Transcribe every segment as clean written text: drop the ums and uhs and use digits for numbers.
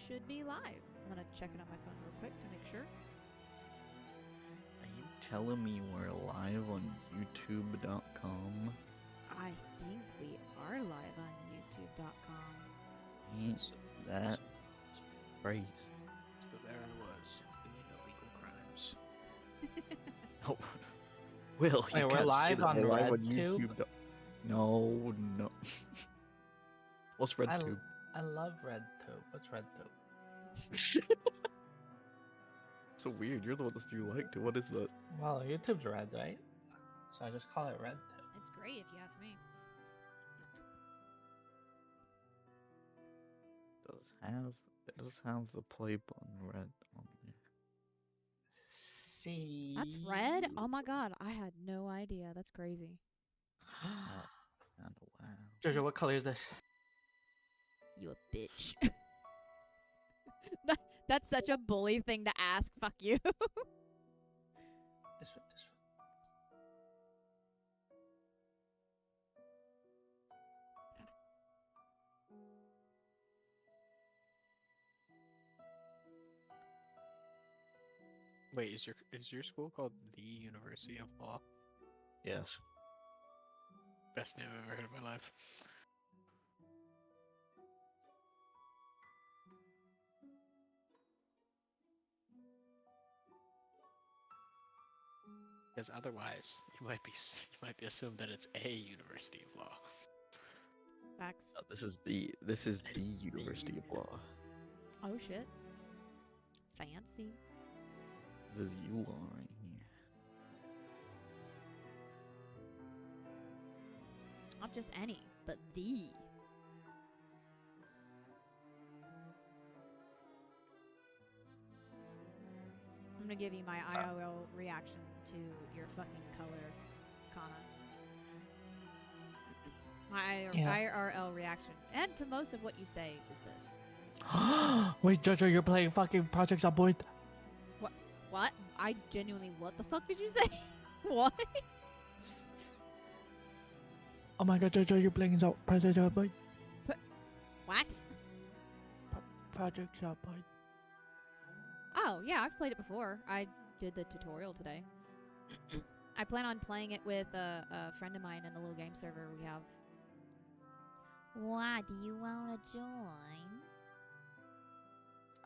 should be live. I'm gonna check it on my phone real quick to make sure. Are you telling me we're live on YouTube.com? I think we are live on YouTube.com. Ain't that crazy? So there I was, doing illegal crimes. Oh, Will, you Wait, we're can't say live that on we're live on RedTube? YouTube. No, no. What's RedTube? I love RedTube. What's RedTube? So weird. You're the one that you liked it. What is that? Well, YouTube's red, right? So I just call it RedTube. It's great if you ask me. It does have the play button red on there. See. That's red? Oh my god, I had no idea. That's crazy. And wow. Jojo, what color is this? You a bitch. That's such a bully thing to ask. Fuck you. This one, this one. Wait, is your school called the University of Law? Yes. Best name I've ever heard in my life. Because otherwise, you might be assumed that it's a University of Law. Facts. No, this is the University of Law. Oh shit. Fancy. This is you law right here. Not just any, but the. I'm gonna give you my IRL reaction to your fucking color, Kana. My IRL reaction, and to most of what you say, is this. Wait, Jojo, you're playing fucking Project Zomboid. What? I genuinely, what the fuck did you say? What? Oh my god, Jojo, you're playing Project Zomboid. What? Project Zomboid. Oh, yeah, I've played it before. I did the tutorial today. I plan on playing it with a friend of mine in the little game server we have. Why do you want to join?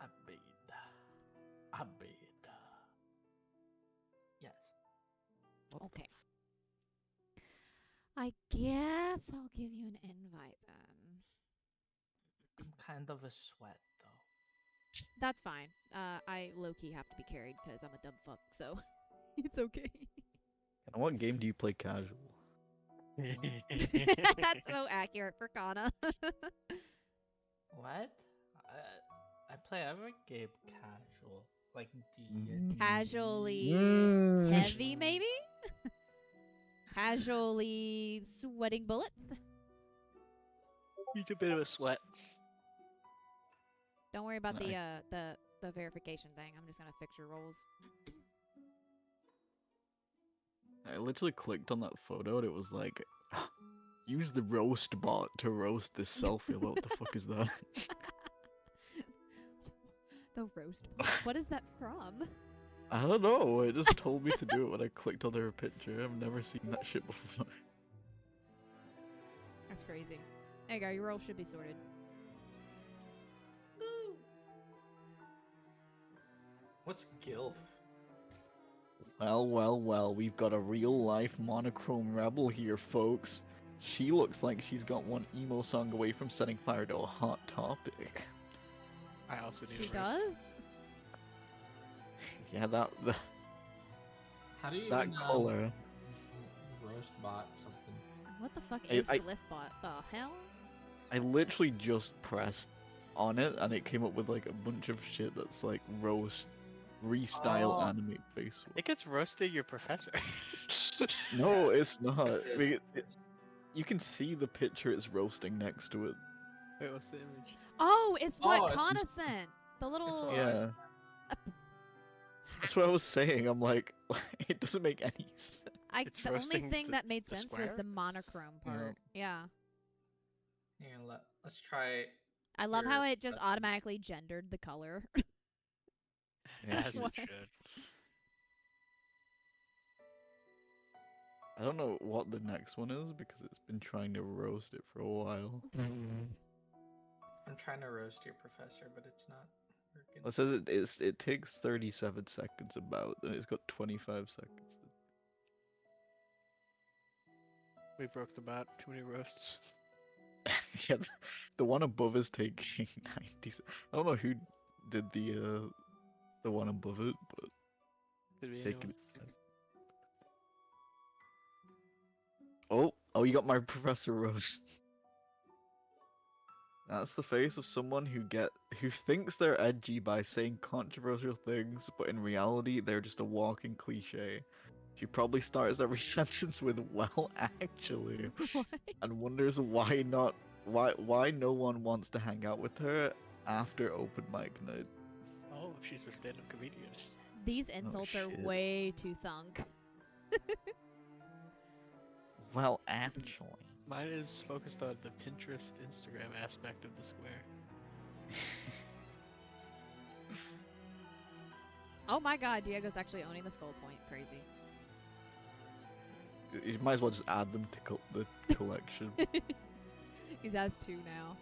I bid. Yes. Okay. I guess I'll give you an invite then. I'm kind of a sweat, though. That's fine. I low-key have to be carried because I'm a dumb fuck, so it's okay. And what game do you play casual? That's so accurate for Kana. What? I play every game casual. Like Casually heavy, maybe? Casually sweating bullets? He's a bit of a sweat. Don't worry about Nice. the verification thing. I'm just gonna fix your rolls. I literally clicked on that photo and it was like, use the roast bot to roast this selfie. What the fuck is that? The roast pot. What is that from? I don't know. It just told me to do it when I clicked on their picture. I've never seen that shit before. That's crazy. There you go. Your roll should be sorted. What's GILF? Well, we've got a real life monochrome rebel here, folks. She looks like she's got one emo song away from setting fire to a hot topic. I also need She a roast. does? Yeah, How do you that even, color. roast bot something? What the fuck I- is I- Glyphbot? The hell? I literally just pressed on it and it came up with like a bunch of shit that's like roast, restyle Oh. animate face. It gets roasted your professor. No, it's not. You can see the picture it's roasting next to it. Wait, what's the image? Oh, it's what Oh, it's Kana just- sent. The little. what- Yeah, that's what I was saying. I'm like, it doesn't make any sense. It's The only roasting thing the- that made the sense was square? the monochrome Yeah. part. Yeah. Here, let's try. I love Your how it just professor. automatically gendered the color. As What? it should. I don't know what the next one is because it's been trying to roast it for a while. I'm trying to roast your professor, but it's not working. It says it takes 37 seconds about, and it's got 25 seconds. We broke the bat. Too many roasts. Yeah, the one above is taking 90. I don't know who did the one above it, but Could be taking anyone. Oh, you got my Professor Roast. That's the face of someone who thinks they're edgy by saying controversial things, but in reality they're just a walking cliche. She probably starts every sentence with "well, actually," What? and wonders why no one wants to hang out with her after open mic night. Oh, she's a stand-up comedian. These insults are shit. way too thunk. Well, actually. Mine is focused on the Pinterest, Instagram aspect of the square. Oh my god, Diego's actually owning the skull point. Crazy. You might as well just add them to the collection. He has 2 now.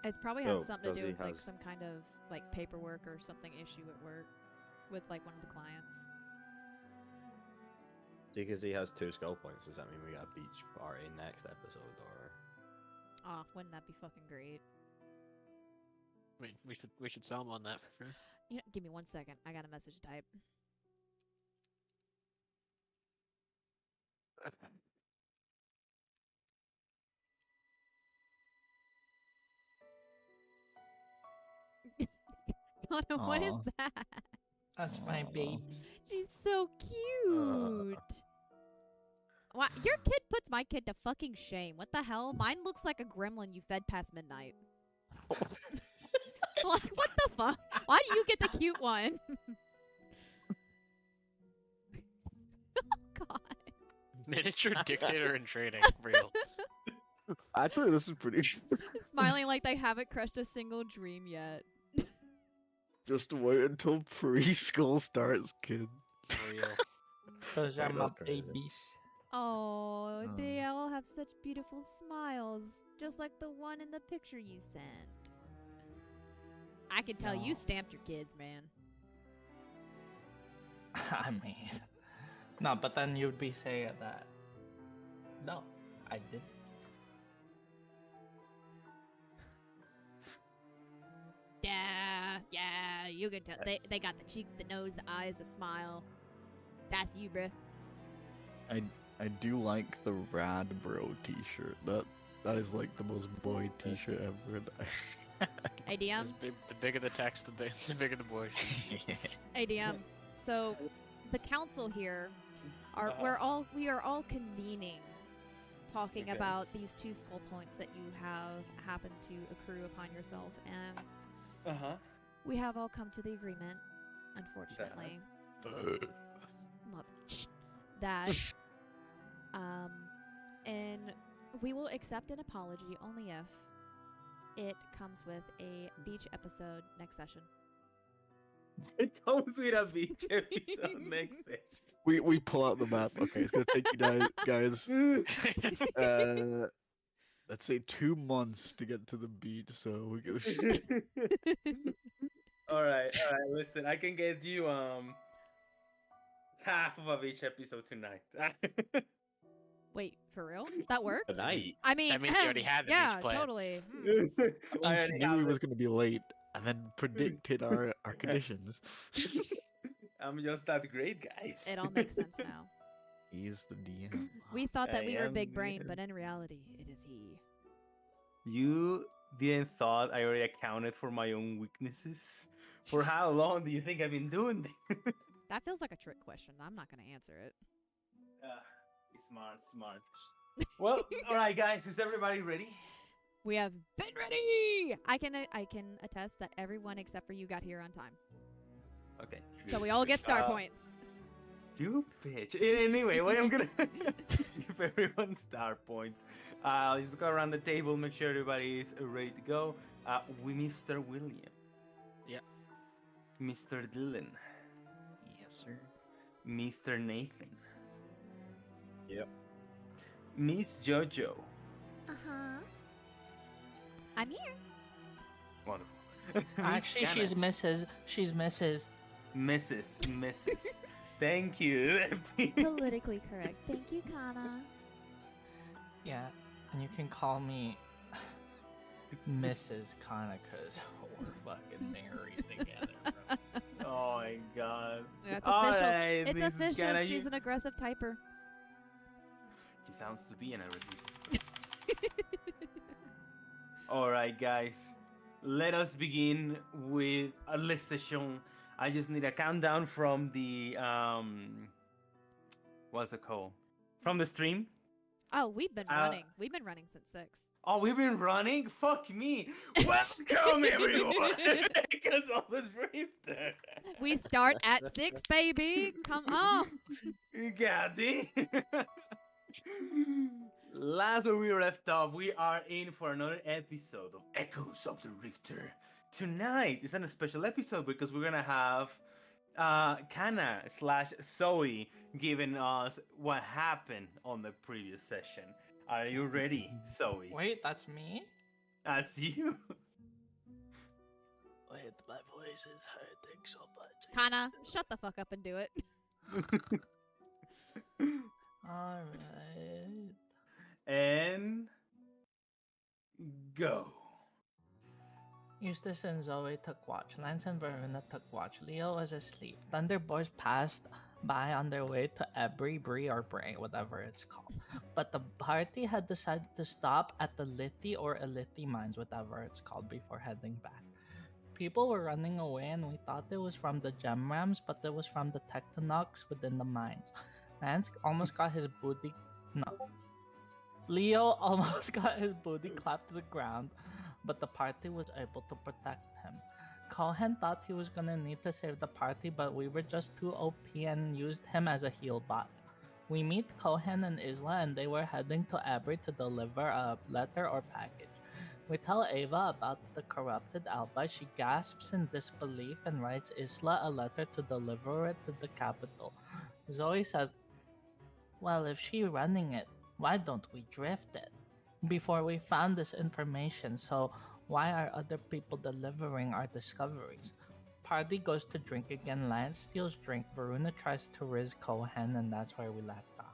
It probably has Oh, something to do because he with like has- some kind of like paperwork or something issue at work with like one of the clients. Because he has 2 skull points, does that mean we got a beach party next episode, or? Oh, wouldn't that be fucking great? I mean, we should sell them on that for sure. You know, give me 1 second. I got a message to type. Connor, what is Aw. that? That's my Aw. baby. She's so cute. Wow, your kid puts my kid to fucking shame. What the hell? Mine looks like a gremlin you fed past midnight. Like, what the fuck? Why do you get the cute one? Oh, God. Miniature dictator in training, real. Actually, this is pretty. Smiling like they haven't crushed a single dream yet. Just wait until preschool starts, kid. Real. Those are Right, my that's crazy. babies. Oh, they Oh. all have such beautiful smiles, just like the one in the picture you sent. I can tell you Aw. stamped your kids, man. I mean, no, but then you'd be saying that. No, I didn't. Yeah, you can tell. They got the cheek, the nose, the eyes, the smile. That's you, bruh. I do like the Rad Bro T-shirt. That is like the most boy T-shirt ever. and ADM, The bigger the text, the bigger the boy. ADM. So, the council here are we are all convening, talking Okay. about these 2 skull points that you have happened to accrue upon yourself, and we have all come to the agreement, unfortunately, that and we will accept an apology only if it comes with a beach episode next session. It comes with a beach episode next session. we pull out the map. Okay, it's gonna take you guys. Let's say 2 months to get to the beach. So we gotta. All right. Listen, I can get you half of a beach episode tonight. Wait, for real? That worked? Tonight. I mean, That means you already had the beach yeah, planned. totally. I once knew he was gonna be late, and then predicted our conditions. I'm just that great, guys. It all makes sense now. He's the DM. We thought that I we were am big brain, the- but in reality, it is he. You didn't thought I already accounted for my own weaknesses? For how long do you think I've been doing this? That feels like a trick question. I'm not going to answer it. Smart. Well, all right, guys. Is everybody ready? We have been ready. I can attest that everyone except for you got here on time. Okay. So we all get star Uh, points. You bitch. Anyway, what I'm gonna give everyone star points. Just go around the table, make sure everybody is ready to go. We Mr. William. Yeah. Mr. Dylan. Yes, sir. Mr. Nathan. Yep. Miss Jojo. Uh-huh. I'm here. Wonderful. Actually, she's Mrs. She's Mrs. Mrs. Thank you. Politically correct. Thank you, Kana. Yeah, and you can call me Mrs. Kana because we're fucking married together. Bro. Oh my god. Yeah, it's All official. right, It's Mrs. official. Kana, She's an aggressive typer. She sounds to be an aggressive. Alright, guys. Let us begin with a list session. I just need a countdown from the what's it called? From the stream. Oh, we've been running. We've been running since 6. Oh, we've been running? Fuck me. Welcome everyone. Because of the drifter. We start at 6, baby. Come on. God damn. Last where we left off, we are in for another episode of Echoes of the Rifter. Tonight is a special episode because we're gonna have Kana / Zoe giving us what happened on the previous session. Are you ready, Zoe? Wait, that's me? As you. Wait, my voice is hurting so much. Kana, shut the fuck up and do it. Alright. And go. Eustace and Zoe took watch. Lance and Verona took watch. Leo was asleep. Thunderboys passed by on their way to Ebri, Bree, or Bray, whatever it's called. But the party had decided to stop at the Lithi or Elithi mines, whatever it's called, before heading back. People were running away and we thought it was from the gem rams, but it was from the Tectonox within the mines. Lance almost got his booty... No. Leo almost got his booty clapped to the ground, but the party was able to protect him. Cohen thought he was gonna need to save the party, but we were just too OP and used him as a heal bot. We meet Cohen and Isla and they were heading to Abri to deliver a letter or package. We tell Ava about the corrupted Alba. She gasps in disbelief and writes Isla a letter to deliver it to the capital. Zoe says, well, if she's running it, why don't we drift it? Before we found this information, so why are other people delivering our discoveries? Party goes to drink again, Lance steals drink, Varuna tries to riz Cohen, and that's where we left off.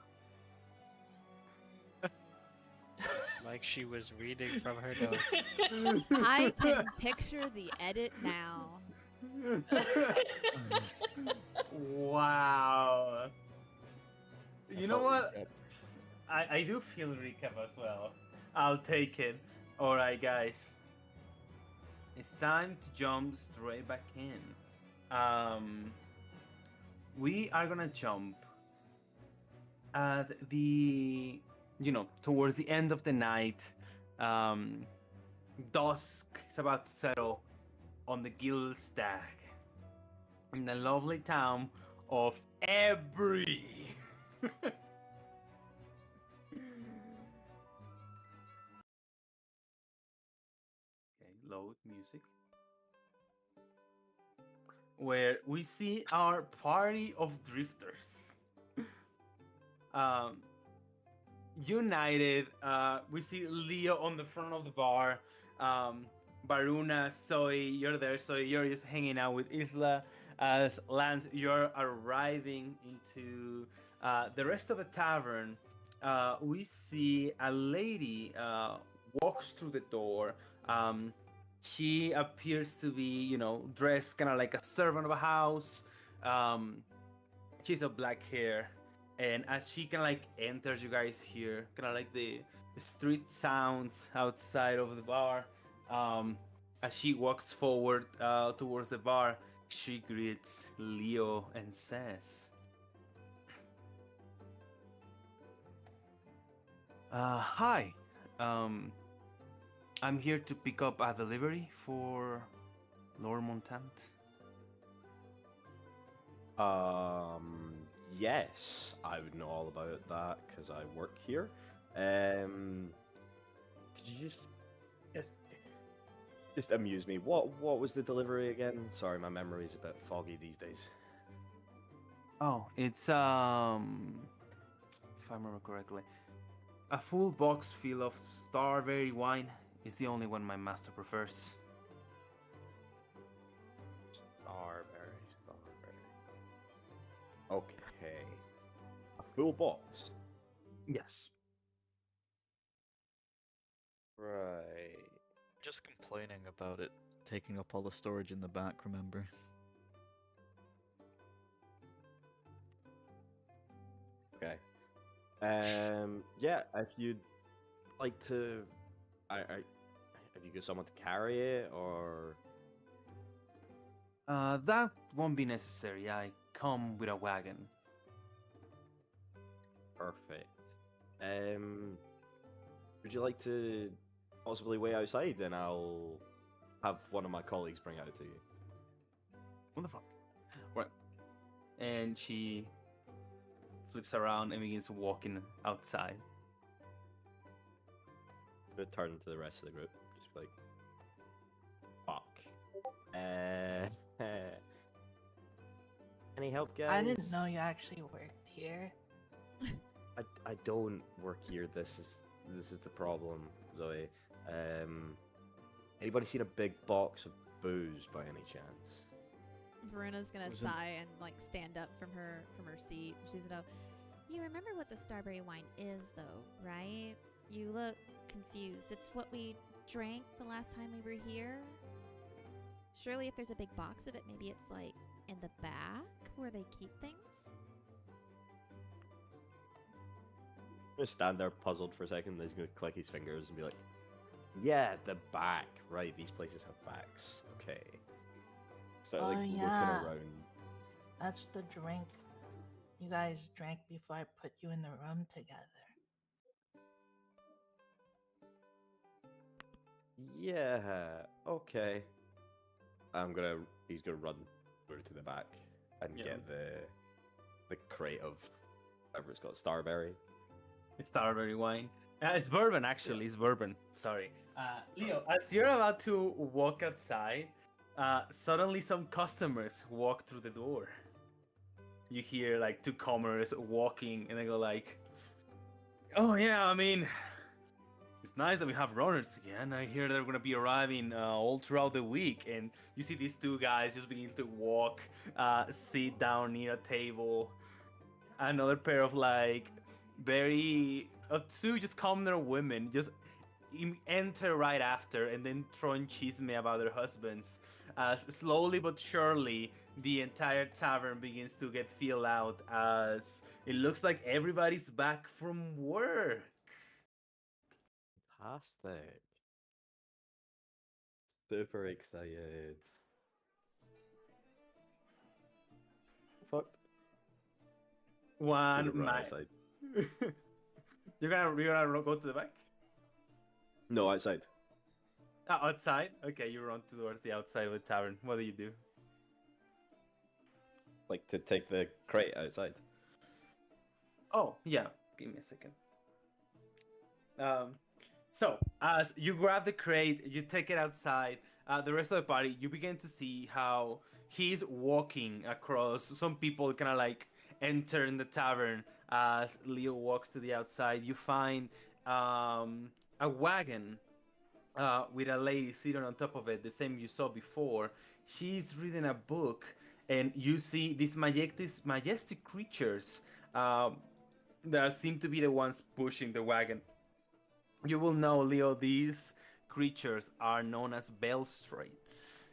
It's like she was reading from her notes. I can picture the edit now. Wow. You know what? I do feel recap as well. I'll take it. Alright, guys. It's time to jump straight back in. We are gonna jump at the, towards the end of the night. Dusk is about to settle on the Guild Stag in the lovely town of Ebri. Load music, where we see our party of drifters united. We see Leo on the front of the bar. Varuna, Zoe, you're there. So you're just hanging out with Isla. As Lance, you're arriving into the rest of the tavern. We see a lady walks through the door. She appears to be, dressed kind of like a servant of a house. She's of black hair. And as she kind of like enters, you guys hear kind of like the street sounds outside of the bar. As she walks forward towards the bar, she greets Leo and says, hi. I'm here to pick up a delivery for Lord Montant. Yes, I would know all about that because I work here. Could you just just amuse me? What was the delivery again? Sorry, my memory's a bit foggy these days. Oh, it's if I remember correctly, a full box full of starberry wine is the only one my master prefers. Starberry. Okay, a full box. Yes. Right. Just complaining about it taking up all the storage in the back, remember? Okay. Yeah, if you'd like to, have you got someone to carry it, or? That won't be necessary. I come with a wagon. Perfect. Would you like to possibly wait outside, and I'll have one of my colleagues bring it out to you? What the fuck? Right. And she flips around and begins walking outside. I'm gonna turn to the rest of the group, just be like, fuck. Any help, guys? I didn't know you actually worked here. I don't work here. This is the problem, Zoe. Anybody seen a big box of booze by any chance? Veruna's gonna Was it- sigh and like stand up from her seat. She's gonna. You remember what the starberry wine is, though, right? You look confused. It's what we drank the last time we were here. Surely, if there's a big box of it, maybe it's like in the back where they keep things. I'm gonna stand there puzzled for a second. Then he's gonna click his fingers and be like, "Yeah, the back. Right, these places have backs. Okay." So Oh, like yeah. looking around. That's the drink you guys drank before I put you in the room together. Yeah. Okay. He's gonna run over to the back and Yeah. get the crate of whatever it's called, Starberry. It's starberry wine. It's bourbon, actually. It's bourbon. Sorry. Leo, as you're about to walk outside, suddenly some customers walk through the door. You hear like two comers walking, and they go like, "Oh yeah, I mean, it's nice that we have runners again. I hear they're gonna be arriving all throughout the week." And you see these two guys just begin to walk, sit down near a table. Another pair of like very two just commoner women just enter right after, and then throwing chisme about their husbands. Slowly but surely, the entire tavern begins to get filled out as it looks like everybody's back from work. Fantastic. Super excited. Fucked. One Run man. outside. You're gonna go to the back? No, outside. Outside? Okay, you run towards the outside of the tavern. What do you do? Like to take the crate outside. Oh, yeah. Give me a second. So, as you grab the crate, you take it outside, the rest of the party, you begin to see how he's walking across. Some people kind of like enter in the tavern as Leo walks to the outside. You find a wagon with a lady sitting on top of it, the same you saw before. She's reading a book, and you see these majestic creatures that seem to be the ones pushing the wagon. You will know, Leo, these creatures are known as Belstraits.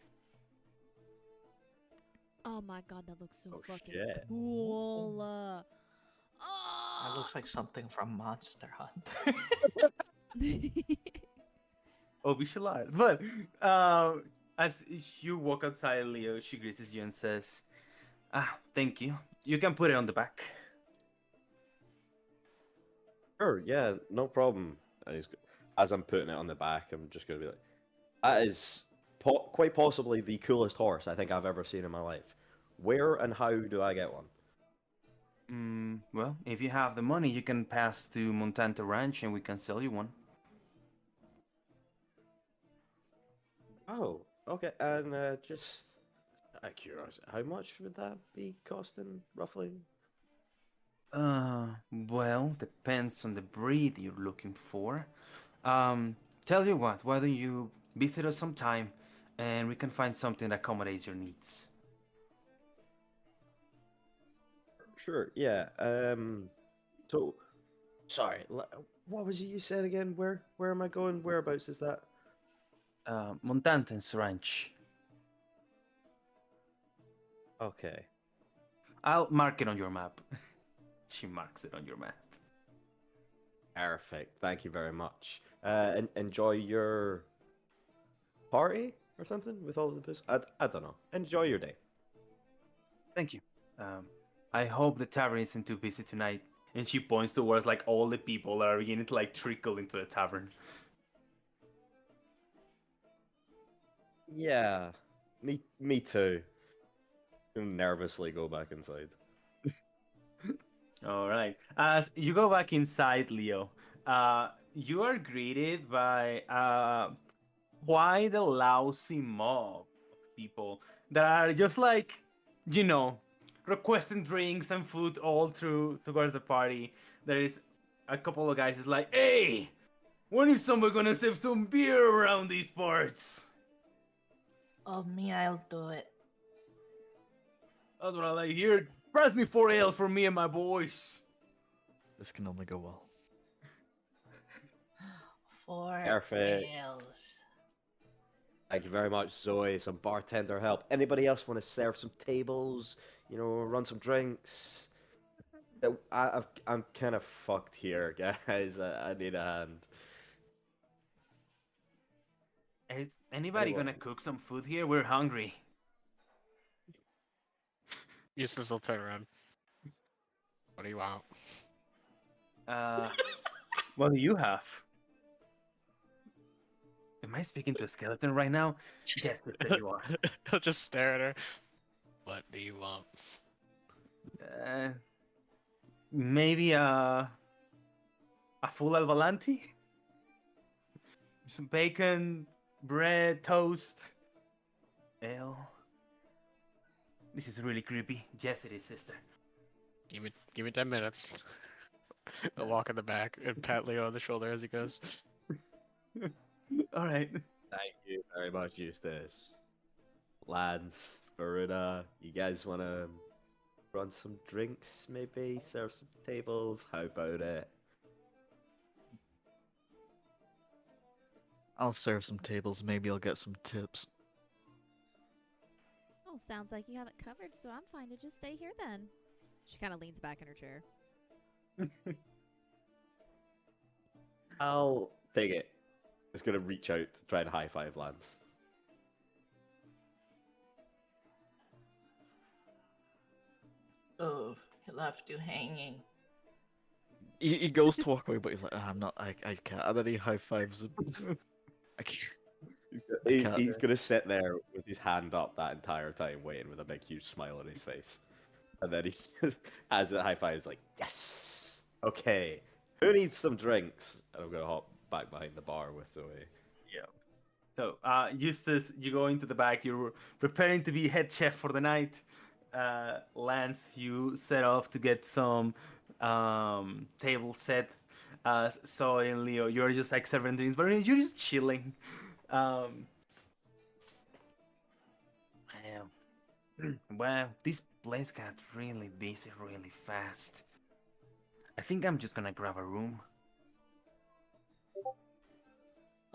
Oh my god, that looks so Oh, fucking shit. cool. That looks like something from Monster Hunter. Oh, visual art. But as you walk outside, Leo, she greets you and says, thank you. You can put it on the back. Sure, yeah, no problem. And as I'm putting it on the back, I'm just going to be like, that is quite possibly the coolest horse I think I've ever seen in my life. Where and how do I get one? Well, if you have the money, you can pass to Montanta Ranch and we can sell you one. Oh, okay. And just out of curiosity, how much would that be costing roughly? Well, depends on the breed you're looking for. Tell you what, why don't you visit us sometime and we can find something that accommodates your needs. Sure. Yeah. So, sorry. What was it you said again? Where am I going? Whereabouts is that? Montanta's Ranch. Okay. I'll mark it on your map. She marks it on your map. Perfect. Thank you very much. Enjoy your party or something with all of this. I don't know. Enjoy your day. Thank you. I hope the tavern isn't too busy tonight. And she points towards like all the people that are beginning to like trickle into the tavern. Yeah. Me too. I'll nervously go back inside. All right. As you go back inside, Leo, you are greeted by quite a lousy mob of people that are just like, you know, requesting drinks and food all through towards the party. There is a couple of guys is like, hey, when is someone gonna save some beer around these parts? Oh, me, I'll do it. That's what I like here. Press me 4 ales for me and my boys. This can only go well. 4 Perfect. ales. Thank you very much, Zoe. Some bartender help. Anybody else want to serve some tables? You know, run some drinks? I'm kind of fucked here, guys. I need a hand. Is anybody Anyone? gonna cook some food here? We're hungry. Eustace will turn around. What do you want? What do you have? Am I speaking to a skeleton right now? Yes, there you are. He'll just stare at her. What do you want? Maybe a full al volante? Some bacon, bread, toast, ale. This is really creepy. Yes, it is, sister. Give me 10 minutes. I'll walk in the back and pat Leo on the shoulder as he goes. All right. Thank you very much, Eustace. Lads, Veruna, you guys want to run some drinks, maybe? Serve some tables? How about it? I'll serve some tables. Maybe I'll get some tips. Oh, sounds like you have it covered, so I'm fine to just stay here then. She kind of leans back in her chair. I'll take it. It's going to reach out to try and high five Lance. Oof, he left you hanging. He goes to walk away, but he's like, I'm not. I can't. And then he high fives him. I can't. He's going to sit there with his hand up that entire time, waiting with a big, huge smile on his face. And then he's as a high five, he's like, yes! Okay, who needs some drinks? And I'm going to hop back behind the bar with Zoe. Yeah. So, Eustace, you go into the back. You're preparing to be head chef for the night. Lance, you set off to get some table set. So, and Leo, you're just like serving drinks, but you're just chilling. Wow. Wow, this place got really busy really fast. I think I'm just gonna grab a room.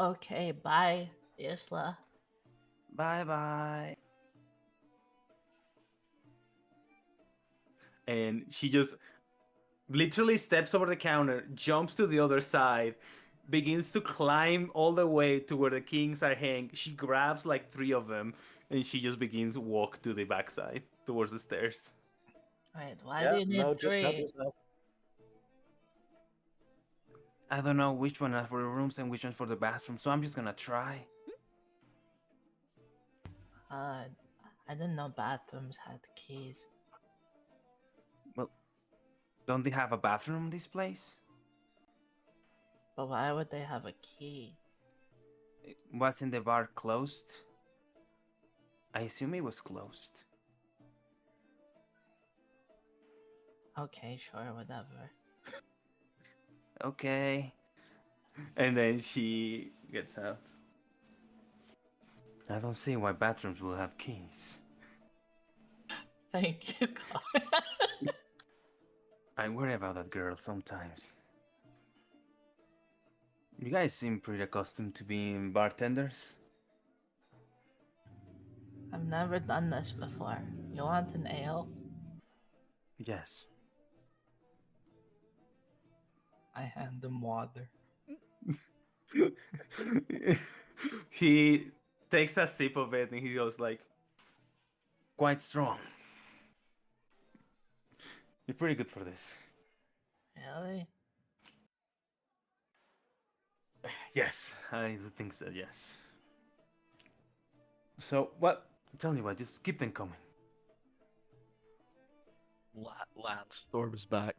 Okay, bye, Isla. Bye bye. And she just literally steps over the counter, jumps to the other side, begins to climb all the way to where the kings are hanging. She grabs like 3 of them, and she just begins to walk to the backside towards the stairs. Wait, why do you need just help 3? yourself. I don't know which one are for the rooms and which one for the bathroom, so I'm just gonna try. I I didn't know bathrooms had keys. Well, don't they have a bathroom in this place? But why would they have a key? Wasn't the bar closed? I assume it was closed. Okay, sure, whatever. Okay. And then she gets out. I don't see why bathrooms will have keys. Thank you, God. I worry about that girl sometimes. You guys seem pretty accustomed to being bartenders. I've never done this before. You want an ale? Yes. I hand him water. He takes a sip of it and he goes like, quite strong. You're pretty good for this. Really? Yes, I do think so, yes. So, what? Tell you what, just keep them coming. Lance storms back.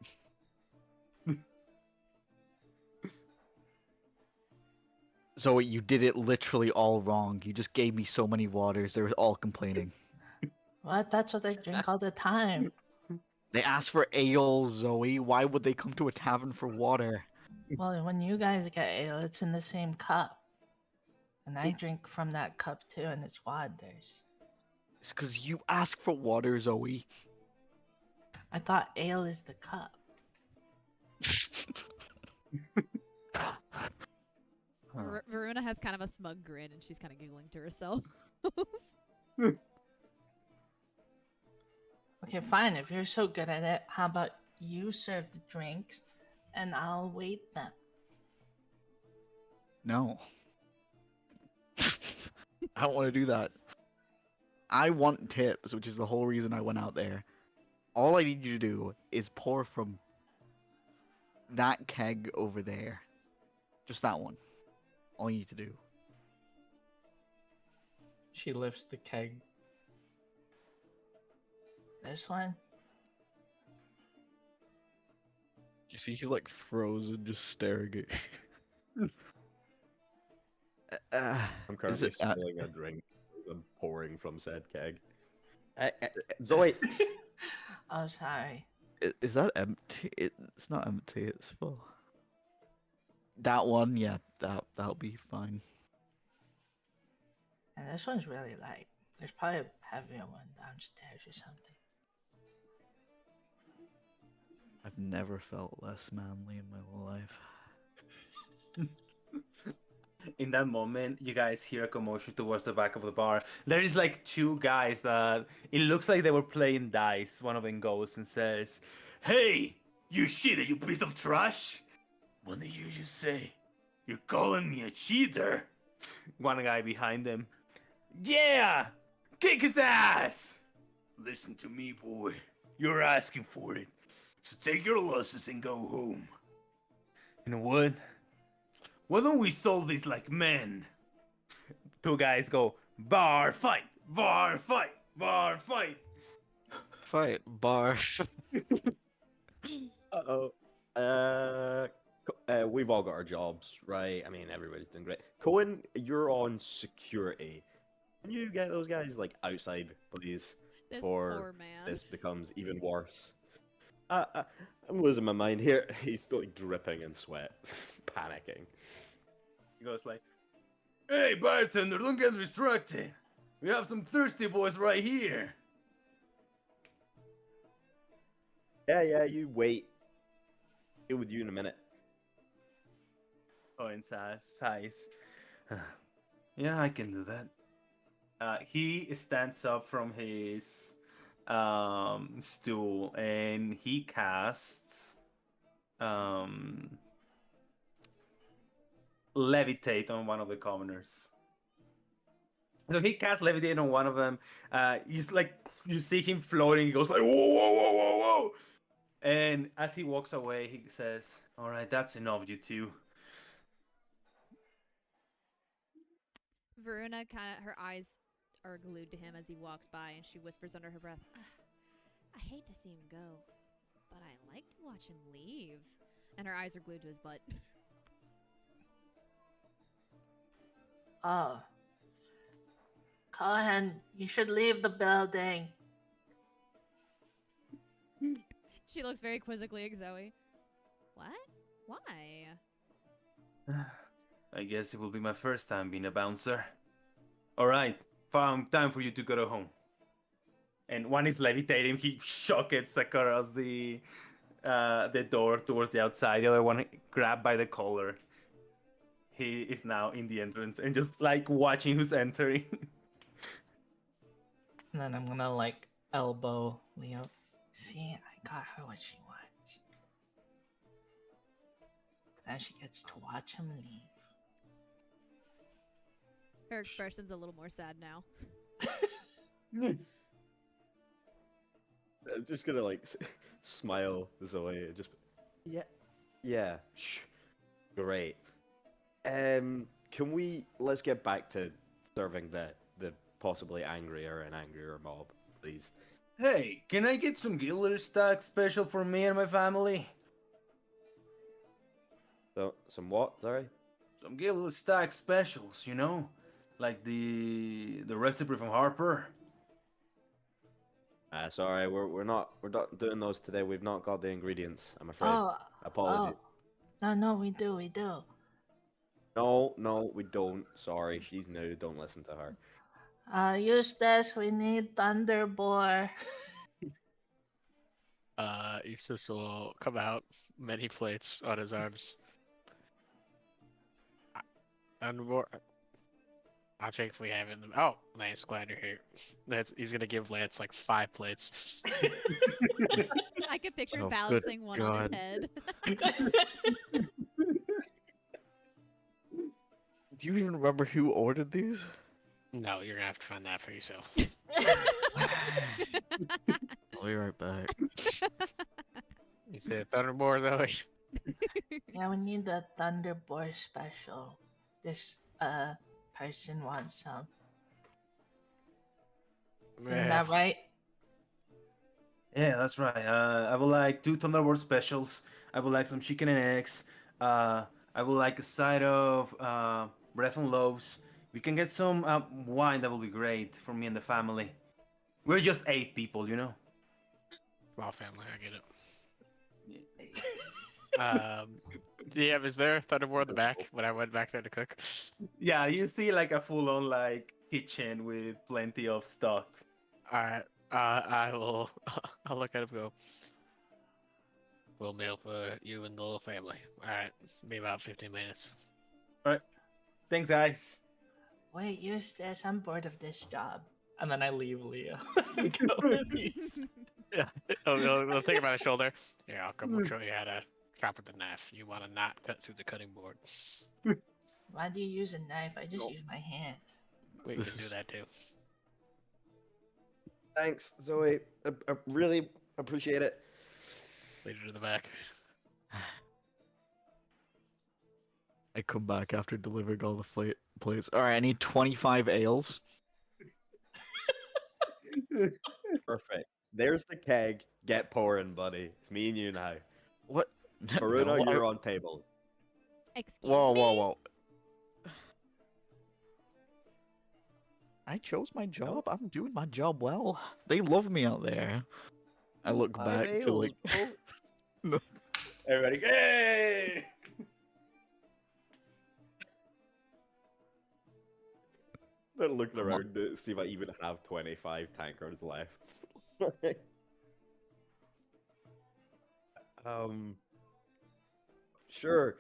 Zoe, you did it literally all wrong. You just gave me so many waters. They were all complaining. What? That's what I drink all the time. They asked for ale, Zoe. Why would they come to a tavern for water? Well, when you guys get ale, it's in the same cup. And I It- drink from that cup too, and it's waters. It's because you asked for water, Zoe. I thought ale is the cup. Varuna has kind of a smug grin, and she's kind of giggling to herself. Okay, fine. If you're so good at it, how about you serve the drinks, and I'll wait them. No. I don't want to do that. I want tips, which is the whole reason I went out there. All I need you to do is pour from that keg over there. Just that one. All you need to do. She lifts the keg. This one? You see, he's like frozen, just staring at. I'm currently it, spilling a drink as I'm pouring from said keg. Zoe! Oh, sorry. Is that empty? It's not empty. It's full. That one, yeah, that'll be fine. And this one's really light. There's probably a heavier one downstairs or something. I've never felt less manly in my whole life. In that moment, you guys hear a commotion towards the back of the bar. There is like two guys that it looks like they were playing dice. One of them goes and says, "Hey, you shit, you piece of trash! What did you just say? You're calling me a cheater?" One guy behind them, "Yeah, kick his ass!" "Listen to me, boy. You're asking for it. So take your losses and go home." "You know what? Why don't we solve this like men?" Two guys go, "Bar fight! Bar fight! Bar fight!" Fight, bar. Uh-oh. We've all got our jobs, right? I mean, everybody's doing great. Cohen, you're on security. Can you get those guys, like, outside, please? This Before poor man. this becomes even worse. I'm losing my mind here. He's like dripping in sweat, panicking. He goes like, "Hey, bartender, don't get distracted. We have some thirsty boys right here." Yeah, you wait. Deal with you in a minute. Cohen sighs. "Yeah, I can do that." He stands up from his stool and he casts levitate on one of the commoners. So he casts levitate on one of them. He's like, you see him floating. He goes like, "Whoa, whoa, whoa, whoa, whoa!" And as he walks away, he says, "All right, that's enough, you two." Varuna kind of, her eyes are glued to him as he walks by, and she whispers under her breath, "Ugh, I hate to see him go, but I like to watch him leave." And her eyes are glued to his butt. Oh. Callahan, you should leave the building. She looks very quizzically at Zoe. What? Why? I guess it will be my first time being a bouncer. Alright, time for you to go to home. And one is levitating, he shocks across the door towards the outside. The other one grabbed by the collar. He is now in the entrance and just like watching who's entering. And then I'm gonna like elbow Leo. See, I got her what she wants. Now she gets to watch him leave. Her expression's a little more sad now. I'm just gonna like smile Zoe and just yeah, great. Let's get back to serving the possibly angrier and angrier mob, please. Hey, can I get some Gilder stock special for me and my family? So some what? Sorry. Some Gilder stock specials, you know, like the recipe from Harper. Sorry, we're not doing those today. We've not got the ingredients. I'm afraid. Oh, Apologies. no, we do. No, we don't. Sorry, she's new. Don't listen to her. Eustace, we need Thunderboar. Eustace will come out, many plates on his arms. And more. I'll check if we have it. Oh, Lance, glad you're here. He's gonna give Lance like 5 plates. I could picture Oh, balancing good one on his God. head. Do you even remember who ordered these? No, you're gonna have to find that for yourself. I'll be right back. You said Thunderboard though. Yeah, we need the Thunderboar special. This person wants some. Isn't that right? Yeah, that's right. I would like 2 Thunderbolt specials. I would like some chicken and eggs. I would like a side of bread and loaves. We can get some wine. That will be great for me and the family. We're just 8 people, you know. Small family, I get it. Yeah, is there Thunderboard in the back when I went back there to cook? Yeah, you see like a full-on like kitchen with plenty of stock. Alright, I will. I'll look at him and go. Full meal for you and the whole family. Alright, be about 15 minutes. Thanks, guys. Wait, Eustace, I'm bored of this job. And then I leave Leo. Go with Eustace. Yeah, he'll think about his shoulder. Yeah, I'll come show you how to chop with the knife. You want to not cut through the cutting board. Why do you use a knife? I just use my hand. We can do that too. Thanks, Zoe. I really appreciate it. Lead her to the back. I come back after delivering all the plates. Alright, I need 25 ales. Perfect. There's the keg. Get pouring, buddy. It's me and you now. What? Bruno, No, you're on tables. Excuse Whoa, me? whoa, whoa. I chose my job. I'm doing my job well. They love me out there. I look back to like. No. Everybody, hey! I'm looking around to see if I even have 25 tankards left. Sure.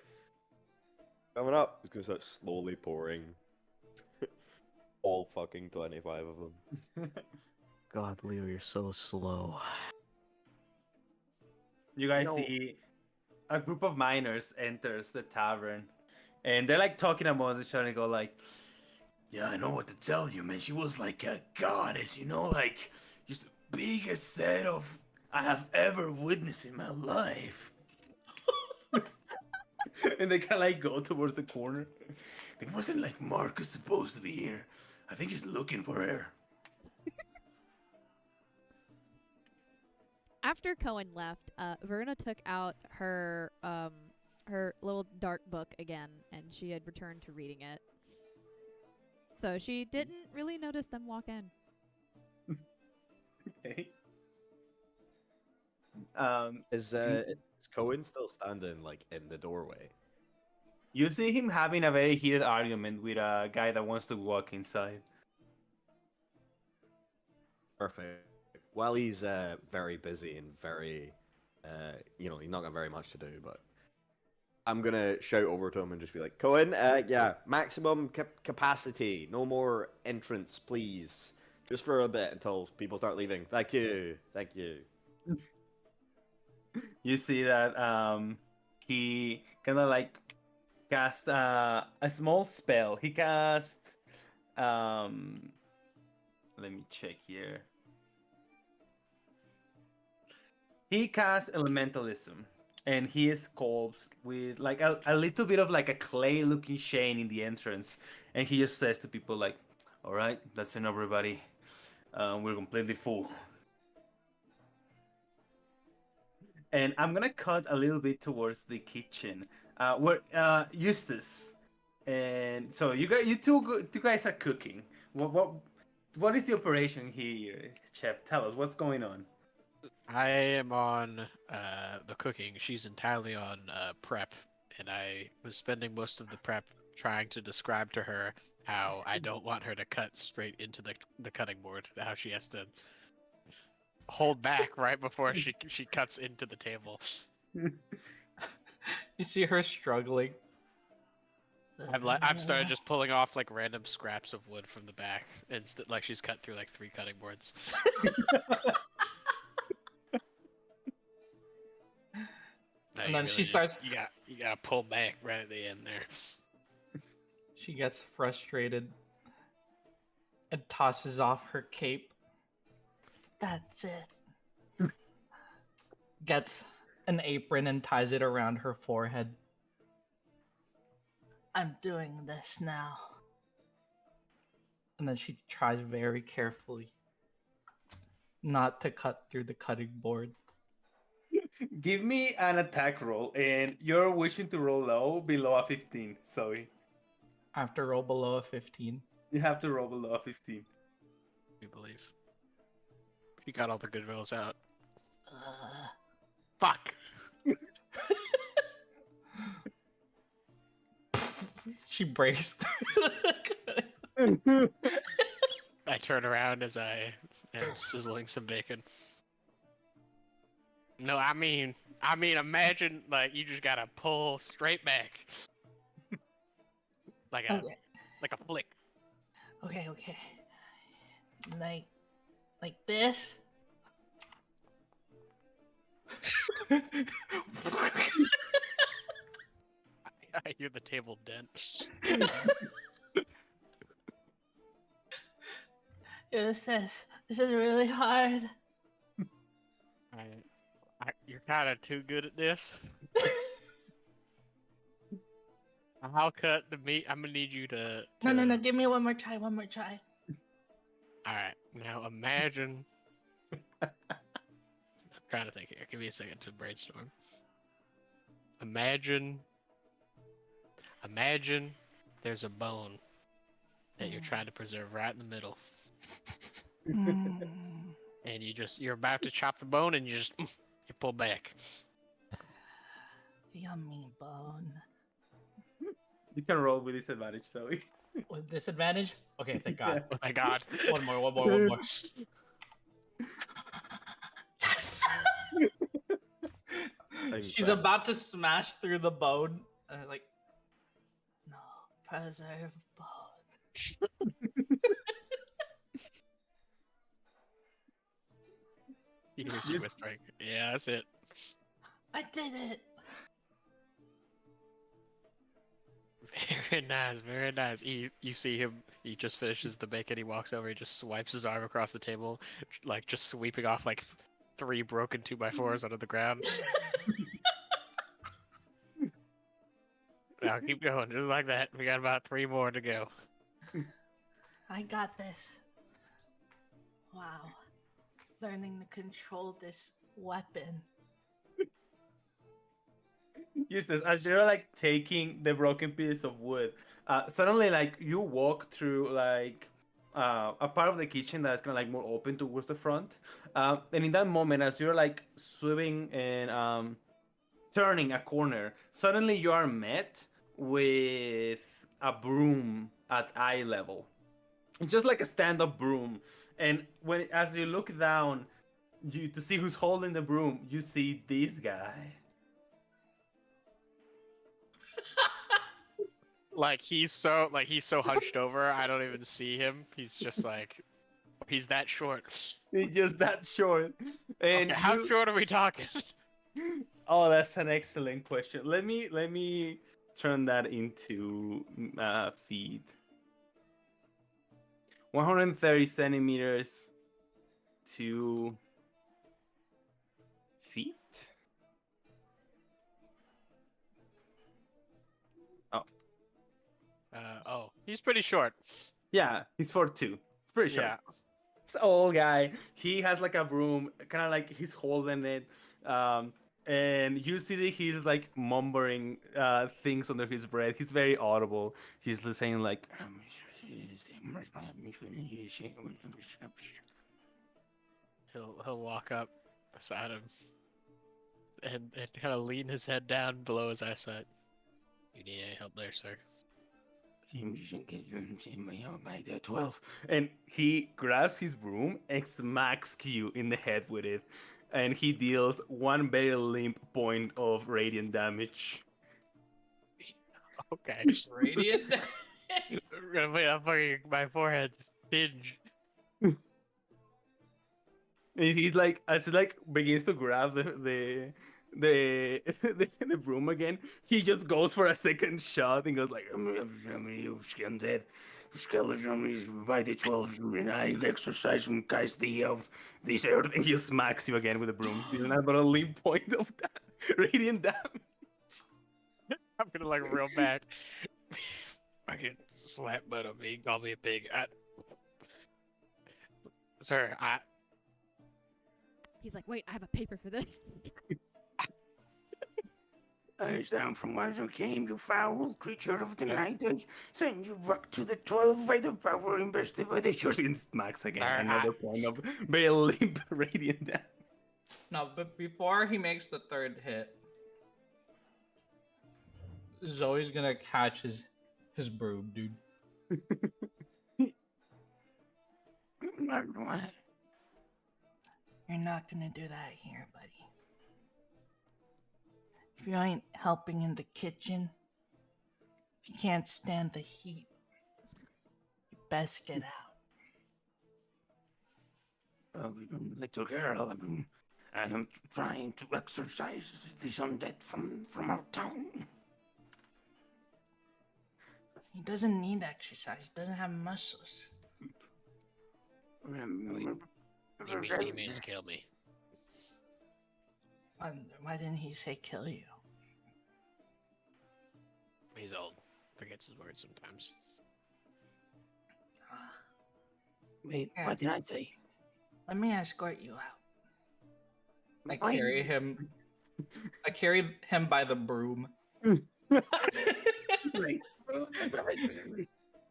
Coming up. It's gonna start slowly pouring. All fucking 25 of them. God, Leo, you're so slow. You guys No. see a group of miners enters the tavern, and they're like talking amongst each other and go like, "Yeah, I know what to tell you, man. She was like a goddess, you know, like just the biggest set of I have ever witnessed in my life." And they kind of like go towards the corner. It wasn't like Marcus supposed to be here. I think he's looking for her. After Cohen left, Verna took out her her little dark book again, and she had returned to reading it. So she didn't really notice them walk in. Okay. Is Cohen still standing like in the doorway? You see him having a very heated argument with a guy that wants to walk inside. Perfect. While he's very busy and very, he's not got very much to do, but I'm gonna shout over to him and just be like, Cohen, yeah, maximum capacity, no more entrance, please, just for a bit until people start leaving. Thank you, thank you. You see that he kind of like cast a small spell. He cast let me check here. He casts elementalism, and he sculpts with like a little bit of like a clay looking chain in the entrance, and he just says to people like, all right, that's enough, everybody, we're completely full. And I'm gonna cut a little bit towards the kitchen, where Eustace, and so you two guys are cooking. What is the operation here, Chef? Tell us what's going on. I am on the cooking. She's entirely on prep, and I was spending most of the prep trying to describe to her how I don't want her to cut straight into the cutting board. How she has to hold back right before she cuts into the table. You see her struggling. I've started just pulling off like random scraps of wood from the back, and like she's cut through like 3 cutting boards. No, And then she just- starts. You gotta pull back right at the end there. She gets frustrated and tosses off her cape. That's it. Gets an apron and ties it around her forehead. I'm doing this now. And then she tries very carefully not to cut through the cutting board. Give me an attack roll, and you're wishing to roll low, below a 15. Sorry, After roll below a 15. you have to roll below a 15. We believe. She got all the good rolls out. Uh, Fuck! she breaks. I turn around as I am sizzling some bacon. No, I mean, imagine like you just gotta pull straight back, like a Okay. like a flick. Okay. Like this. I hear the table dent. This is really hard. You're kind of too good at this. I'll cut the meat. I'm gonna need you to. No. Give me one more try. All right. Now imagine. I'm trying to think here. Give me a second to brainstorm. Imagine there's a bone that you're trying to preserve right in the middle, and you're about to chop the bone, and you pull back. Yummy bone. You can roll with disadvantage, Zoe. With disadvantage? Okay, thank God. Oh my God! One more. Yes! She's about to smash through the bone, and I'm like, no, preserve bone. You hear she whispering. Yeah, that's it. I did it. Very nice, very nice. You see him, he just finishes the bacon, he walks over, he just swipes his arm across the table, like just sweeping off like 3 broken 2x4s onto the ground. Now keep going, just like that. We got about 3 more to go. I got this. Wow. Learning to control this weapon. Eustace, as you're like taking the broken piece of wood, suddenly like you walk through like a part of the kitchen that's kind of like more open towards the front, and in that moment, as you're like swimming and turning a corner, suddenly you are met with a broom at eye level. It's just like a stand-up broom, and when as you look down, you to see who's holding the broom, you see this guy. He's so hunched over, I don't even see him. He's just like he's that short. It's just that short. And Okay, how short are we talking? Oh, that's an excellent question. Let me turn that into feet. 130 centimeters to feet. He's pretty short. Yeah, he's 4'2". It's pretty short. Yeah. It's an old guy. He has like a broom, kind of like he's holding it. And you see that he's like mumbling things under his breath. He's very audible. He's just saying like. He'll walk up beside him and kind of lean his head down below his eyesight. You need any help there, sir? By the 12. And he grabs his broom and smacks you in the head with it. And he deals 1 very limp point of radiant damage. Okay. Radiant. Wait, I'm fucking my forehead. Binge. And he's like, as he like begins to grab the the broom again, he just goes for a second shot and goes like, I'm dead. By the 12, I exercise guys of this earth, and he smacks you again with the broom. You don't have but a limp point of that radiant damage. I'm gonna like reel back. Fucking slap butt on me, call me a pig. Sir, He's like, wait, I have a paper for this. I stand from whence you came, you foul creature of the night. I send you back to the 12 by the power invested by the church. And smacks again. Another point of very limp radiant damage. No, but before he makes the third hit, Zoe's gonna catch his broom, dude. You're not gonna do that here, buddy. If you ain't helping in the kitchen, if you can't stand the heat, you best get out. Little girl, I am trying to exorcise this undead from our town. He doesn't need exercise. He doesn't have muscles. he means kill me. Why didn't he say kill you? He's old. Forgets his words sometimes. Wait, what did I say? Let me escort you out. I carry him. I carry him by the broom. Wait.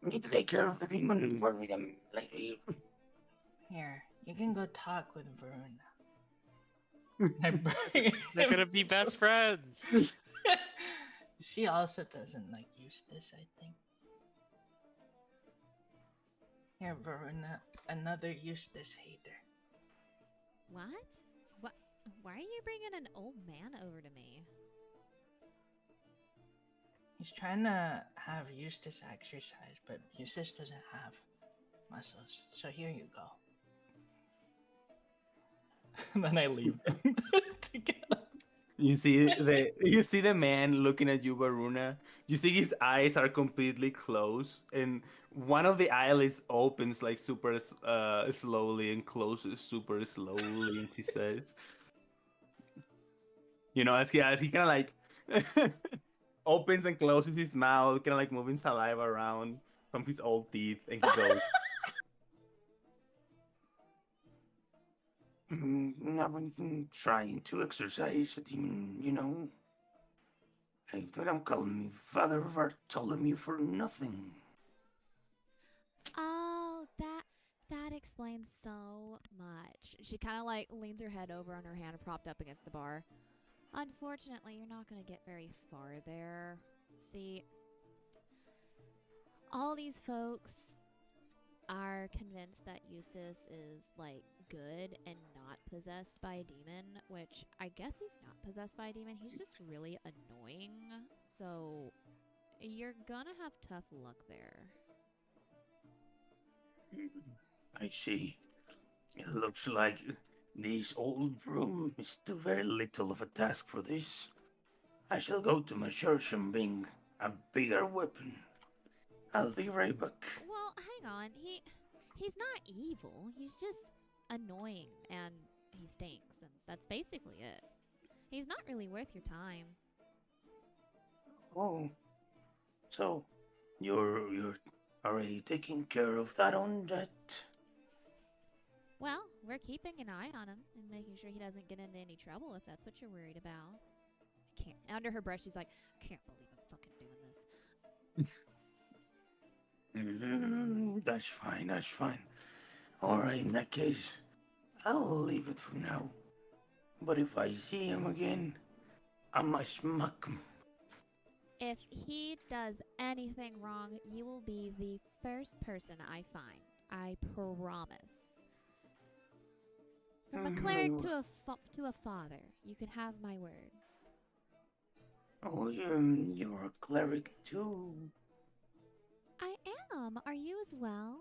Need to take care of the demon and worry them later. Here, you can go talk with Varuna. They're gonna be best friends. She also doesn't like Eustace, I think. Here, Varuna, another Eustace hater. What? What? Why are you bringing an old man over to me? He's trying to have Eustace exercise, but Eustace doesn't have muscles. So here you go. And then I leave them together. You see the man looking at you, Varuna. You see his eyes are completely closed, and one of the eyelids opens like super slowly and closes super slowly, and he says, you know, as he kind of like opens and closes his mouth, kind of like moving saliva around from his old teeth, and he goes, I've been trying to exercise a demon, you know. I thought I'm calling me Father Bartholomew for nothing. Oh, that explains so much. She kind of like leans her head over on her hand propped up against the bar. Unfortunately, you're not going to get very far there. See, all these folks are convinced that Eustace is like good and not possessed by a demon, which I guess he's not possessed by a demon. He's just really annoying. So you're gonna have tough luck there. I see. It looks like this old room is too very little of a task for this. I shall go to my church and bring a bigger weapon. I'll be right back. Well, hang on. He's not evil. He's just annoying and he stinks, and that's basically it. He's not really worth your time. Oh, so you're already taking care of that on that? Well, we're keeping an eye on him and making sure he doesn't get into any trouble if that's what you're worried about. I can't. Under her breath, she's like, I can't believe I'm fucking doing this. That's fine, that's fine. Alright, in that case, I'll leave it for now. But if I see him again, I must smack him. If he does anything wrong, you will be the first person I find. I promise. From a cleric to a father, you can have my word. Oh, you're a cleric too. I am. Are you as well?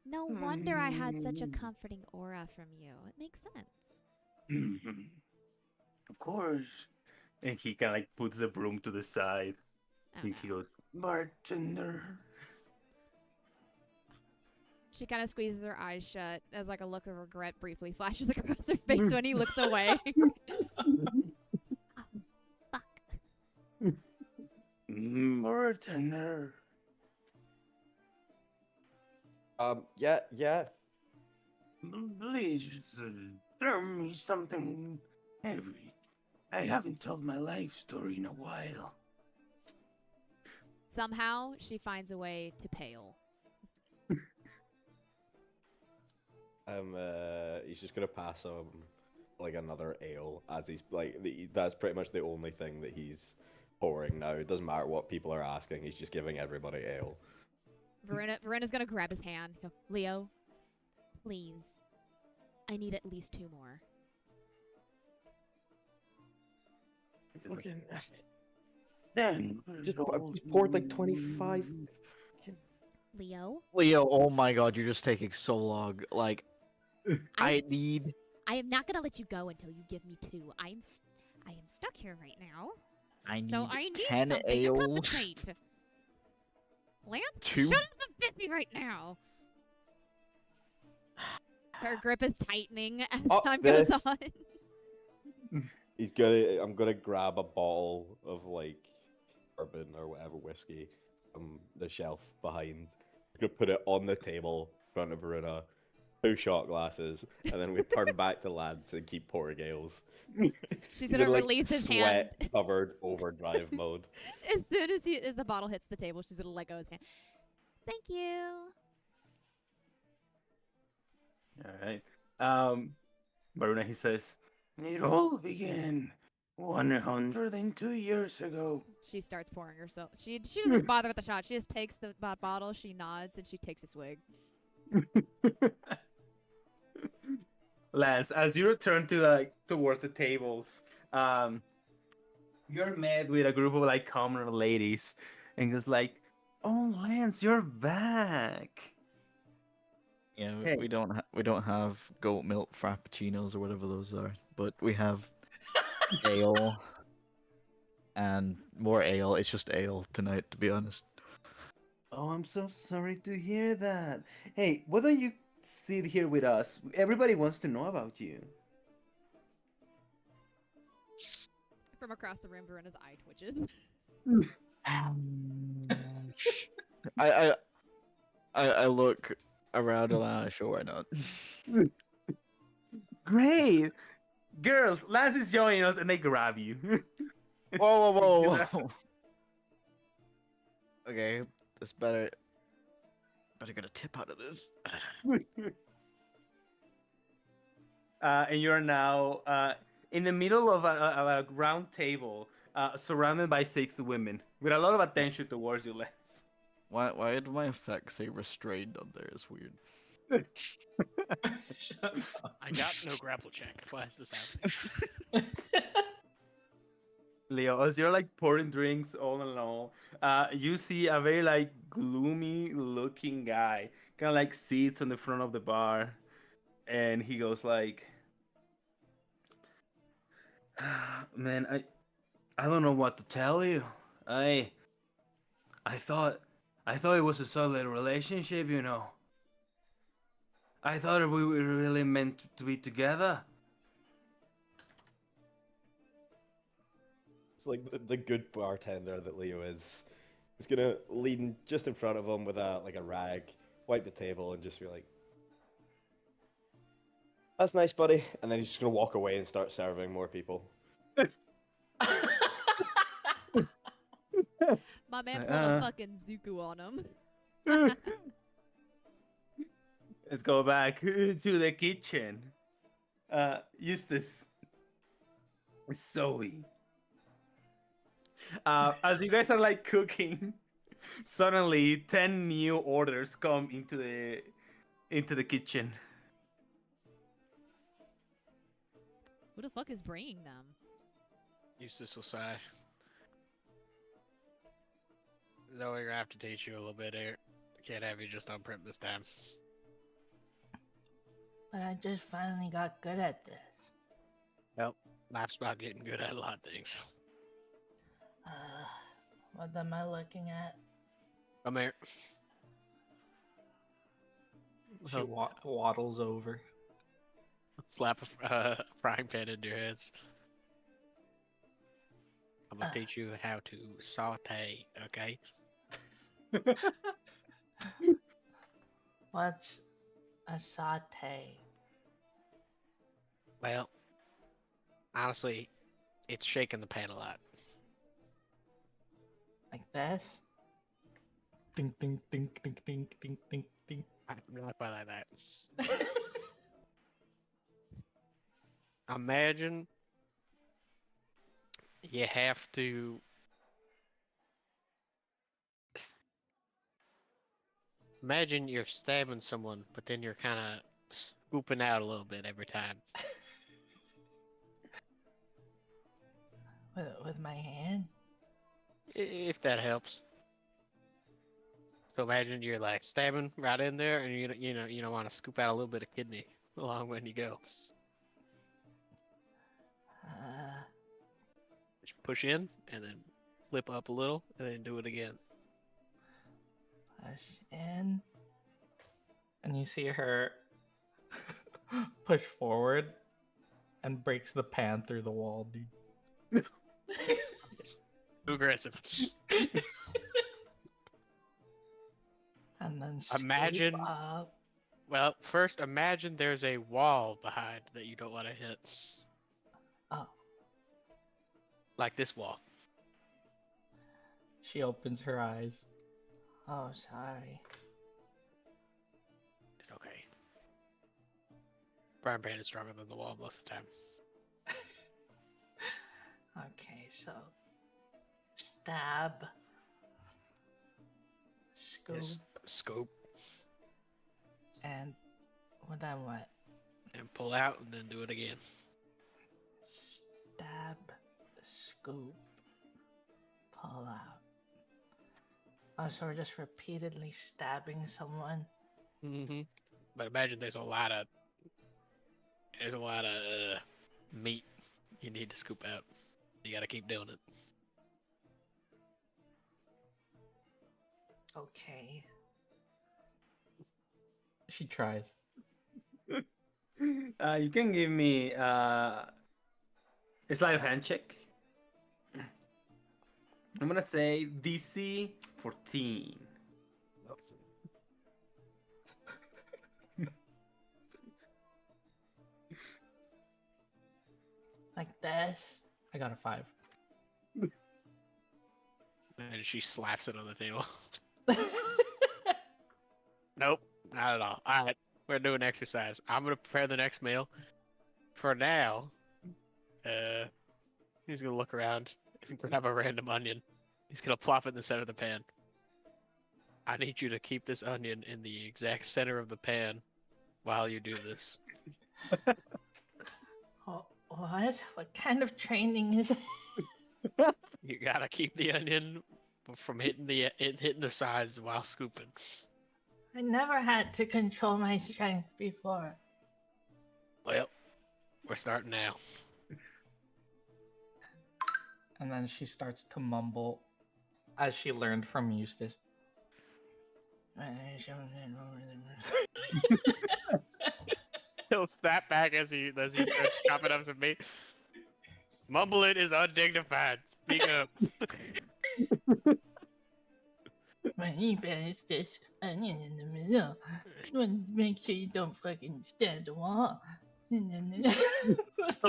No wonder I had such a comforting aura from you. It makes sense. Of course. And he kind of like puts the broom to the side. Oh, And no. he goes, Bartender. She kind of squeezes her eyes shut as like a look of regret briefly flashes across her face when he looks away. Oh, fuck. Bartender. Yeah. Please, throw me something heavy. I haven't told my life story in a while. Somehow she finds a way to pale. He's just gonna pass him like another ale as he's like that's pretty much the only thing that he's pouring now. It doesn't matter what people are asking. He's just giving everybody ale. Verena's gonna grab his hand. Go, Leo, please. I need at least 2 more. Fucking Then just poured like 25. Leo, Leo, oh my god, you're just taking so long. Like, I need. I am not gonna let you go until you give me 2. I am stuck here right now. I need So I need 10 something to ales. compensate. Lance, 2. shut up! I'm busy right now. Her grip is tightening as Fuck time goes this. on. I'm gonna grab a bottle of like bourbon or whatever whiskey from the shelf behind. I'm gonna put it on the table in front of Verona. 2 shot glasses, and then we turn back to lads and keep pouring ales. She's He's gonna in, like, release his hand. sweat-covered overdrive mode. As soon as the bottle hits the table, she's gonna let go of his hand. Thank you. Alright. Maruna, he says, it all began 102 years ago. She starts pouring herself. She doesn't bother with the shot. She just takes the bottle. She nods and she takes a swig. Lance, as you return to towards the tables, you're met with a group of like commoner ladies, and it's like, "Oh, Lance, you're back." Yeah, Hey. we don't have goat milk frappuccinos or whatever those are, but we have ale and more ale. It's just ale tonight, to be honest. Oh, I'm so sorry to hear that. Hey, why don't you sit here with us? Everybody wants to know about you. From across the room, Verena's eye twitches. I look around and sure, why not? Great, girls. Lance is joining us, and they grab you. Whoa, whoa, So whoa, you have- whoa. Okay, this better get a tip out of this. And you're now in the middle of a round table, surrounded by 6 women, with a lot of attention towards you, Lance. Why did my effect say restrained on there? It's weird. Shut up. I got no grapple check. Why is this happening? Leo, as you're like pouring drinks all alone, you see a very like gloomy looking guy, kind of like sits on the front of the bar, and he goes like, "Man, I don't know what to tell you. I thought it was a solid relationship, you know. I thought we were really meant to be together." It's like the good bartender that Leo is. He's gonna lean just in front of him with a rag, wipe the table, and just be like, "That's nice, buddy." And then he's just gonna walk away and start serving more people. My man Uh, pulled a uh. fucking Zuko on him. Let's go back to the kitchen. Eustace, Zoe. As you guys are like cooking, suddenly 10 new orders come into the kitchen. Who the fuck is bringing them? Eustace will sigh. No, we're gonna have to teach you a little bit here. Can't have you just on prep this time. But I just finally got good at this. Well, life's about getting good at a lot of things. What am I looking at? Come here. She waddles over. Slap a frying pan into your hands. I'm gonna teach you how to saute, okay? What's a saute? Well, honestly, it's shaking the pan a lot. Like this? Ding ding ding ding ding ding ding ding. I'm not quite like that. Imagine you have to imagine you're stabbing someone, but then you're kind of scooping out a little bit every time. With my hand? If that helps. So imagine you're like stabbing right in there, and you don't want to scoop out a little bit of kidney along when you go. Just push in, and then flip up a little, and then do it again. Push in. And you see her push forward and breaks the pan through the wall, dude. Too aggressive. And then Imagine- scoop up. Well, first imagine there's a wall behind that you don't want to hit. Oh, Like this wall. she opens her eyes. Oh, sorry. Okay. Frying pan is stronger than the wall most of the time. Okay, so stab, scoop, Yes. Scope and then what? and pull out, and then do it again. Stab, scoop, pull out. Oh, so we're just repeatedly stabbing someone. Mm-hmm. But imagine there's a lot of meat you need to scoop out. You gotta keep doing it. Okay. She tries. You can give me a sleight of hand check. I'm gonna say DC 14. like this. I got a 5. And she slaps it on the table. Nope, not at all. Alright, we're doing exercise. I'm gonna prepare the next meal. For now, he's gonna look around and grab a random onion. He's gonna plop it in the center of the pan. I need you to keep this onion in the exact center of the pan while you do this. Oh, what? What kind of training is it? You gotta keep the onion from hitting the sides while scooping. I never had to control my strength before. Well, we're starting now. And then she starts to mumble, as she learned from Eustace. He'll snap back as he starts chopping up some meat. Mumbling is undignified. Speak up. My e-bed is this onion in the middle. Make sure you don't fucking stand the wall. He'll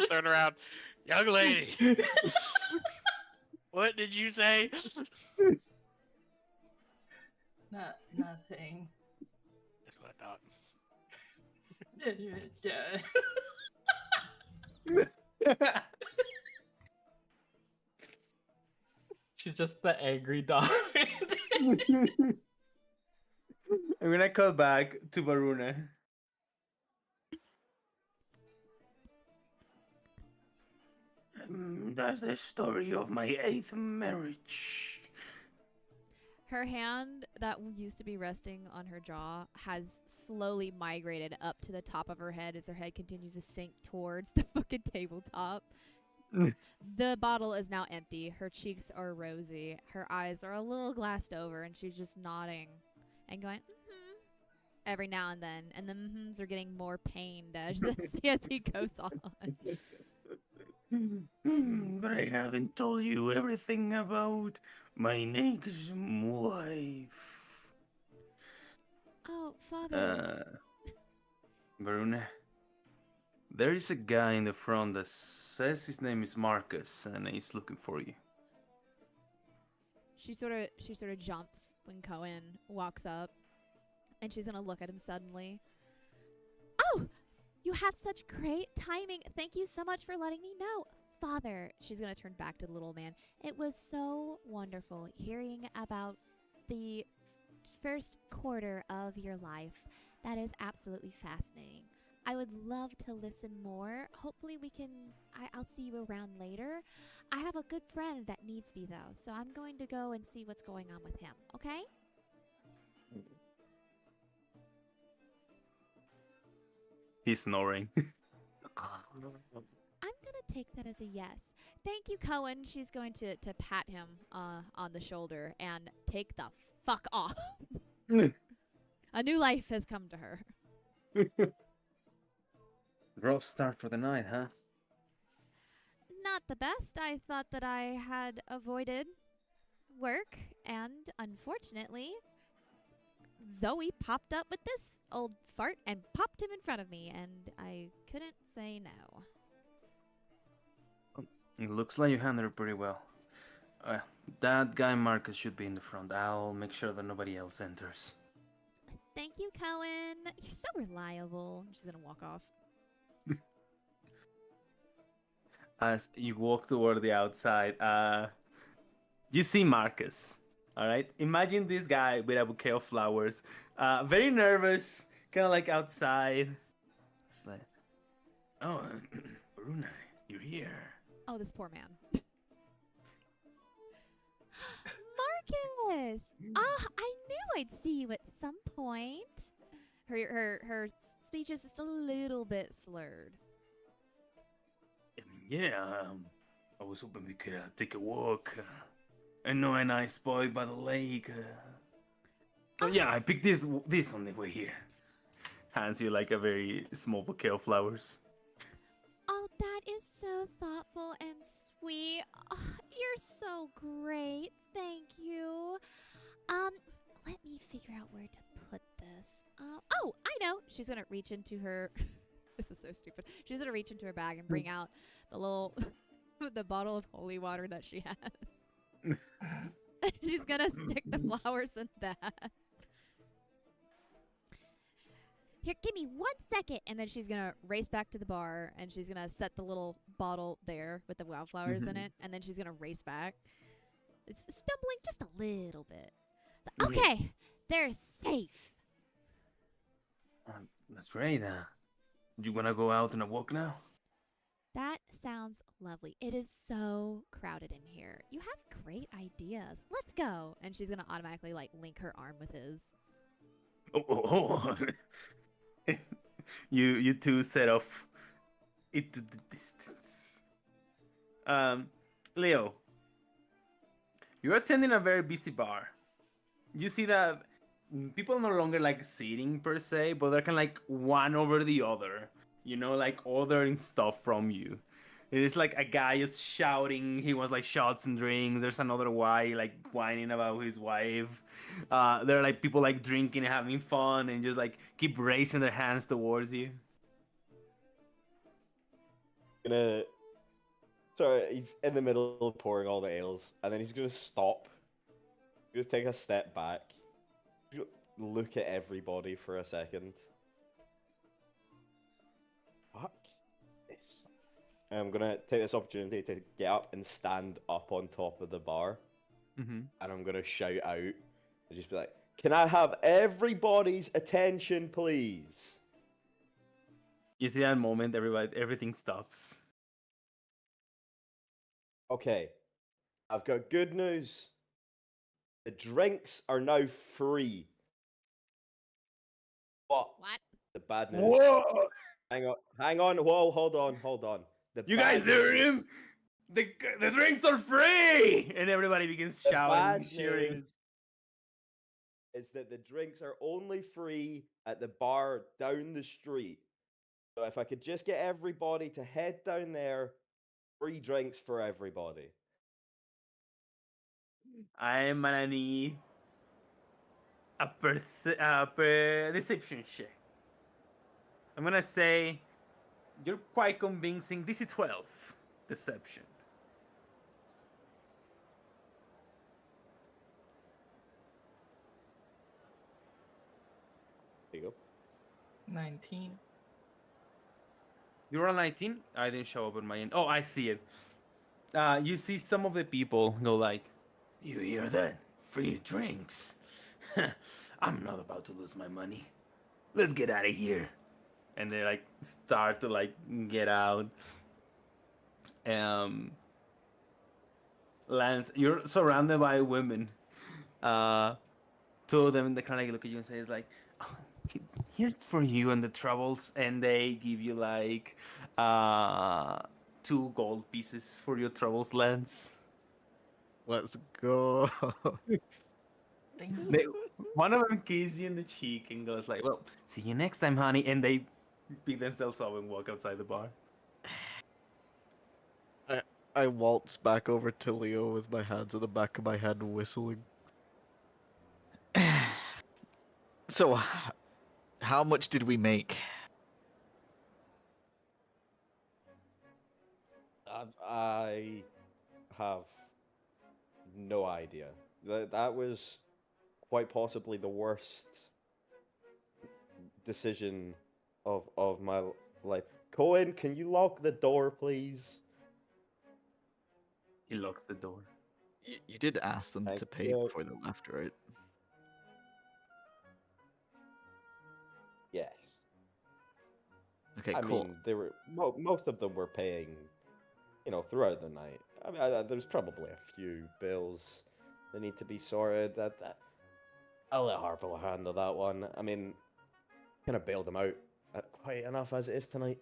turn around. Young lady. What did you say? Nothing. That's what I thought. She's just the angry dog. I'm gonna call back to Varuna. That's the story of my 8th marriage. Her hand that used to be resting on her jaw has slowly migrated up to the top of her head as her head continues to sink towards the fucking tabletop. The bottle is now empty. Her cheeks are rosy. Her eyes are a little glassed over, and she's just nodding and going, mm-hmm, every now and then. And the mm-hms are getting more pained as he goes on. But I haven't told you everything about my next wife. Oh, Father. Varuna, there is a guy in the front that says his name is Marcus and he's looking for you. She sort of jumps when Cohen walks up, and she's gonna look at him suddenly. Oh, you have such great timing. Thank you so much for letting me know, Father. She's gonna turn back to the little man. It was so wonderful hearing about the first quarter of your life. That is absolutely fascinating. I would love to listen more. Hopefully we can, I'll see you around later. I have a good friend that needs me though, so I'm going to go and see what's going on with him, okay? He's snoring. I'm gonna take that as a yes. Thank you, Cohen. She's going to pat him on the shoulder and take the fuck off. A new life has come to her. Rough start for the night, huh? Not the best. I thought that I had avoided work, and unfortunately, Zoe popped up with this old fart and popped him in front of me, and I couldn't say no. It looks like you handled it pretty well. That guy Marcus should be in the front. I'll make sure that nobody else enters. Thank you, Cohen. You're so reliable. She's gonna walk off. As you walk toward the outside, you see Marcus. All right, imagine this guy with a bouquet of flowers, very nervous, kind of like outside. Like, oh, Bruna, you're here. Oh, this poor man. Marcus! Ah, I knew I'd see you at some point. Her speech is just a little bit slurred. Yeah, I was hoping we could take a walk. I know a nice spot by the lake. So yeah, I picked this on the way here. Hands you like a very small bouquet of flowers. Oh, that is so thoughtful and sweet. Oh, you're so great. Thank you. Let me figure out where to put this. Oh, I know. She's gonna reach into her This is so stupid. She's gonna reach into her bag and bring out the little, the bottle of holy water that she has. She's gonna stick the flowers in that. Here, give me 1 second. And then she's going to race back to the bar and she's going to set the little bottle there with the wildflowers in it. And then she's going to race back. It's stumbling just a little bit. So, okay, they're safe. That's great. Do you want to go out on a walk now? That sounds lovely. It is so crowded in here. You have great ideas. Let's go. And she's going to automatically like link her arm with his. Oh. You two set off into the distance. Leo, you're attending a very busy bar. You see that people are no longer like sitting per se, but they're kind of like one over the other. You know, like ordering stuff from you. It is like a guy just shouting. He wants like shots and drinks. There's another guy like whining about his wife. There are like people like drinking and having fun and just like keep raising their hands towards you. Sorry, he's in the middle of pouring all the ales, and then he's gonna stop. Just take a step back. Look at everybody for a second. Fuck this. I'm gonna take this opportunity to get up and stand up on top of the bar, and I'm gonna shout out and just be like, "Can I have everybody's attention, please?" You see that moment, everything stops. Okay, I've got good news. The drinks are now free. But What? the bad news. Whoa! Hang on. Whoa, hold on. You guys hear him? The drinks are free, and everybody begins shouting, cheering. Is that the drinks are only free at the bar down the street. So if I could just get everybody to head down there, free drinks for everybody. I'm gonna need a deception check. I'm gonna say you're quite convincing. DC 12 deception. There you go. 19. You're on 19? I didn't show up on my end. Oh, I see it. You see some of the people go like, "You hear that? Free drinks. I'm not about to lose my money. Let's get out of here." And they like start to like get out. Lance, you're surrounded by women. Two of them, they kind of like look at you and say, "It's like, oh, here's for you and the troubles," and they give you like 2 gold pieces for your troubles, Lance. Let's go. One of them kisses you in the cheek and goes like, "Well, see you next time, honey," and they pick themselves up and walk outside the bar. I waltz back over to Leo with my hands on the back of my head, whistling. So, how much did we make? I have no idea. That was quite possibly the worst decision of my life. Cohen, can you lock the door, please? He locks the door. You did ask them Thank to pay you. before they left, right? Yes. Okay, I cool. mean, they were most of them were paying, throughout the night. I mean, there's probably a few bills that need to be sorted. I'll let Harper handle that one. I mean, kind of bailed him out quite enough as it is tonight.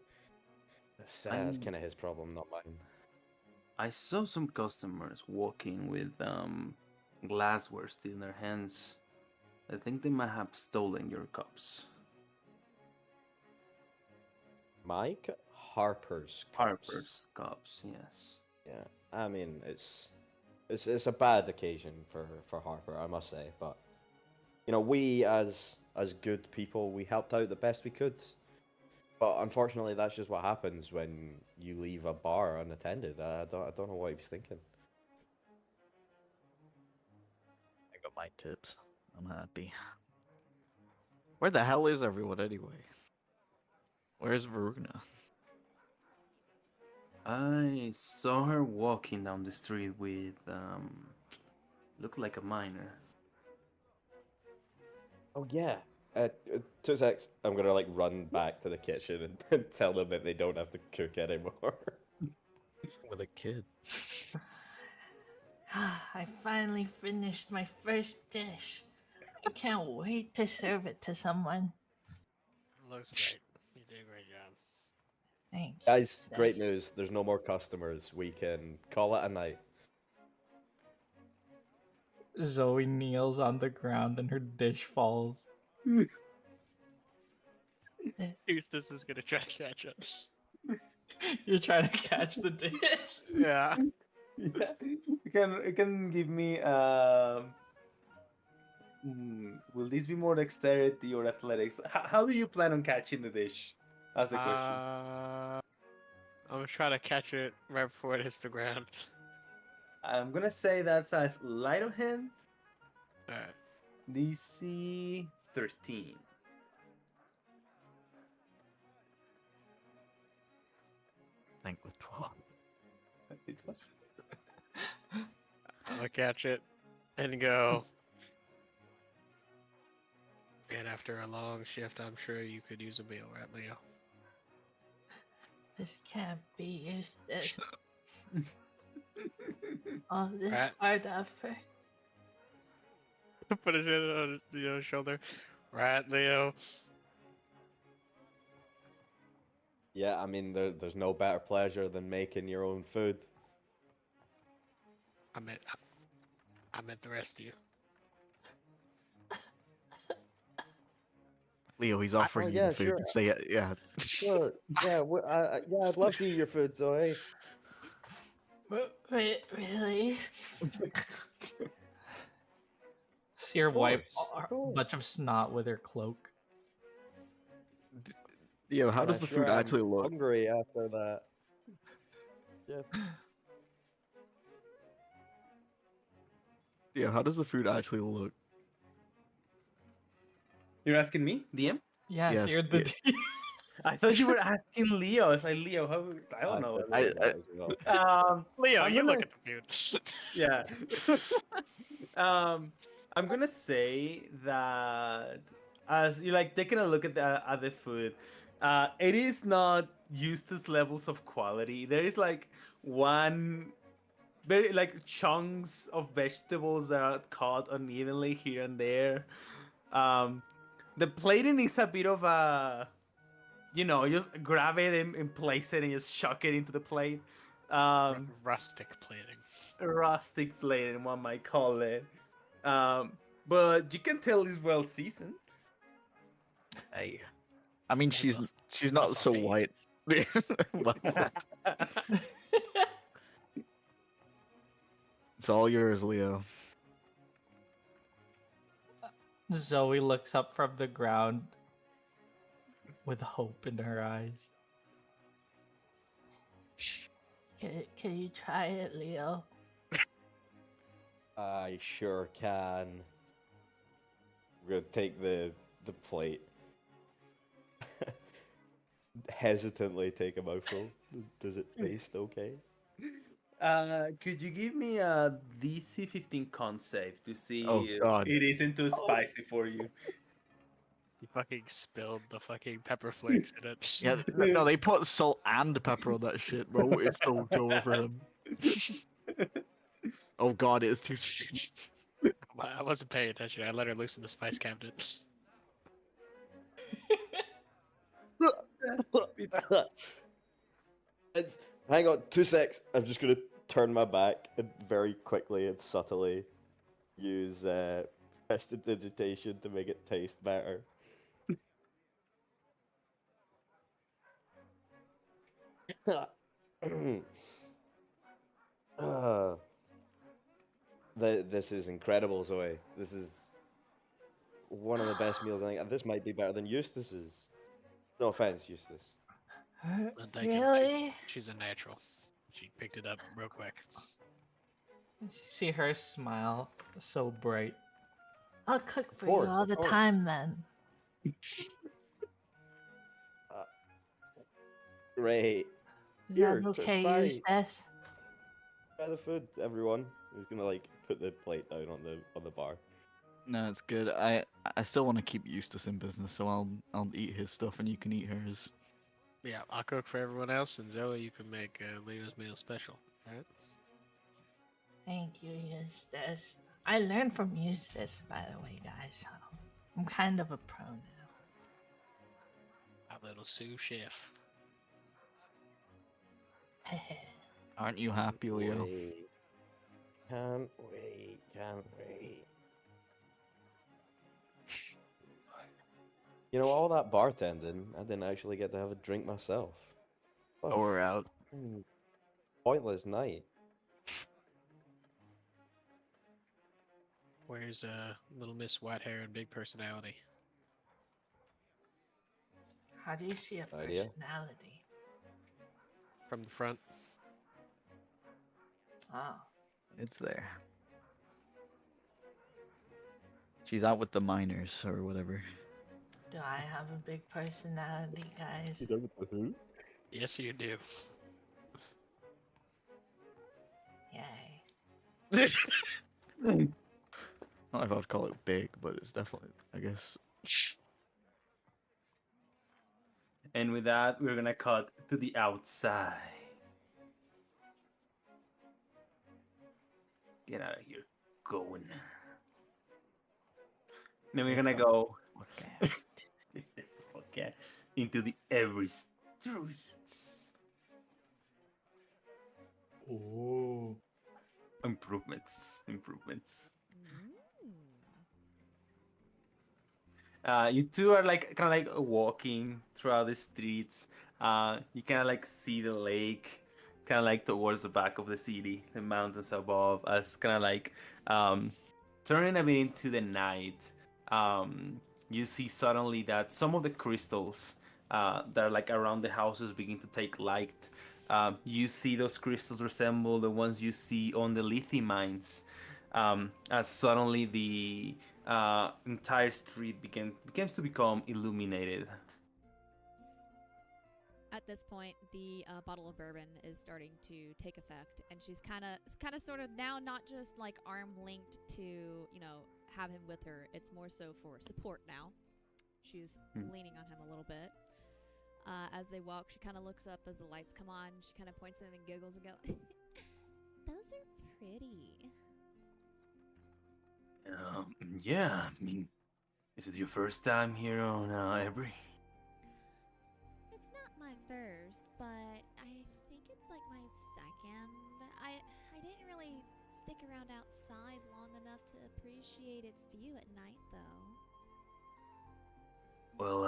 That's kind of his problem, not mine. I saw some customers walking with glassware still in their hands. I think they might have stolen your cups. Mike Harper's cups. Harper's cups, yes. Yeah, I mean it's a bad occasion for Harper, I must say. But we as good people, we helped out the best we could. But unfortunately, that's just what happens when you leave a bar unattended. I don't know what he was thinking. I got my tips. I'm happy. Where the hell is everyone anyway? Where's Varuna? I saw her walking down the street with looked like a miner. Oh yeah. 2 secs. I'm gonna like run back to the kitchen and tell them that they don't have to cook anymore. With a kid. I finally finished my first dish. I can't wait to serve it to someone. Looks great. You did a great job. Thank you. Guys, great sis. news. There's no more customers. We can call it a night. Zoe kneels on the ground and her dish falls. Eustace was gonna try to catch us. You're trying to catch the dish. Yeah. Yeah, you can give me will this be more dexterity or athletics? How do you plan on catching the dish? That's the question. I'm gonna try to catch it right before it hits the ground. I'm gonna say that's a sleight of hand. Alright. DC 13. Thank the 12. It was. I'm gonna catch it and go. And after a long shift, I'm sure you could use a meal, right, Leo? This can't be Eustace. All this Right. hard effort. Put his hand on Leo's shoulder. Right, Leo? Yeah, I mean, there's no better pleasure than making your own food. I meant the rest of you. Leo, he's offering you yeah, the food. sure. Say it, yeah. Sure. Yeah, yeah, I'd love to eat your food, Zoe. Wait, really? See her Of wipe course, of a course. bunch of snot with her cloak. Leo, how And does I the sure food am actually look? hungry after that. Yeah. Leo, how does the food actually look? You're asking me, DM? Yes, Yes, you're the I thought you were asking Leo. It's like Leo. How? I don't know. I did that as well. Leo, I'm you gonna- look at the food. Yeah. I'm gonna say that as you're like taking a look at the food, it is not Eustace levels of quality. There is like one very like chunks of vegetables that are cut unevenly here and there. The plating is a bit of a, you just grab it and place it and just chuck it into the plate. Rustic plating. Rustic plating, one might call it. But you can tell it's well seasoned. Hey. I mean, she's Well, not that's so okay. white. Well, it's all yours, Leo. Zoe looks up from the ground with hope in her eyes. Can you try it, Leo? I sure can. We're gonna take the plate. Hesitantly take a mouthful. Does it taste okay? Could you give me a DC 15 con save to see Oh, if God. it isn't too spicy for you? You fucking spilled the fucking pepper flakes in it. Yeah, no, they put salt and pepper on that shit, bro. It's so over for him. Oh God, it is too sweet. I wasn't paying attention. I let her loose in the spice cabinet. Hang on, 2 secs. I'm just gonna turn my back and very quickly and subtly use prestidigitation to make it taste better. uh, this is incredible, Zoe. This is one of the best meals I think. This might be better than Eustace's. No offense, Eustace. Thank you. Really? She's a natural. She picked it up real quick. See her smile, so bright. I'll cook for you course, all of the course. time then. Great. Is Here, that tr- okay, try- Eustace? Try the food, everyone. He's gonna like put the plate down on the bar. No, it's good. I still want to keep Eustace in business, so I'll eat his stuff and you can eat hers. Yeah, I'll cook for everyone else, and Zoe, you can make Lena's meal special. Alright? Thank you, Eustace. I learned from Eustace, by the way, guys. So I'm kind of a pro now. Our little sous chef. Aren't you happy, Leo? Wait. Can't wait. You know, all that bartending, I didn't actually get to have a drink myself. What a Oh, we're out. fucking pointless night. Where's little Miss White Hair and Big Personality? How do you see a Idea. personality? From the front. Oh. It's there. She's out with the miners or whatever. Do I have a big personality, guys? You done with the who? Yes, you do. Yay. I don't know if I would call it big, but it's definitely, I guess. And with that, we're gonna cut to the outside. Get out of here. Going. Then we're gonna go okay, into the every streets. Ooh. Improvements. Mm. You two are like kind of like walking throughout the streets. You kind of like see the lake, kind of like towards the back of the city, the mountains above, as kind of like turning a bit into the night. You see suddenly that some of the crystals that are like around the houses begin to take light. You see those crystals resemble the ones you see on the lithium mines. As suddenly the entire street begins to become illuminated. At this point, the bottle of bourbon is starting to take effect, and she's kind of sort of now not just like arm linked to, you know, have him with her. It's more so for support now. She's leaning on him a little bit. As they walk, she kind of looks up as the lights come on. She kind of points at them and giggles and go, "Those are pretty." Yeah, I mean, is it your first time here on Every? It's not my first, but I think it's like my second. I didn't really stick around outside long enough to appreciate its view at night, though. Well,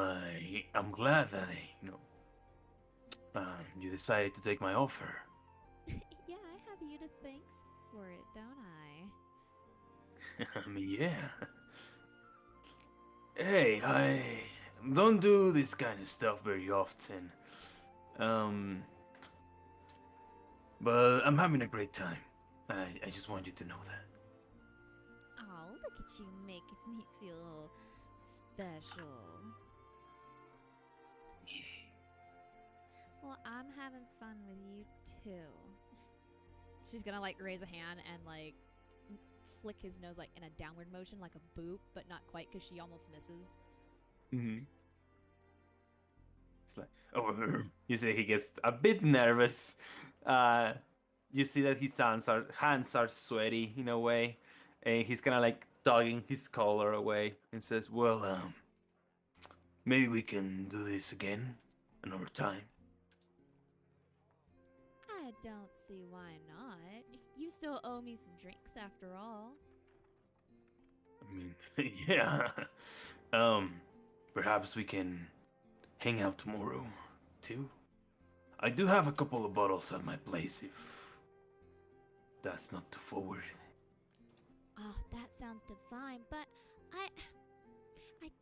I'm glad that you decided to take my offer. Yeah, I have you to thank for it, don't I? I mean, yeah. Hey, I don't do this kind of stuff very often. But I'm having a great time. I just want you to know that. Oh, look at you making me feel special. Yeah. Well, I'm having fun with you too. She's gonna like raise a hand and like flick his nose like in a downward motion, like a boop, but not quite because she almost misses. Mm-hmm. It's like, oh, you see he gets a bit nervous. You see that his hands are sweaty in a way, and he's kind of like tugging his collar away and says, Well, maybe we can do this again another time. I don't see why not. You still owe me some drinks after all. I mean, yeah. Perhaps we can hang out tomorrow, too. I do have a couple of bottles at my place if that's not too forward. Oh, that sounds divine, but I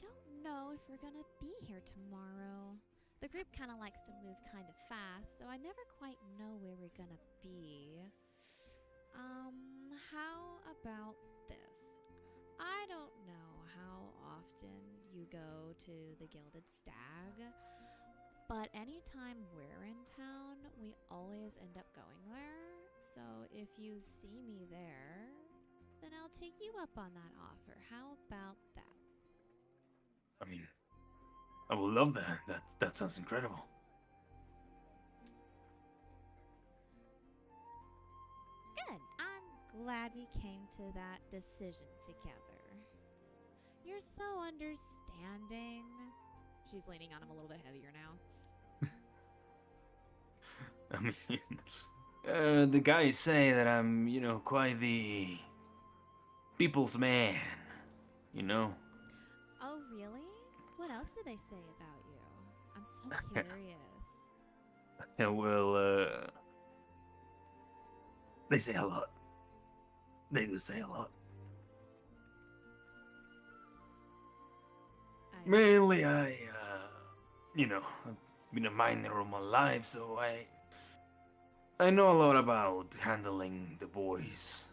don't know if we're gonna be here tomorrow. The group kind of likes to move kind of fast, so I never quite know where we're gonna be. How about this? I don't know how often you go to the Gilded Stag, but anytime we're in town, we always end up going there. So if you see me there, then I'll take you up on that offer. How about that? I mean, I would love that. That sounds incredible. Good. I'm glad we came to that decision together. You're so understanding. She's leaning on him a little bit heavier now. I mean, the guys say that I'm, quite the people's man. You know? Oh, really? What else do they say about you? I'm so curious. And well, they say a lot. They do say a lot. Mainly, I've been a miner all my life, so I know a lot about handling the boys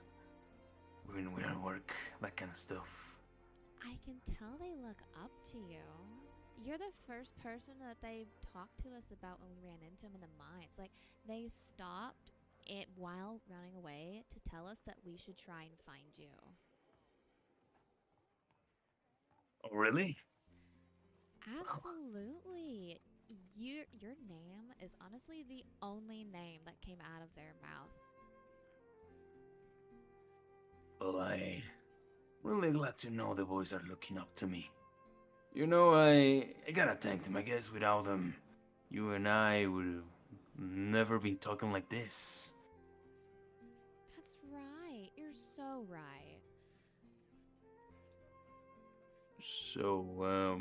when we're at work, that kind of stuff. I can tell they look up to you. You're the first person that they talked to us about when we ran into them in the mines. Like, they stopped it while running away to tell us that we should try and find you. Oh, really? Absolutely. Your name is honestly the only name that came out of their mouth. Well, I'm really glad to know the boys are looking up to me. I gotta thank them. I guess without them, you and I would have never been talking like this. That's right. You're so right. So,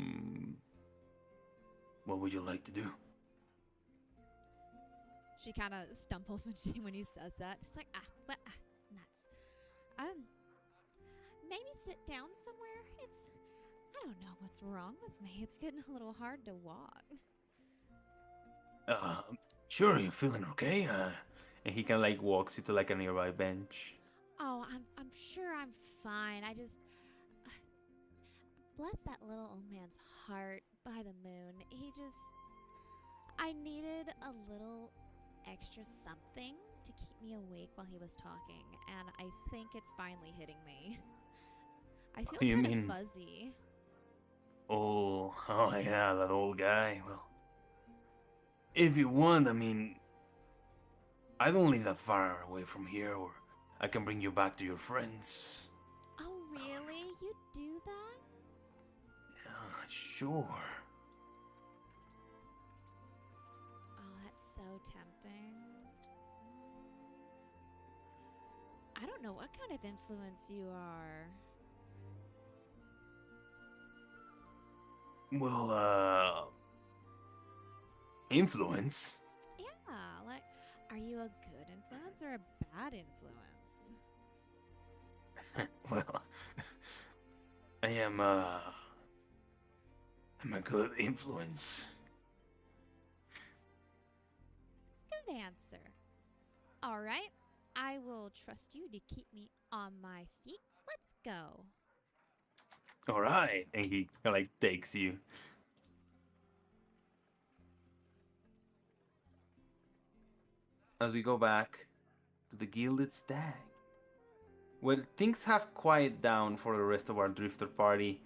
what would you like to do? She kind of stumbles when he says that. She's like, nuts. Maybe sit down somewhere. I don't know what's wrong with me. It's getting a little hard to walk. Sure, you're feeling okay? And he kind of like walks you to like a nearby bench. Oh, I'm sure I'm fine. I just bless that little old man's heart by the moon. I needed a little extra something to keep me awake while he was talking, and I think it's finally hitting me. I feel You kind mean- of fuzzy. Oh yeah, that old guy. Well, if you want, I don't live that far away from here, or I can bring you back to your friends. Oh, really? You do that? Yeah, sure. Oh, that's so tempting. I don't know what kind of influence you are. Well, influence? Yeah, like, are you a good influence or a bad influence? Well, I'm a good influence. Good answer. All right, I will trust you to keep me on my feet. Let's go. All right, and he kind of like takes you. As we go back to the Gilded Stag, where things have quieted down for the rest of our drifter party.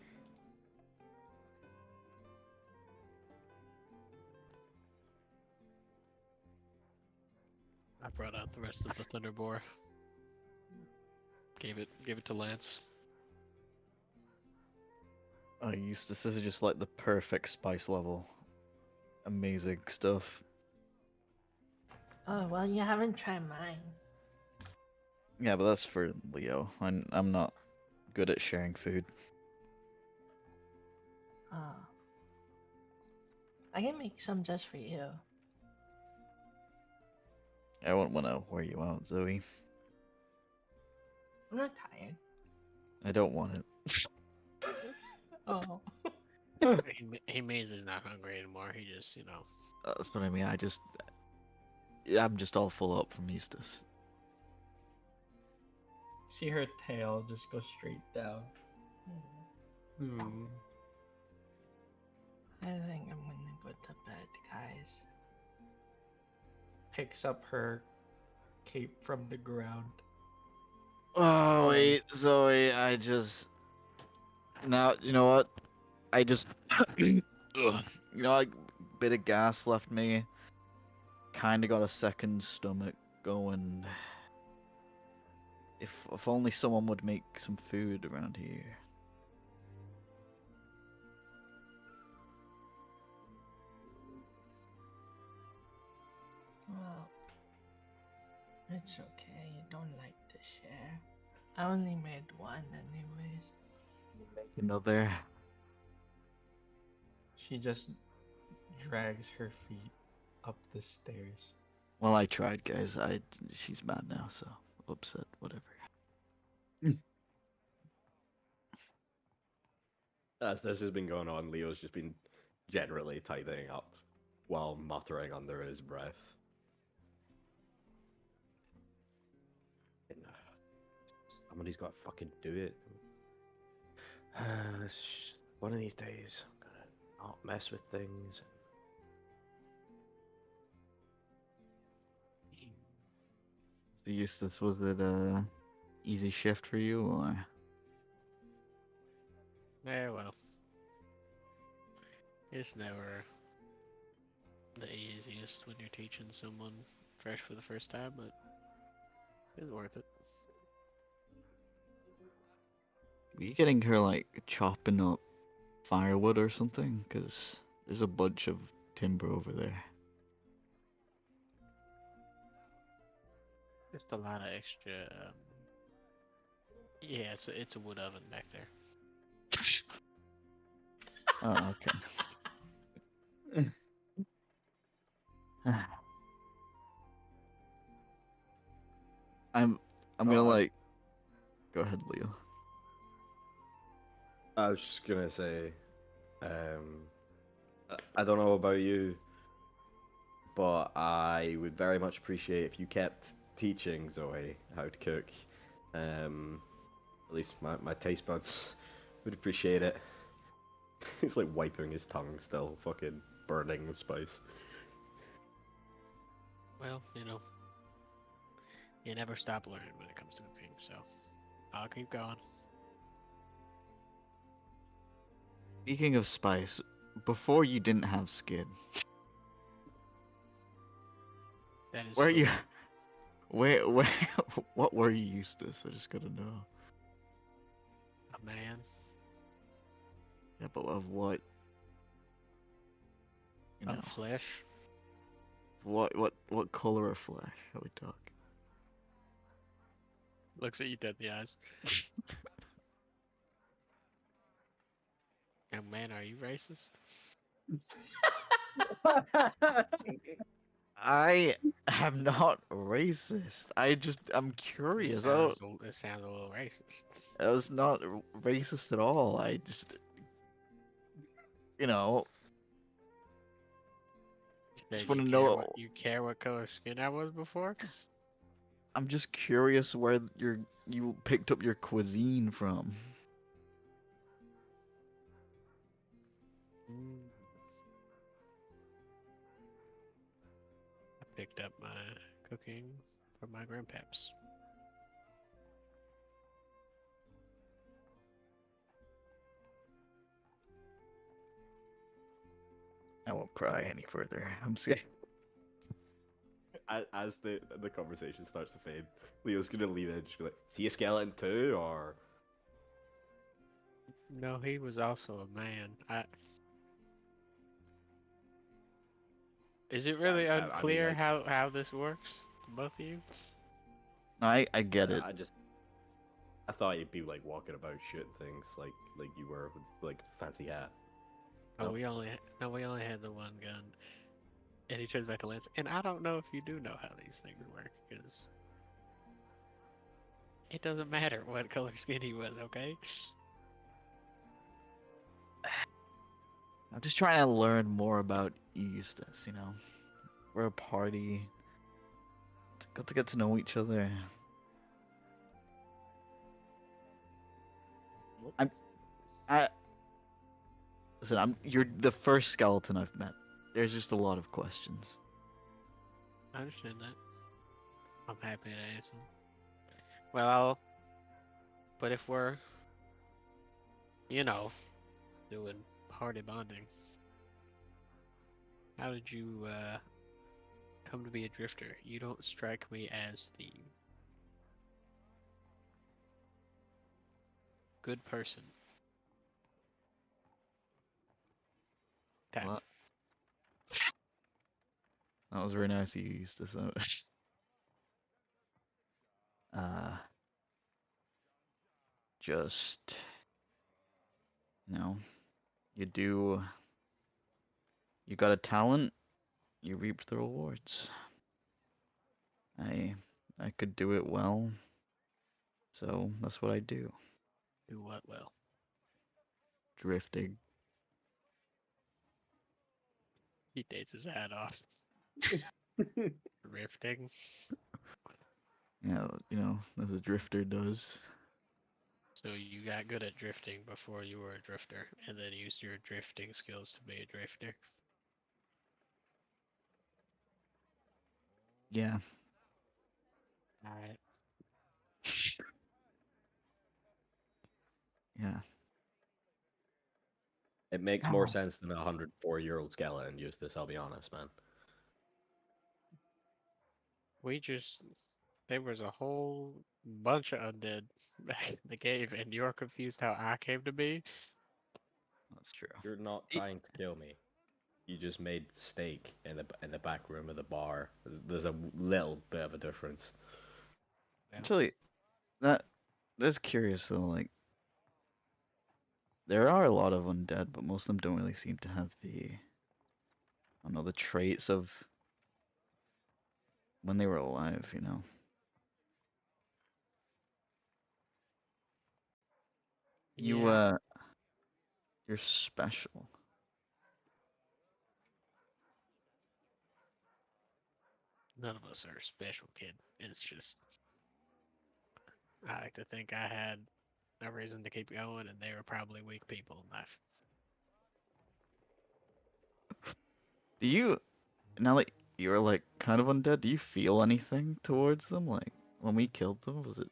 I brought out the rest of the Thunderboar. Gave it to Lance. Oh, Eustace, this is just like the perfect spice level. Amazing stuff. Oh, well, you haven't tried mine. Yeah, but that's for Leo. I'm not good at sharing food. Oh. I can make some just for you. I won't want to wear you out, Zoe. I'm not tired. I don't want it. Oh. He means he's not hungry anymore. He just, That's what I mean. Yeah, I'm just all full up from Eustace. See her tail just go straight down. I think I'm gonna go to bed, guys. Picks up her cape from the ground. Oh wait, Zoe, now you know what? I just ugh, like bit of gas left me. Kind of got a second stomach going. If only someone would make some food around here. Well, it's okay. You don't like to share. I only made one, anyways. Another. She just drags her feet up the stairs. Well, I tried, guys. She's mad now, so upset. Whatever. As this has been going on, Leo's just been generally tidying up while muttering under his breath. Somebody's got to fucking do it. One of these days, I'm gonna not mess with things. So Eustace, was it a easy shift for you, or? yeah, well, it's never the easiest when you're teaching someone fresh for the first time, but it's worth it. Were you getting her like chopping up firewood or something? Cause there's a bunch of timber over there. Just a lot of extra. Yeah, it's a wood oven back there. Oh, okay. I'm gonna like. Go ahead, Leo. I was just gonna say, I don't know about you, but I would very much appreciate if you kept teaching Zoe how to cook. At least my taste buds would appreciate it. He's like wiping his tongue still, fucking burning with spice. Well, you never stop learning when it comes to cooking, so I'll keep going. Speaking of spice, before you didn't have skin. That is Where true. you? Where? What were you, Eustace? I just gotta know. A man. Yeah, but of what? You know, Of flesh. what color of flesh are we talking? Looks at you dead in the eyes. Now, man, are you racist? I am not racist. I'm curious. It sounds a little racist. I was not racist at all. I just, you know, just want to know. You care what color skin I was before? I'm just curious where you picked up your cuisine from. I picked up my cooking from my grandpaps. I won't pry any further. I'm scared. As the conversation starts to fade, Leo's gonna lean in and just be like, "See a skeleton too, or?" No, he was also a man. Is it really unclear like, how this works to both of you? I get it. I thought you'd be like walking about shooting things like you were with like fancy hat. Oh, No. we only had the one gun. And he turns back to Lance. And I don't know if you do know how these things work, because it doesn't matter what color skin he was, okay? I'm just trying to learn more about Eustace, you know? We're a party. Got to get to know each other. I'm I listen, you're the first skeleton I've met. There's just a lot of questions. I understand that. I'm happy to answer. Well, but if we're, you know, doing party bonding, how did you come to be a drifter? You don't strike me as the good person. Tap. What? That was very nice of you, Eustace. Uh, just, you know, you do, you got a talent, you reap the rewards. I, I could do it well, so that's what I do. Do what well? Drifting. He takes his hat off. Drifting. Yeah, you know, as a drifter does. So you got good at drifting before you were a drifter, and then used your drifting skills to be a drifter. Yeah. Alright. Yeah. It makes more sense than a 104-year-old skeleton, Eustace, I'll be honest, man. There was a whole bunch of undead back in the cave, and you're confused how I came to be? That's true. You're not trying to kill me. You just made the steak in the back room of the bar. There's a little bit of a difference. Actually, that's curious though. Like, there are a lot of undead, but most of them don't really seem to have I don't know, the traits of when they were alive. You know. You Yeah. you're special. None of us are special, kid. It's just I like to think I had a reason to keep going, and they were probably weak people in life. Do you now that you're like kind of undead? Do you feel anything towards them? Like when we killed them, was it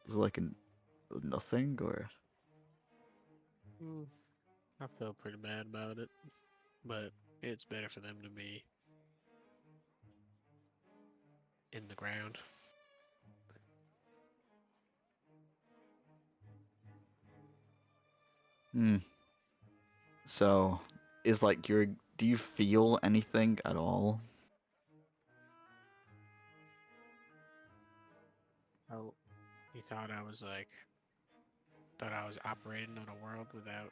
like nothing or? I feel pretty bad about it, but it's better for them to be in the ground. Hmm. So, is like do you feel anything at all? Oh, you thought I was operating on a world without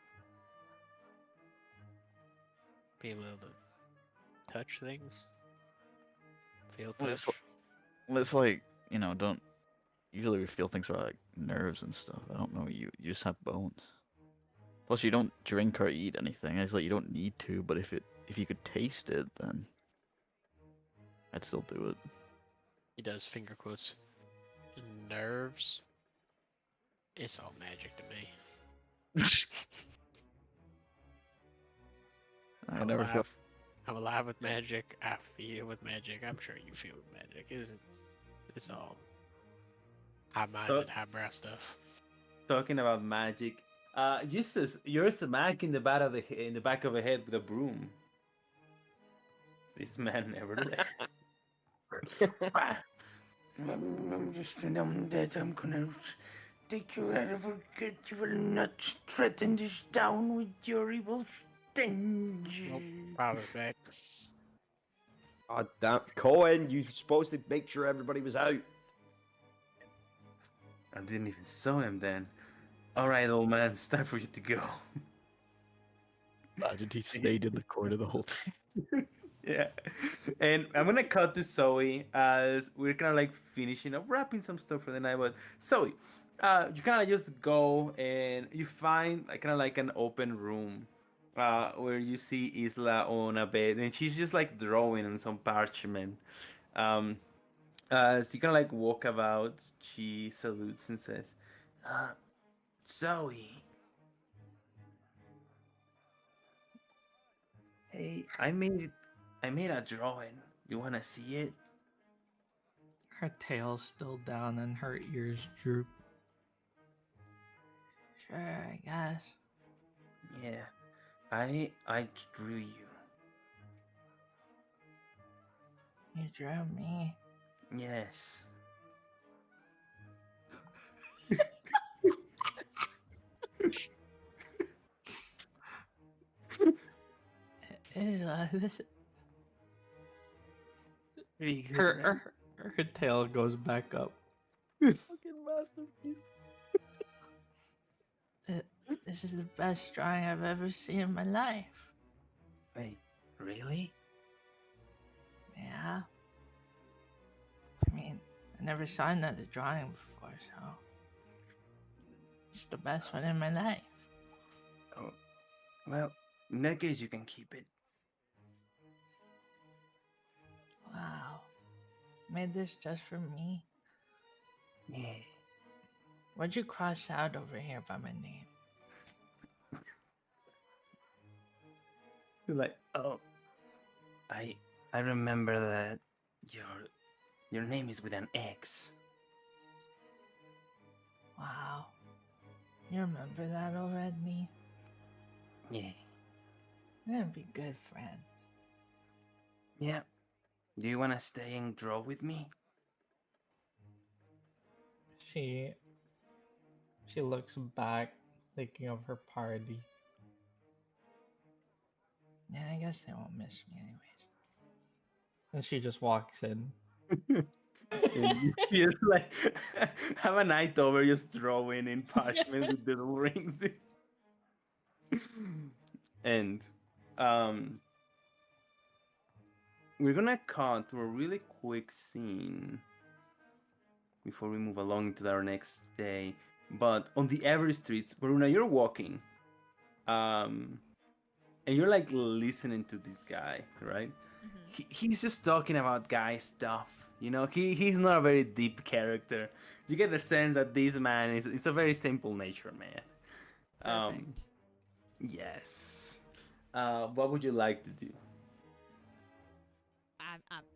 being able to touch things, feel Well, touch. it's like, you know, don't usually we feel things about like nerves and stuff. I don't know, you just have bones. Plus you don't drink or eat anything. It's like you don't need to, but if you could taste it, then I'd still do it. He does finger quotes. Nerves. It's all magic to me. I I'm never thought. alive. I'm alive with magic. I feel with magic. I'm sure you feel with magic. It's all high-minded, highbrow stuff. Talking about magic, Eustace, you're smack in the back of the head with a broom. This man never left. I'm just an undead. I'm gonna take you out of forget. You will not threaten this town with your evil stench. Nope, probably back. God damn, Cohen, you're supposed to make sure everybody was out. I didn't even saw him then. All right, old man, it's time for you to go. Imagine he stayed in the corner the whole time. Yeah, and I'm gonna cut to Zoe as we're kind of like finishing up, wrapping some stuff for the night. But Zoe, you kind of just go and you find like kind of like an open room, where you see Isla on a bed, and she's just like drawing on some parchment. Um, so you kind of like walk about. She salutes and says, "Zoe, hey, I made a drawing. You wanna see it?" Her tail's still down and her ears droop. Sure, I guess. Yeah, I drew you. You drew me. Yes. This Pretty good, her, right? her tail goes back up. Fucking masterpiece. This is the best drawing I've ever seen in my life. Wait, really? Yeah. I mean, I never saw another drawing before, so it's the best one in my life. Oh, well, in that case, you can keep it. Wow. Made this just for me? Yeah. What'd you cross out over here by my name? You're like, oh, I remember that your name is with an X. Wow. You remember that already? Yeah. We're gonna be good friends. Yeah. Do you wanna stay and draw with me? She looks back, thinking of her party. Yeah, I guess they won't miss me anyways. And she just walks in. Just like have a night over, just drawing in parchment with little rings. And we're gonna cut to a really quick scene before we move along to our next day. But on the Avery streets, Varuna, you're walking, and you're like listening to this guy, right? He's just talking about guy stuff. You know, he's not a very deep character. You get the sense that this man is a very simple nature man. Perfect. Yes. What would you like to do?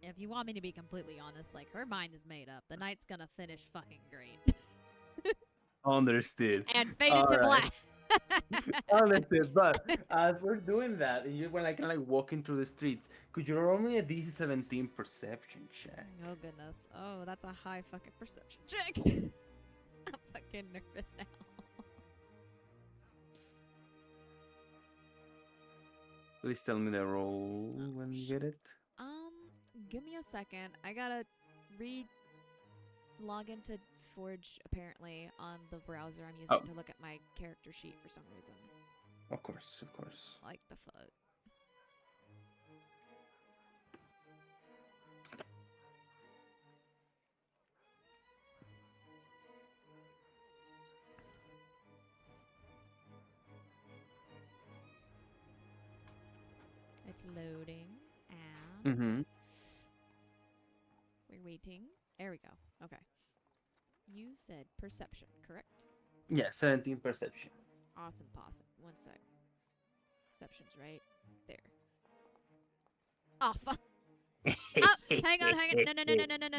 If you want me to be completely honest, like, her mind is made up. The night's gonna finish fucking great. Understood. And fade into black. Understood. But as we're doing that, and you were like kind of like walking through the streets, could you roll me a DC 17 perception check? Oh goodness. Oh, that's a high fucking perception check. I'm fucking nervous now. Please tell me the roll when you get it. Give me a second. I gotta log into Forge apparently on the browser I'm using to look at my character sheet for some reason. Of course, of course. Like the fuck. It's loading and we're waiting. There we go. Okay. You said perception, correct? Yeah, 17 perception. Awesome possum. One sec. Perception's right there. Oh fuck. Oh, hang on.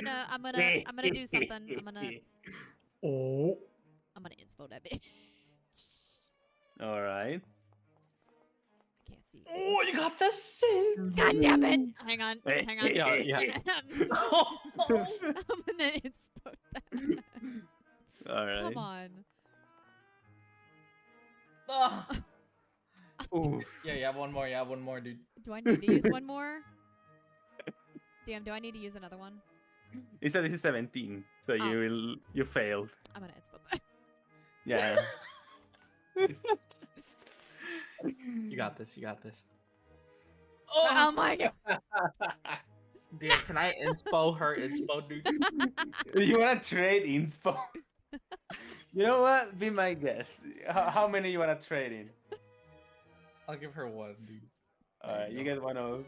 No. I'm gonna do something. I'm gonna inspo that bitch. All right. I can't see. Oh, you got the sin! God damn it! Hang on. Yeah. I'm gonna inspo that. All right. Come on. Oof. Yeah, you have one more, dude. Do I need to use one more? Damn, do I need to use another one? He said this is 17, so you failed. I'm gonna inspo that. Yeah. You got this. Oh my god. Dude, can I inspo her inspo, dude? You wanna trade inspo? You know what? Be my guest. How many you wanna trade in? I'll give her one, dude. Alright, you get one of.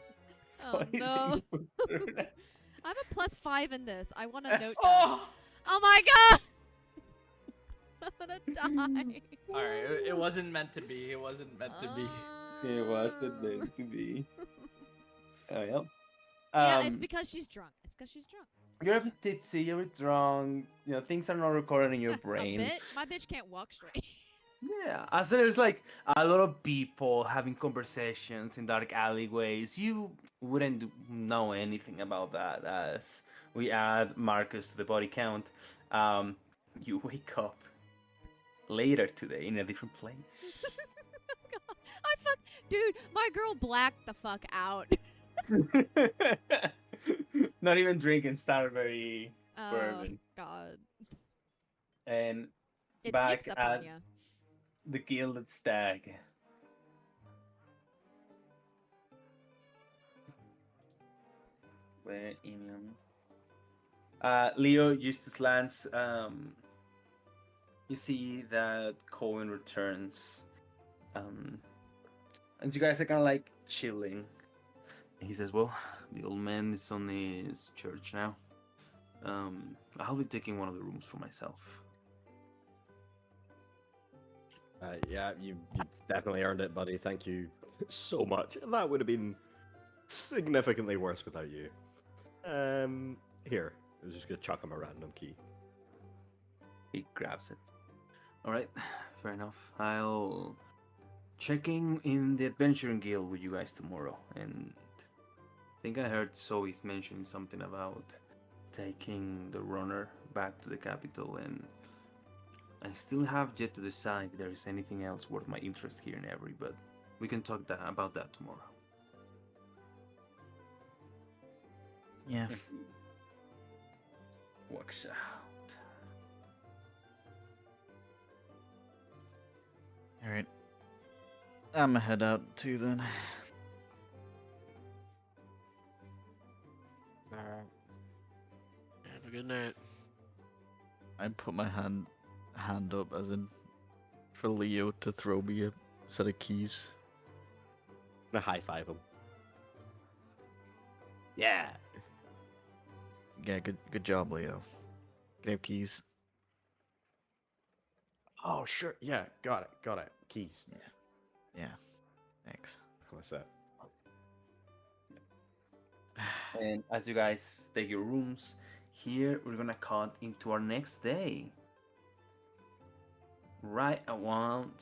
Oh, Zoe's no. input, Varuna. I'm a +5 in this. I want to note that. Oh! Oh my god! I'm gonna die. Alright, it wasn't meant to be. It wasn't meant to be. It wasn't meant to be. Oh, yeah. Yeah, it's because she's drunk. It's because she's drunk. You're a bit tipsy, you're a bit drunk, you know, things are not recorded in your brain. My bitch can't walk straight. Yeah, as there's like a lot of people having conversations in dark alleyways, you wouldn't know anything about that as we add Marcus to the body count. You wake up later today in a different place. Dude, my girl blacked the fuck out. Not even drinking Starberry Oh, bourbon. God. And It back sneaks up on at you. the Gilded Stag. Where Leo, Eustace, Lance, you see that Cohen returns. And you guys are kind of like chilling. He says, well, the old man is on his church now. I'll be taking one of the rooms for myself. Yeah, you definitely earned it, buddy. Thank you so much. That would have been significantly worse without you. Here. I was just gonna chuck him a random key. He grabs it. Alright, fair enough. I'll checking in the Adventuring Guild with you guys tomorrow. And I think I heard Zoe's mentioning something about taking the runner back to the capital, and I still have yet to decide if there is anything else worth my interest here in Every, but we can talk about that tomorrow. Yeah. Works out. Alright. I'ma head out too then. Alright. Have a good night. I put my hand up as in for Leo to throw me a set of keys. I'm gonna high five him. Yeah. Yeah, good job, Leo. Grab keys. Oh sure. Yeah. Got it. Keys. Yeah. Thanks. What's that? And as you guys take your rooms, here we're gonna cut into our next day. Right around,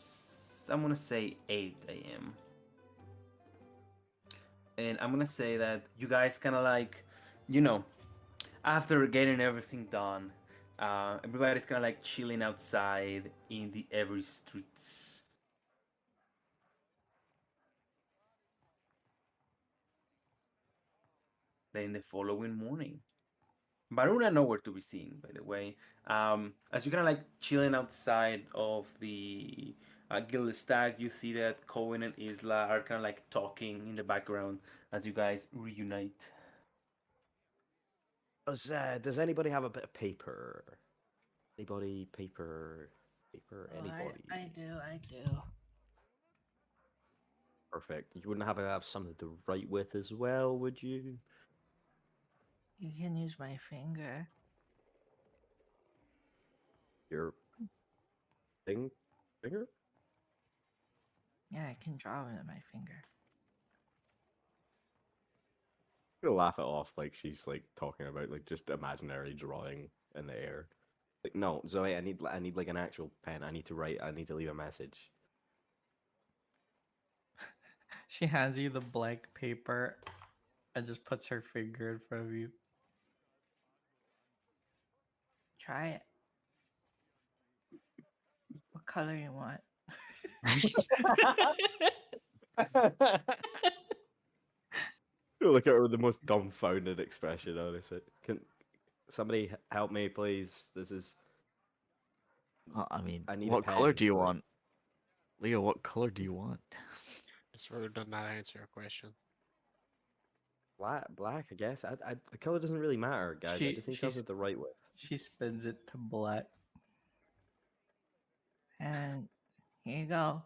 I'm gonna say 8 a.m. And I'm gonna say that you guys kind of like, you know, after getting everything done, everybody's kind of like chilling outside in the Every streets. Then the following morning, Varuna nowhere to be seen, by the way. As you're kind of like chilling outside of the Gilded Stag, you see that Cohen and Isla are kind of like talking in the background as you guys reunite. Does anybody have a bit of paper? Anybody? Paper? Anybody? I do. Perfect. You wouldn't happen to have something to write with as well, would you? You can use my finger. Your finger? Yeah, I can draw with my finger. I'm gonna laugh it off like she's like talking about like just imaginary drawing in the air. Like, no, Zoe, I need like an actual pen. I need to write. I need to leave a message. She hands you the blank paper and just puts her finger in front of you. Try it. What color you want? You look at her with the most dumbfounded expression on his face. Can somebody help me, please? This is. I mean, I need a what color pen, do you like- want? Leo, what color do you want? It's rude to not answer a question. Black, I guess. The color doesn't really matter, guys. I just need she's- something to write with. She spins it to black. And here you go.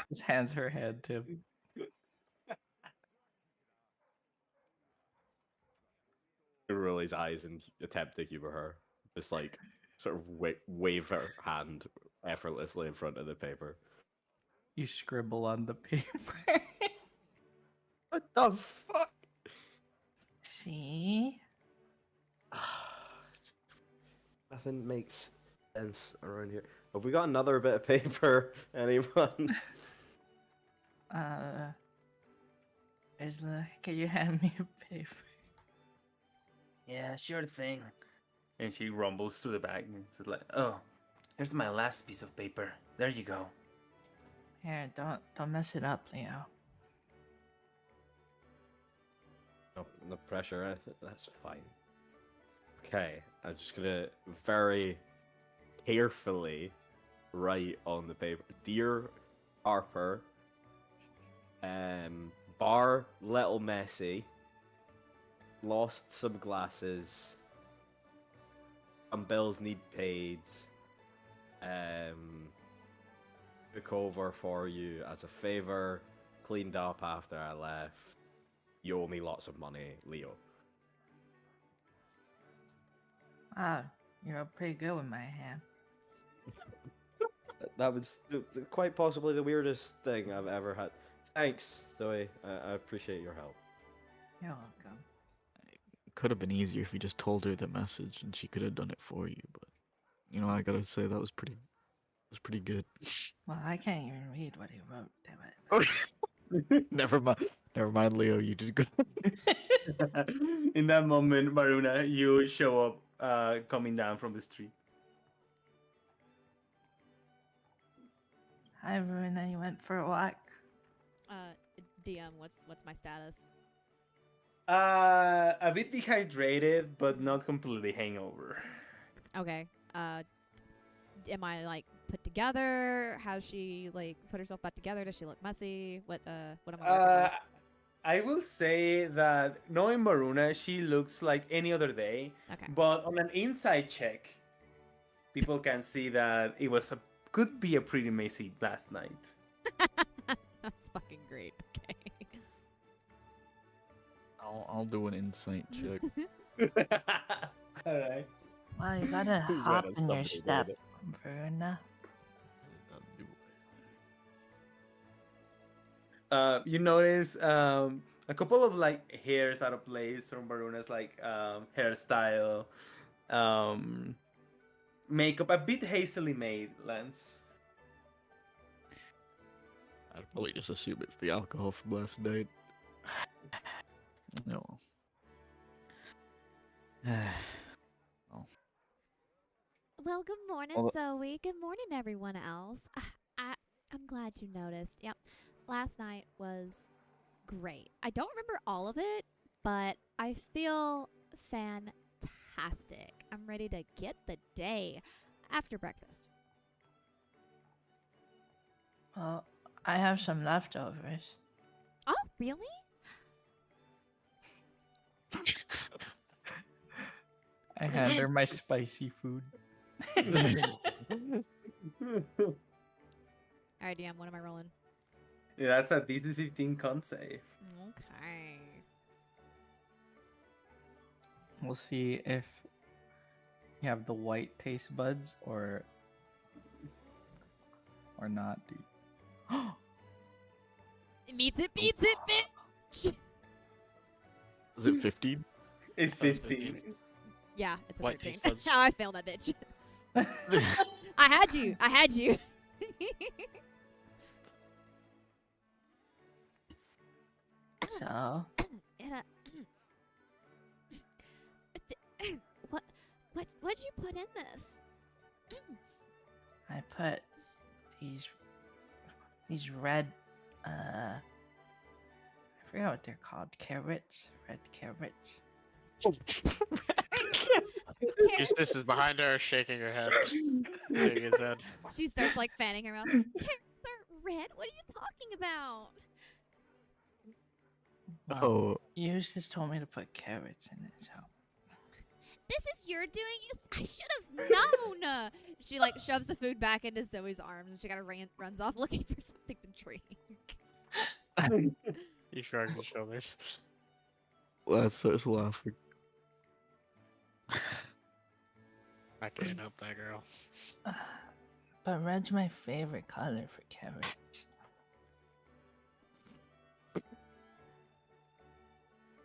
Just hands her head to. He roll his eyes and attempt to humor her. Just like sort of wave her hand effortlessly in front of the paper. You scribble on the paper. What the fuck? See? Nothing makes sense around here. Have we got another bit of paper? Anyone? Can you hand me a paper? Yeah, sure thing. And she rumbles to the bag and says like, "Oh, here's my last piece of paper. There you go." Here, don't mess it up, Leo. No pressure or anything. That's fine. Okay, I'm just gonna very carefully write on the paper, "Dear Harper, bar little messy, lost some glasses, some bills need paid, took over for you as a favor, cleaned up after I left, you owe me lots of money, Leo." Wow, you're pretty good with my hand. That was quite possibly the weirdest thing I've ever had. Thanks, Zoe. I appreciate your help. You're welcome. Could have been easier if you just told her the message and she could have done it for you, but you know, I gotta say that was pretty good. Well, I can't even read what he wrote, damn it. Never mind, Leo, you did good. In that moment, Maruna, you show up coming down from the street. Hi, Verena, you went for a walk? DM, what's my status? A bit dehydrated, but not completely hangover. Okay. Am I like put together? How's she like put herself back together? Does she look messy? What am I working with? I will say that knowing Maruna, she looks like any other day. Okay. But on an inside check, people can see that it could be a pretty messy last night. That's fucking great. Okay. I'll do an insight check. All right. Well, you gotta Who's hop read it? in your Somebody step, read it. Verena. You notice a couple of like hairs out of place from Baruna's like hairstyle, makeup, a bit hastily made, Lance. I'd probably just assume it's the alcohol from last night. No. Well, good morning, Well, Zoe. Good morning, everyone else. I'm glad you noticed. Yep. Last night was great. I don't remember all of it, but I feel fantastic. I'm ready to get the day after breakfast. Well, I have some leftovers. Oh, really? I hand her my spicy food. All right, DM, what am I rolling? Yeah, that's a DC 15 con save. Okay. We'll see if you have the white taste buds or not, dude. It meets it, beats it, bitch! Is it 15? It's 15. Yeah, it's a White 13. taste buds. How I failed that bitch. I had you. I had you. So, what'd you put in this? I put these red, I forgot what they're called. Carrots? Red carrots. Eustace is behind her, shaking her head. Shaking his head. She starts like fanning her mouth. Carrots aren't red. What are you talking about? Well, Oh, you just told me to put carrots in it, so. This is your doing. I should have known. She like shoves the food back into Zoe's arms, and she kind of runs off looking for something to drink. He shrugs his shoulders. Lad starts laughing. I can't help that girl. But red's my favorite color for carrots.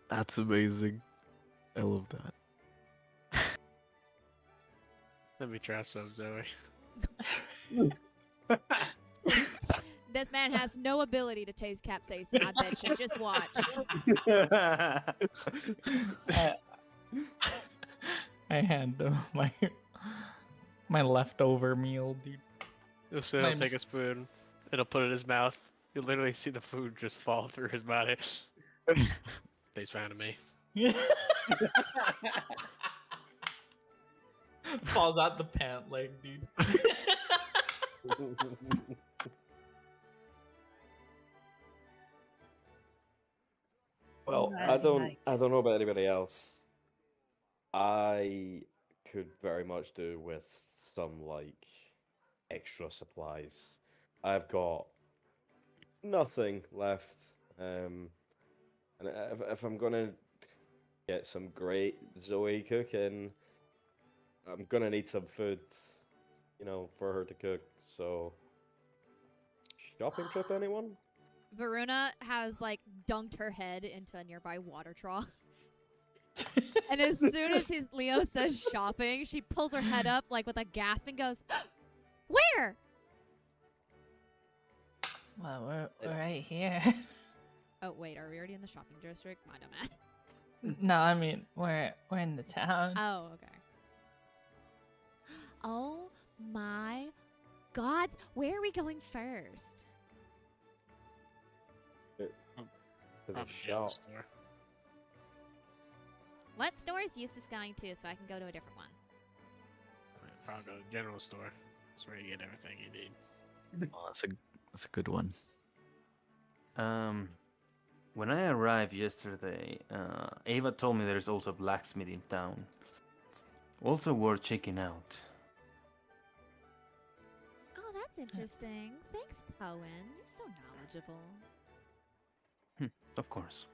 That's amazing. I love that. Let me try some, Zoe. This man has no ability to taste capsaicin. I bet you. Just watch. I hand him my leftover meal, dude. So he'll take a spoon, it'll put it in his mouth. You'll literally see the food just fall through his body. Tastes fine to me. Falls out the pant leg, dude. Well, I don't know about anybody else. I could very much do with some like extra supplies. I've got nothing left. And if I'm gonna get some great Zoe cooking, I'm gonna need some food, for her to cook. So, shopping trip, anyone? Varuna has like dunked her head into a nearby water trough. And as soon as Leo says shopping, she pulls her head up like with a gasp and goes, "Where?" Well, we're right here. Oh wait, are we already in the shopping district? My dumb ass. No, I mean we're in the town. Oh, okay. Oh my gods, where are we going first? To the Probably general shop. store. What store is Eustace going to so I can go to a different one? Probably go to the general store. That's where you get everything you need. Oh, that's a good one. When I arrived yesterday, Ava told me there's also a blacksmith in town. It's also worth checking out. Oh, that's interesting. Thanks, Cohen. You're so knowledgeable. Of course.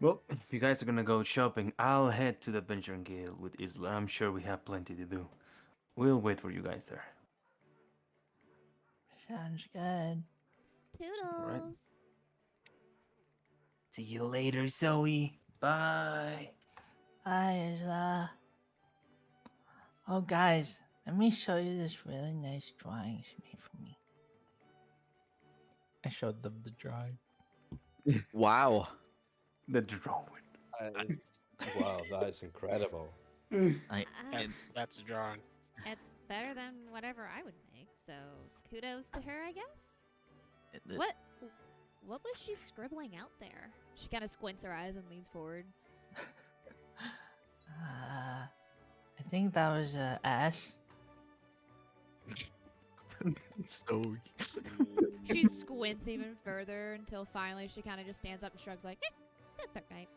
Well, if you guys are gonna go shopping, I'll head to the Adventuring Guild with Isla. I'm sure we have plenty to do. We'll wait for you guys there. Sounds good. Toodles. See you later, Zoe. Bye. Hi, Isla. Oh, guys, let me show you this really nice drawing she made for me. I showed them the drawing. Wow. The drawing. Wow, that is incredible. That's a drawing. It's better than whatever I would make, so kudos to her, I guess. It- What was she scribbling out there? She kind of squints her eyes and leans forward. I think that was a S. So She squints even further until finally she kind of just stands up and shrugs like, that's about right.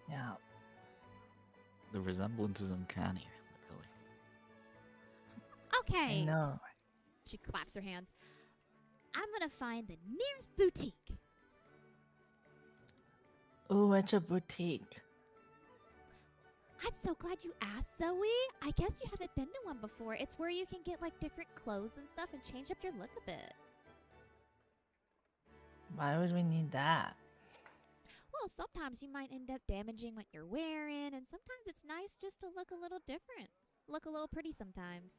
Yeah. the resemblance is uncanny, really. Okay. I know. She claps her hands. I'm gonna find the nearest boutique. Ooh, it's a boutique. I'm so glad you asked, Zoe. I guess you haven't been to one before. It's where you can get like different clothes and stuff and change up your look a bit. Why would we need that? Well, sometimes you might end up damaging what you're wearing, and sometimes it's nice just to look a little different. Look a little pretty sometimes.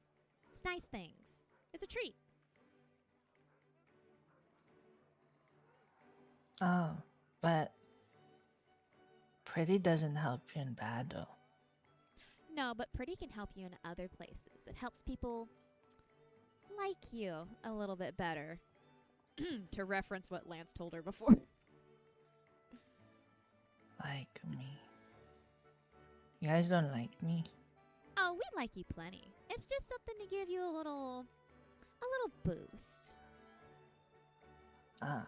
It's nice things. It's a treat. Oh, but pretty doesn't help you in battle. No, but pretty can help you in other places. It helps people like you a little bit better. To reference what Lance told her before. Like me. You guys don't like me? Oh, we like you plenty. It's just something to give you a little boost. Ah.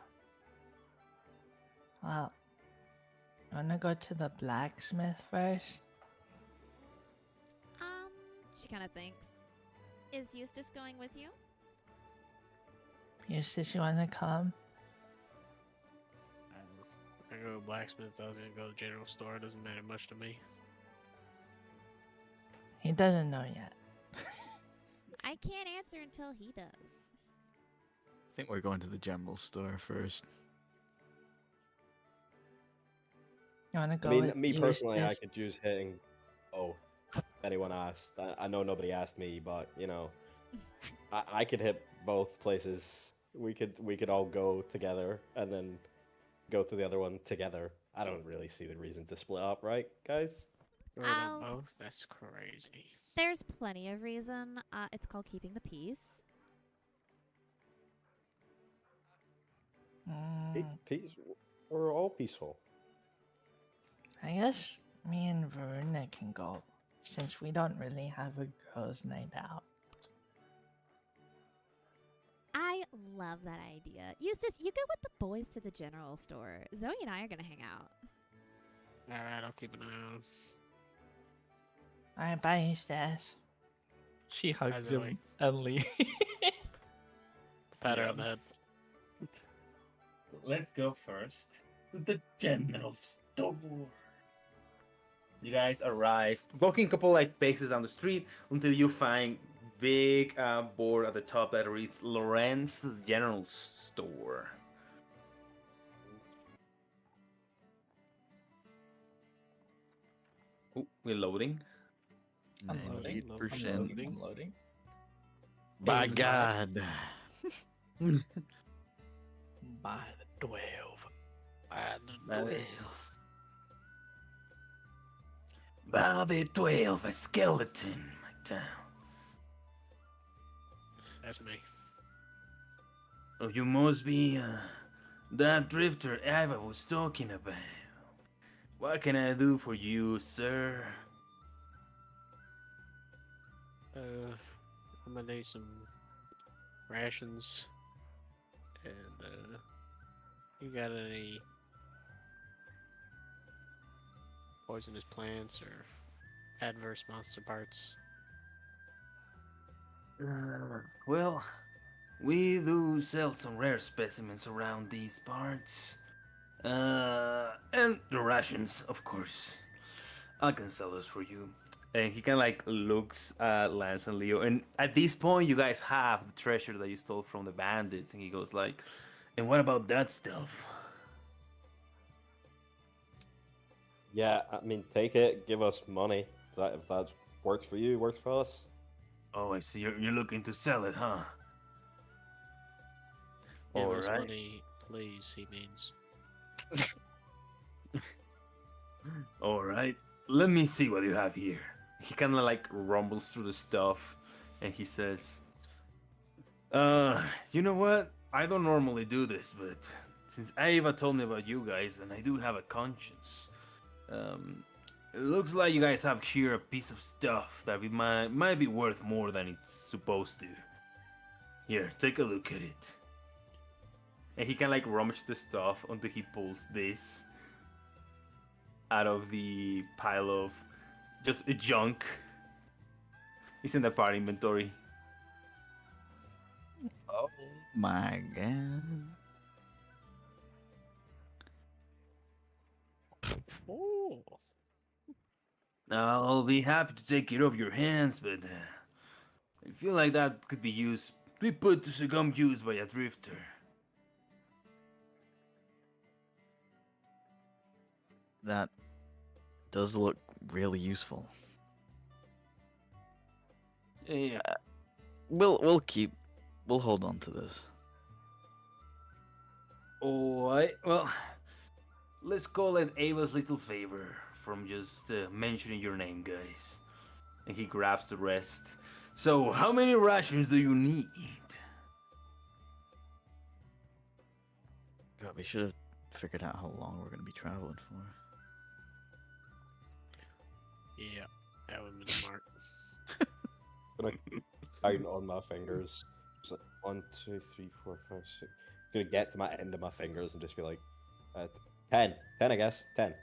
Well, wanna go to the blacksmith first? She kind of thinks. Is Eustace going with you? Eustace, you wanna come? I go to blacksmith. I was gonna go to the general store. It doesn't matter much to me. He doesn't know yet. I can't answer until he does. I think we're going to the general store first. You wanna go I mean, with me personally, I Eustace? could use hitting. Oh, if anyone asked. I know nobody asked me, but you know, I could hit both places. We could all go together and then go to the other one together. I don't really see the reason to split up, right, guys? Going on Oh. both? That's crazy. There's plenty of reason. It's called keeping the peace. Peace. We're all peaceful. I guess me and Verona can go, since we don't really have a girls' night out. I love that idea. Eustace, you go with the boys to the general store. Zoe and I are gonna hang out. Alright, I'll keep an eye on. Alright, bye, Eustace. She hugs Zoe. him and leaves. Pat her on the head. Let's go first to the general store. You guys arrive, walking a couple like paces down the street until you find big board at the top that reads Lorenz's General Store. Ooh, we're loading. Unloading. 98%. Unloading. By God. By the 12. By the 12, a skeleton in my town. That's me. Oh, you must be that drifter Ava was talking about. What can I do for you, sir? I'm gonna need some rations. And, you got any poisonous plants or adverse monster parts? Well, we do sell some rare specimens around these parts. And the rations, of course. I can sell those for you. And he kind of like looks at Lance and Leo. And at this point, you guys have the treasure that you stole from the bandits. And he goes like, and what about that stuff? Yeah, I mean, take it. Give us money. If that works for you, works for us. Oh, I see. You're looking to sell it, huh? Give us Alright. money, please, he means. Alright. Let me see what you have here. He kind of like rumbles through the stuff and he says, you know what? I don't normally do this, but since Ava told me about you guys and I do have a conscience, it looks like you guys have here a piece of stuff that might be worth more than it's supposed to. Here, take a look at it. And he can like rummage the stuff until he pulls this out of the pile of just junk. It's in the part inventory. Oh my God. Oh. I'll be happy to take it off your hands, but I feel like that could be put to some use by a drifter. That does look really useful. Yeah. We'll hold on to this. Alright, well, let's call it Ava's little favor from just mentioning your name, guys. And he grabs the rest. So, how many rations do you need? God, we should have figured out how long we're gonna be traveling for. Yeah, that would have been smart. Gonna count on my fingers. It's like 1, 2, 3, 4, 5, 6. Gonna get to my end of my fingers and just be like, 10. 10, I guess. 10.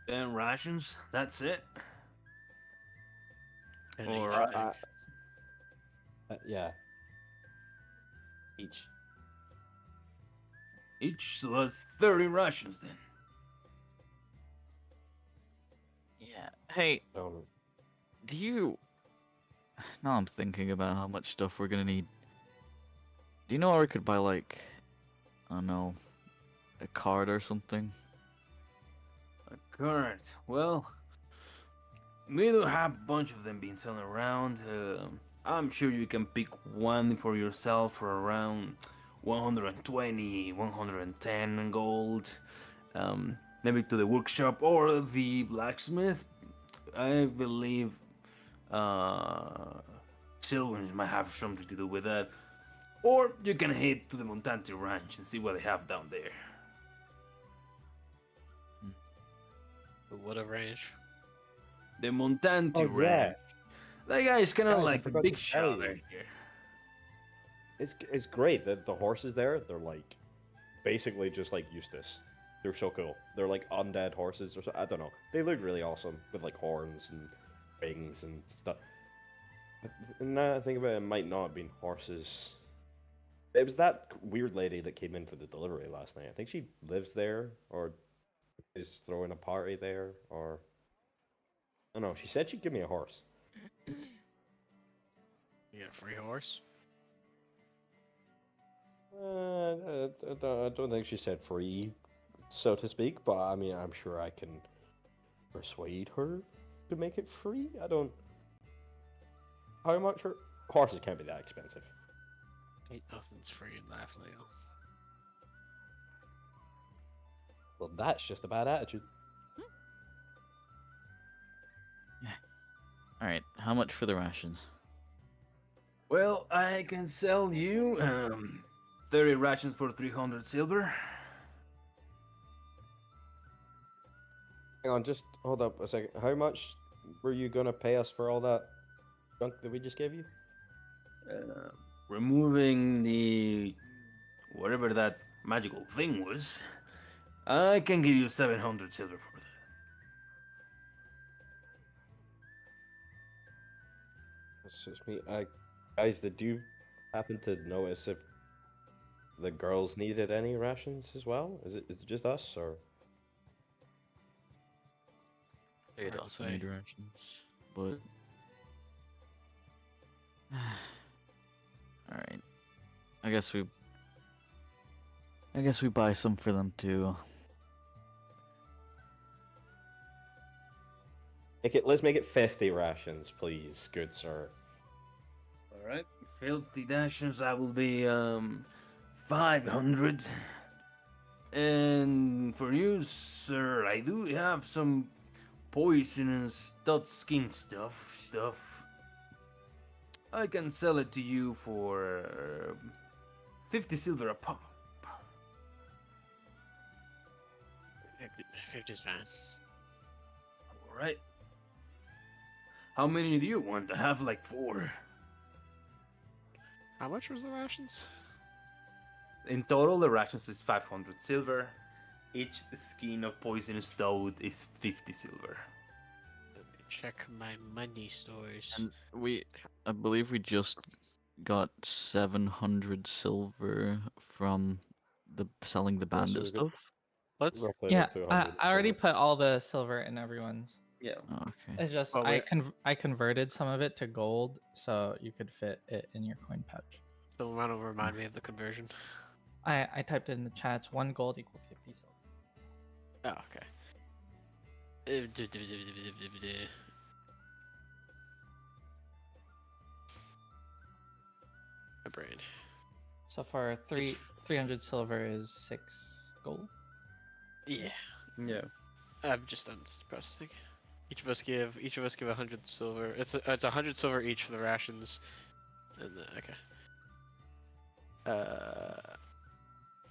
10 rations? That's it? And All each right. tank. Yeah. each. Each was 30 rations then. Yeah. Hey, Um, do you? Now I'm thinking about how much stuff we're gonna need. Do you know where we could buy like, I don't know, a card or something? A card. Well, we do have a bunch of them being selling around. I'm sure you can pick one for yourself for around 120, 110 gold. Maybe to the workshop or the blacksmith. I believe Sylvans might have something to do with that. Or you can head to the Montante Ranch and see what they have down there. What a range. The Montante Oh, yeah. Ranch. That guy is kind of Guys, I like a forgot big to tell shot you. right here. It's great. The horses there, they're like basically just like Eustace. They're so cool. They're like undead horses or so. I don't know. They look really awesome with like horns and wings and stuff. Now I think about it, it might not have been horses. It was that weird lady that came in for the delivery last night. I think she lives there or is throwing a party there or I don't know. She said she'd give me a horse. You get a free horse? I don't think she said free, so to speak, but I mean, I'm sure I can persuade her to make it free. I don't. How much her horses can't be that expensive. Ain't nothing's free in life, Leo. Well, that's just a bad attitude. All right. How much for the rations? Well, I can sell you 30 rations for 300 silver. Hang on, just hold up a second. How much were you gonna pay us for all that junk that we just gave you? Removing the whatever that magical thing was, I can give you 700 silver for that. Excuse me, guys, did you happen to notice if the girls needed any rations as well? Is it just us or? They'd Hard to also say. need rations, but all right. I guess we buy some for them too. Let's make it 50 rations, please, good sir. All right, 50 rations. That will be 500. And for you, sir, I do have some poisonous skin stuff. I can sell it to you for 50 silver a pop. 50's fine. All right. How many do you want? I have like 4. How much was the rations? In total, the rations is 500 silver. Each skin of poisonous toad is 50 silver. Let me check my money stores. And I believe we just got 700 silver from selling the Yeah, so bandit we got- stuff. Let's. Roughly Yeah, about 200 I already silver. put all the silver in everyone's. Yeah. Oh, okay. It's just Well, I converted some of it to gold so you could fit it in your coin pouch. The amount will remind me of the conversion. I typed it in the chats. 1 gold equal 50 silver. Oh, okay. My brain. So for 300 silver is 6 gold. Yeah, Yeah. I'm just done processing. Each of us give 100 silver. It's 100 silver each for the rations. And then, okay.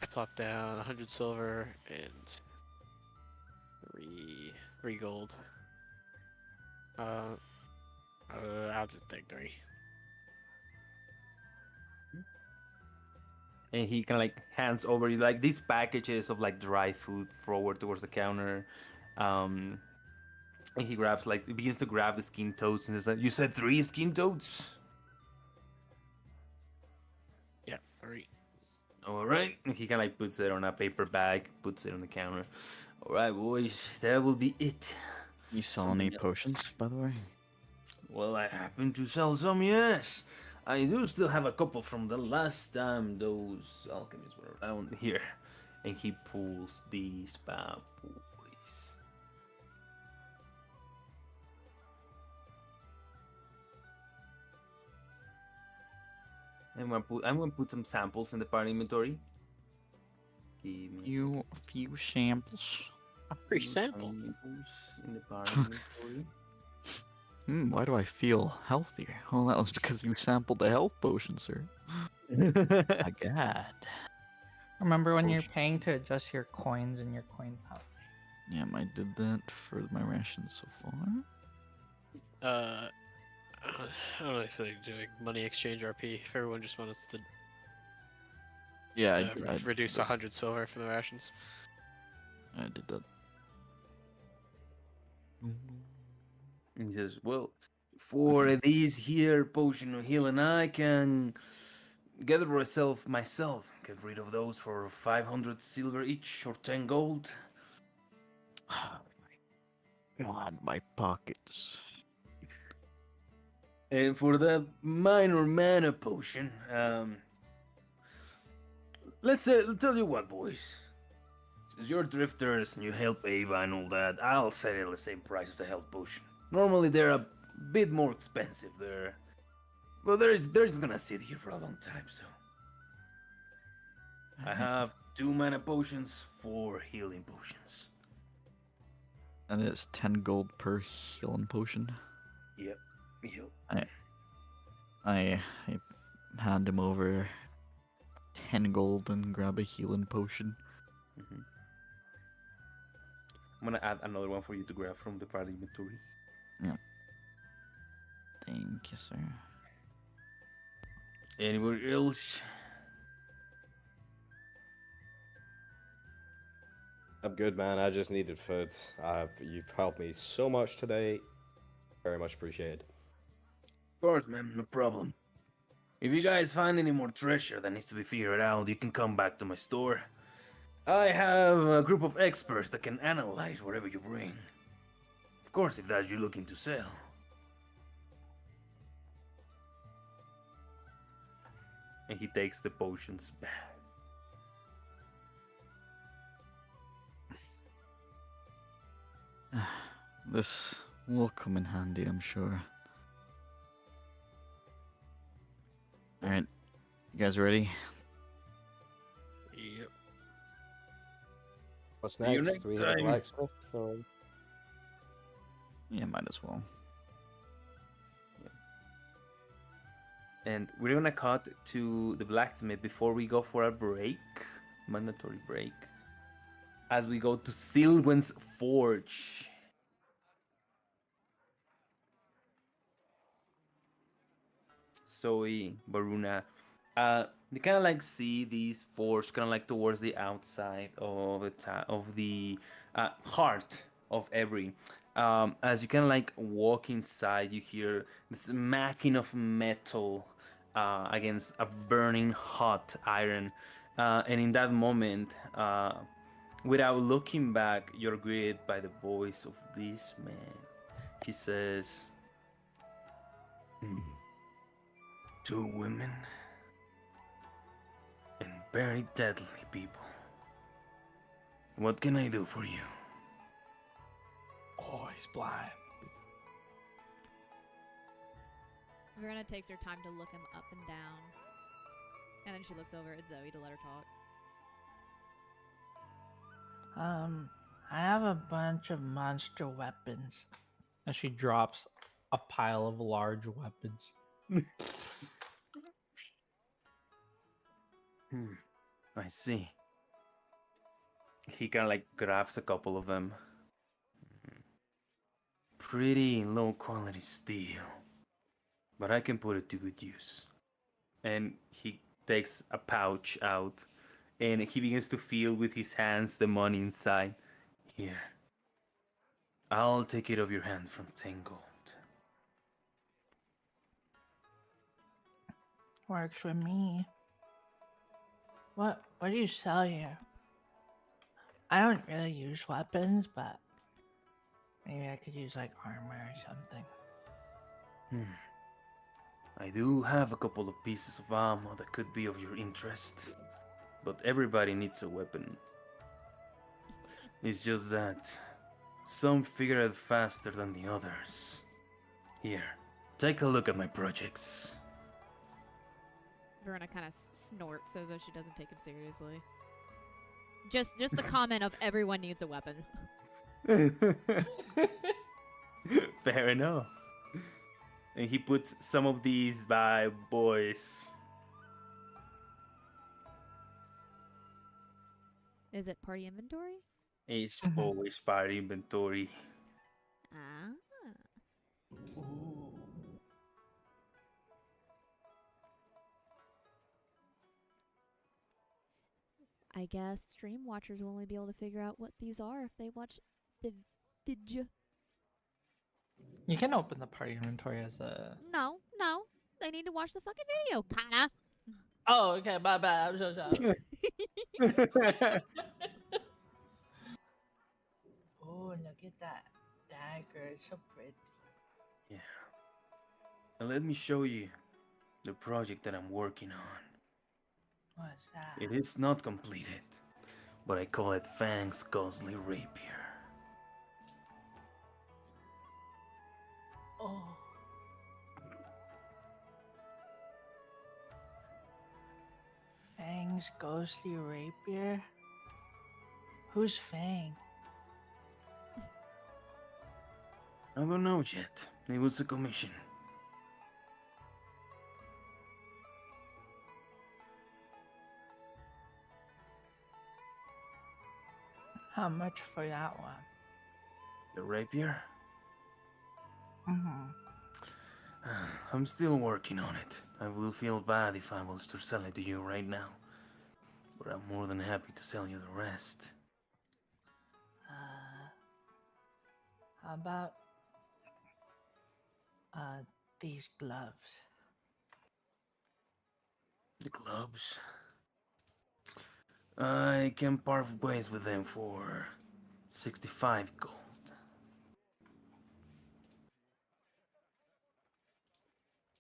I plopped down 100 silver and 3 gold. I'll just take 3. And he kind of like hands over you like these packages of like dry food forward towards the counter. And he begins to grab the skin toads and says like, "You said 3 skin toads?" Yeah, 3. All right. And he kind of like puts it on a paper bag, puts it on the counter. All right, boys, that will be it. You sell Something any else? potions, by the way? Well, I happen to sell some, yes. I do still have a couple from the last time those alchemists were around here. And he pulls these bad boys. I'm gonna put some samples in the party inventory. Give me a Few samples. A free few sample. samples in the party inventory. Why do I feel healthier? Oh, that was because you sampled the health potion, sir. My god. Remember when you're Potion. paying to adjust your coins in your coin pouch? Yeah, I did that for my rations so far. I don't really feel like doing money exchange RP if everyone just wants to Yeah, reduce 100 silver for the rations. I did that. And he says, well, for these here potion of healing, I can get myself. Get rid of those for 500 silver each or 10 gold. Oh my god, my pockets. And for the minor mana potion, let's tell you what, boys. Since you're drifters and you help Ava and all that, I'll set it at the same price as a health potion. Normally they're a bit more expensive there, but they're just gonna sit here for a long time. So I have 2 mana potions, 4 healing potions. And it's 10 gold per healing potion. Yep. I hand him over 10 gold and grab a healing potion. I'm gonna add another one for you to grab from the party inventory. Thank you, sir. Anybody else? I'm good, man. I just needed food. You've helped me so much today. Very much appreciated. Of course, man, no problem. If you guys find any more treasure that needs to be figured out, you can come back to my store. I have a group of experts that can analyze whatever you bring. Of course, if that's you're looking to sell. And he takes the potions back. This will come in handy, I'm sure. Alright, you guys ready? Yep. What's See you next? next Do we have a time. blacksmith? Or... Yeah, might as well. And we're gonna cut to the blacksmith before we go for a break. Mandatory break. As we go to Silwen's Forge. Zoe, Baruna, you kind of like see these forge kind of like towards the outside of the heart of Every. As you kind of like walk inside, you hear the smacking of metal against a burning hot iron, and in that moment, without looking back, you're greeted by the voice of this man. He says, 2 women and very deadly people. What can I do for you? Oh, he's blind. Verona takes her time to look him up and down. And then she looks over at Zoe to let her talk. I have a bunch of monster weapons. And she drops a pile of large weapons. I see. He kind of like grabs a couple of them. Pretty low quality steel, but I can put it to good use. And he takes a pouch out and he begins to feel with his hands the money inside. Here, I'll take it off your hand from 10 gold. Works with me. What do you sell here? I don't really use weapons, but maybe I could use like armor or something. I do have a couple of pieces of ammo that could be of your interest, but everybody needs a weapon. It's just that some figure it faster than the others. Here, take a look at my projects. Verona kind of snorts as though she doesn't take him seriously. Just the comment of everyone needs a weapon. Fair enough. And he puts some of these by boys. Is it party inventory? It's Mhm. always part inventory. Ah. Ooh. I guess stream watchers will only be able to figure out what these are if they watch the video. You can open the party inventory as a. No. They need to watch the fucking video, kinda. Oh, okay. My bad. I'm so sorry. Oh, look at that dagger. It's so pretty. Yeah. Now let me show you the project that I'm working on. What's that? It is not completed, but I call it Fang's Ghostly Rapier. Oh. Fang's ghostly rapier? Who's Fang? I don't know yet. It was a commission. How much for that one? The rapier? Mm-hmm. I'm still working on it. I will feel bad if I was to sell it to you right now. But I'm more than happy to sell you the rest. How about these gloves? The gloves? I can part ways with them for 65 gold.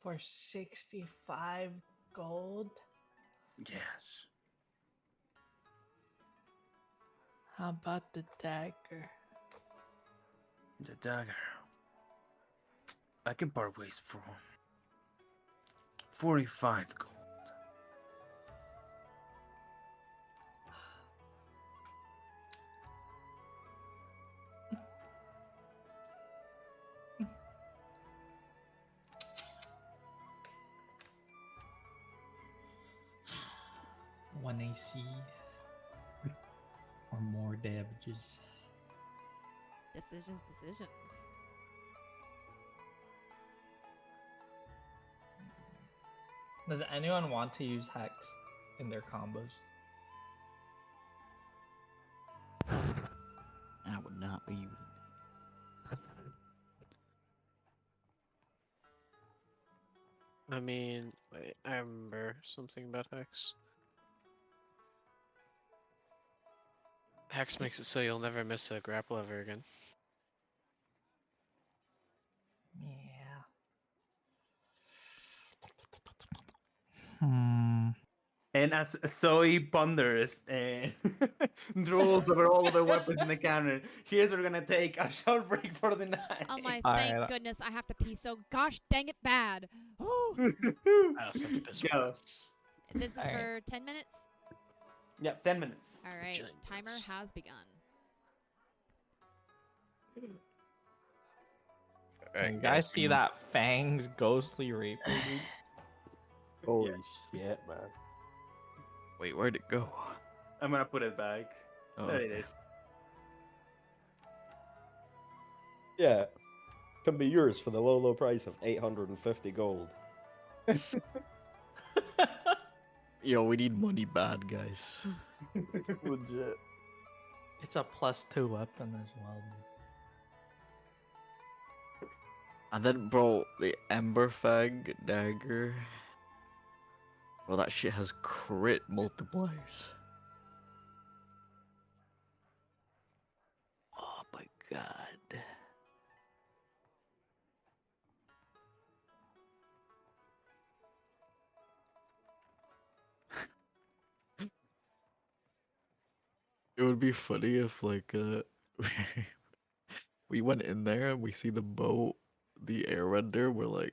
For 65 gold? Yes. How about the dagger? The dagger. I can part ways for 45 gold. One AC. Or more damages. Decisions. Does anyone want to use Hex in their combos? I would not be using it. I mean, wait, I remember something about Hex. Hex makes it so you'll never miss a grapple ever again. Yeah. Hmm. And as Zoe ponders and drools over all of the weapons in the counter, here's we're gonna take a short break for the night. Oh my, Alright. thank goodness I have to pee so gosh dang it bad. I also have to piss Go. once. This is Alright. for 10 minutes? Yep, 10 minutes. Alright, Giant timer minutes. has begun. You guys see that Fang's ghostly rapier, dude? Holy shit, man. Wait, where'd it go? I'm gonna put it back. Oh, There it okay. is. Yeah. Can be yours for the low, low price of 850 gold. Yo, we need money bad, guys. Legit. It's a +2 weapon as well. And then, bro, the Emberfag dagger. Well, that shit has crit multipliers. Oh my god. It would be funny if like we went in there and we see the boat, the air render, we're like,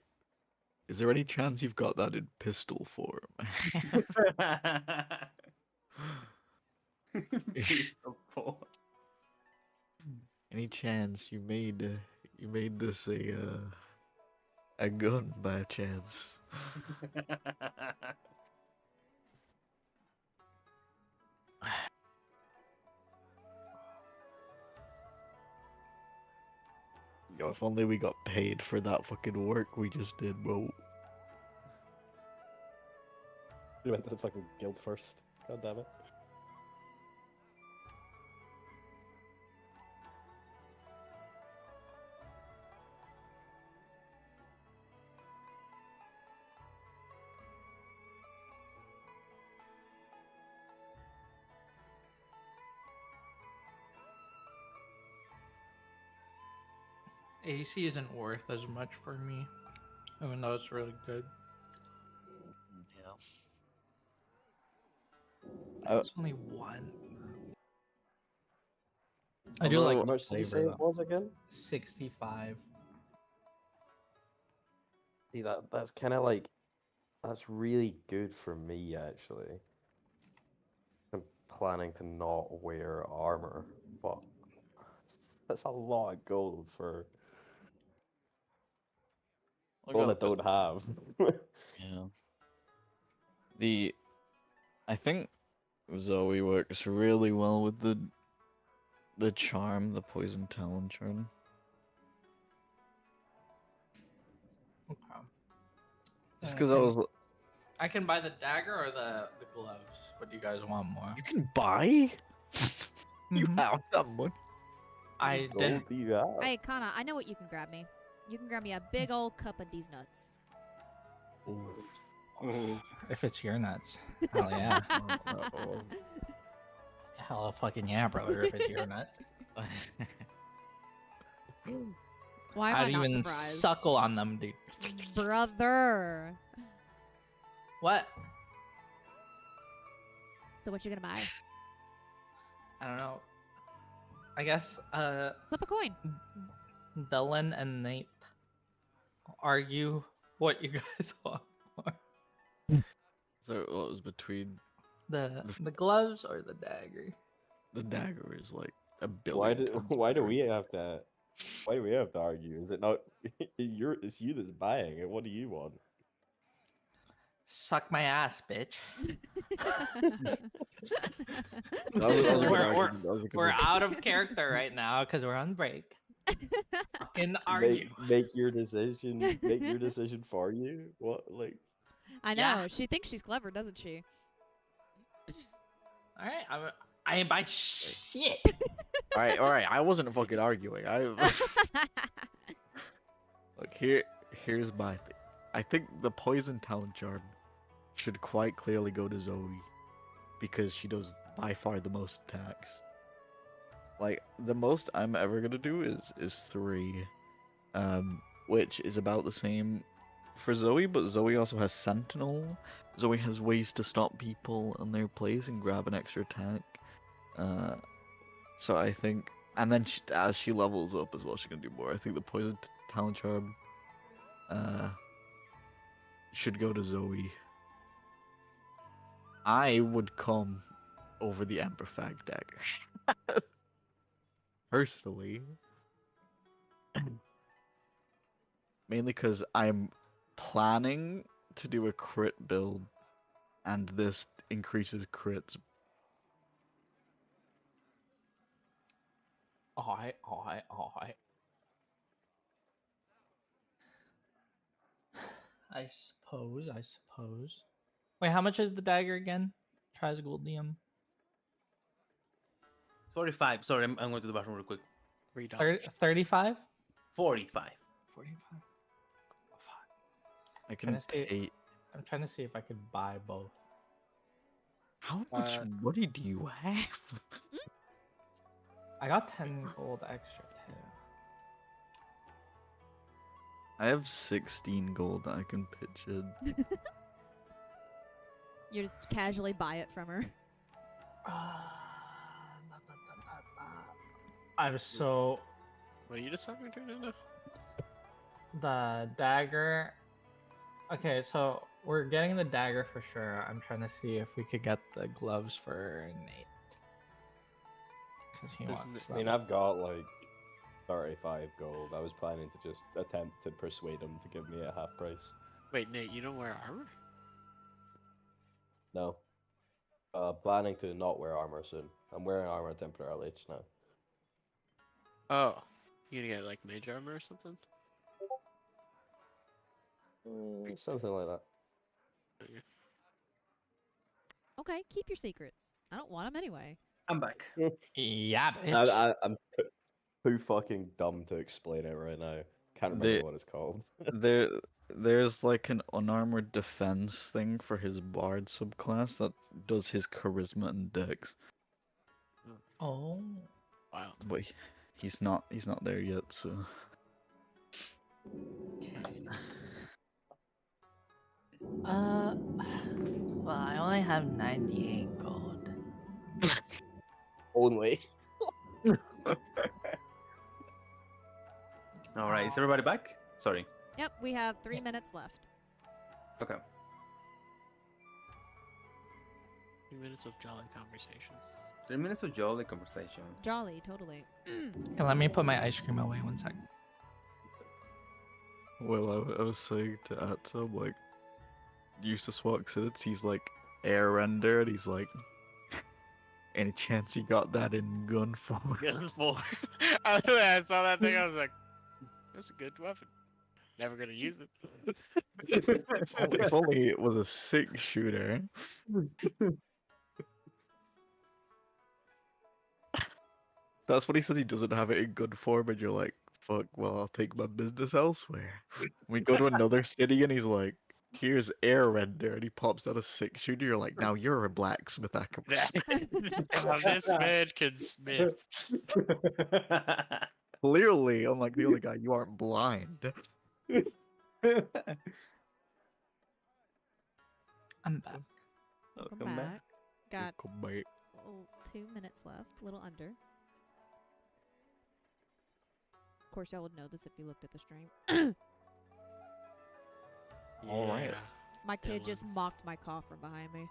is there any chance you've got that in pistol form? Pistol form. Any chance you made this a gun by chance? Yo, if only we got paid for that fucking work we just did, bro. We went to the fucking guild first. God damn it. AC isn't worth as much for me, even though it's really good. Yeah. It's only one. I do like How the much did you say flavor it though. was again? 65. See, that's kind of like, that's really good for me actually. I'm planning to not wear armor, but that's a lot of gold for one I don't have. Yeah. I think Zoe works really well with the charm, the poison talon charm. Okay. Just because I was, I can buy the dagger or the gloves. What do you guys want more? you can buy. You Mhm. have that money. I Gold didn't. do you have? Hey, Kana, I know what you can grab me. You can grab me a big old cup of these nuts. If it's your nuts. Hell yeah. Uh-oh. Hell fucking yeah, brother. If it's your nuts. Why am I'd I not even surprised? suckle on them, dude. Brother. What? So what you gonna buy? I don't know. I guess Flip a coin. Dylan and Nate argue what you guys want more. So what was between The gloves or the dagger? the dagger is like a Why billion times why do better. we have to argue? Is it not it's you that's buying it? What do you want? Suck my ass, bitch. That was a good We're- argument, that was a good We're one. out of character right now because we're on break. Fucking argue. Make your decision. Make your decision for you. What like? I know. Yeah. She thinks she's clever, doesn't she? All right, I ain't buy shit. All right. I wasn't fucking arguing. Look, here's my thing. I think the poison talon charm should quite clearly go to Zoe because she does by far the most attacks. Like the most I'm ever gonna do is 3, which is about the same for Zoe, but Zoe also has Sentinel. Zoe has ways to stop people in their place and grab an extra attack. So I think, and then as she levels up as well, she's gonna do more. I think the poison talon charm should go to Zoe. I would come over the Ember Fag dagger. Personally. Mainly because I'm planning to do a crit build, and this increases crits. Alright. I suppose. Wait, how much is the dagger again? Tries a gold DM. 45. Sorry, I'm going to the bathroom real quick. $3. 35? 45. 45. I can I say- pay. I'm trying to see if I could buy both. How much money do you have? I got 10 gold extra too. I have 16 gold that I can pitch in. You just casually buy it from her. I'm so What are you deciding to turn into? the dagger. Okay, so we're getting the dagger for sure. I'm trying to see if we could get the gloves for Nate. Because he Isn't wants it- I mean, them. I've got like 35 gold. I was planning to just attempt to persuade him to give me at half price. Wait, Nate, you don't wear armor? No. Planning to not wear armor soon. I'm wearing armor temporarily just now. Oh, you gonna get like mage armor or something? Something like that. Okay. Okay, keep your secrets. I don't want them anyway. I'm back. Yeah, bitch. I'm too fucking dumb to explain it right now. Can't remember The- what it's called. There's like an unarmored defense thing for his bard subclass that does his charisma and dex, Oh. Wild. but he's not there yet. So Well, I only have 98 gold. Only. All right, is everybody back? Sorry. Yep, we have 3 minutes left. Okay. 2 minutes of jolly conversations. 3 minutes of jolly conversation. Jolly, totally. Okay, let me put my ice cream away 1 second. well, I was saying to Atom, like, Eustace walks in and sees like air render, and he's like, any chance he got that in gun form? Gun form. I saw that thing. I was like, "That's a good weapon. Never gonna use it." If only it was a 6-shooter. That's what he said. He doesn't have it in good form, and you're like, fuck, well, I'll take my business elsewhere. We go to another city, and he's like, here's air render, and he pops out a 6-shooter. You're like, now you're a blacksmith, I can respect. Now this man can smith. Clearly, unlike the other guy, you aren't blind. I'm back. Welcome back. Got Come back. 2 minutes left, a little under. Of course, y'all would know this if you looked at the stream. Alright. Yeah. My kid Dylan. just mocked my cough from behind me.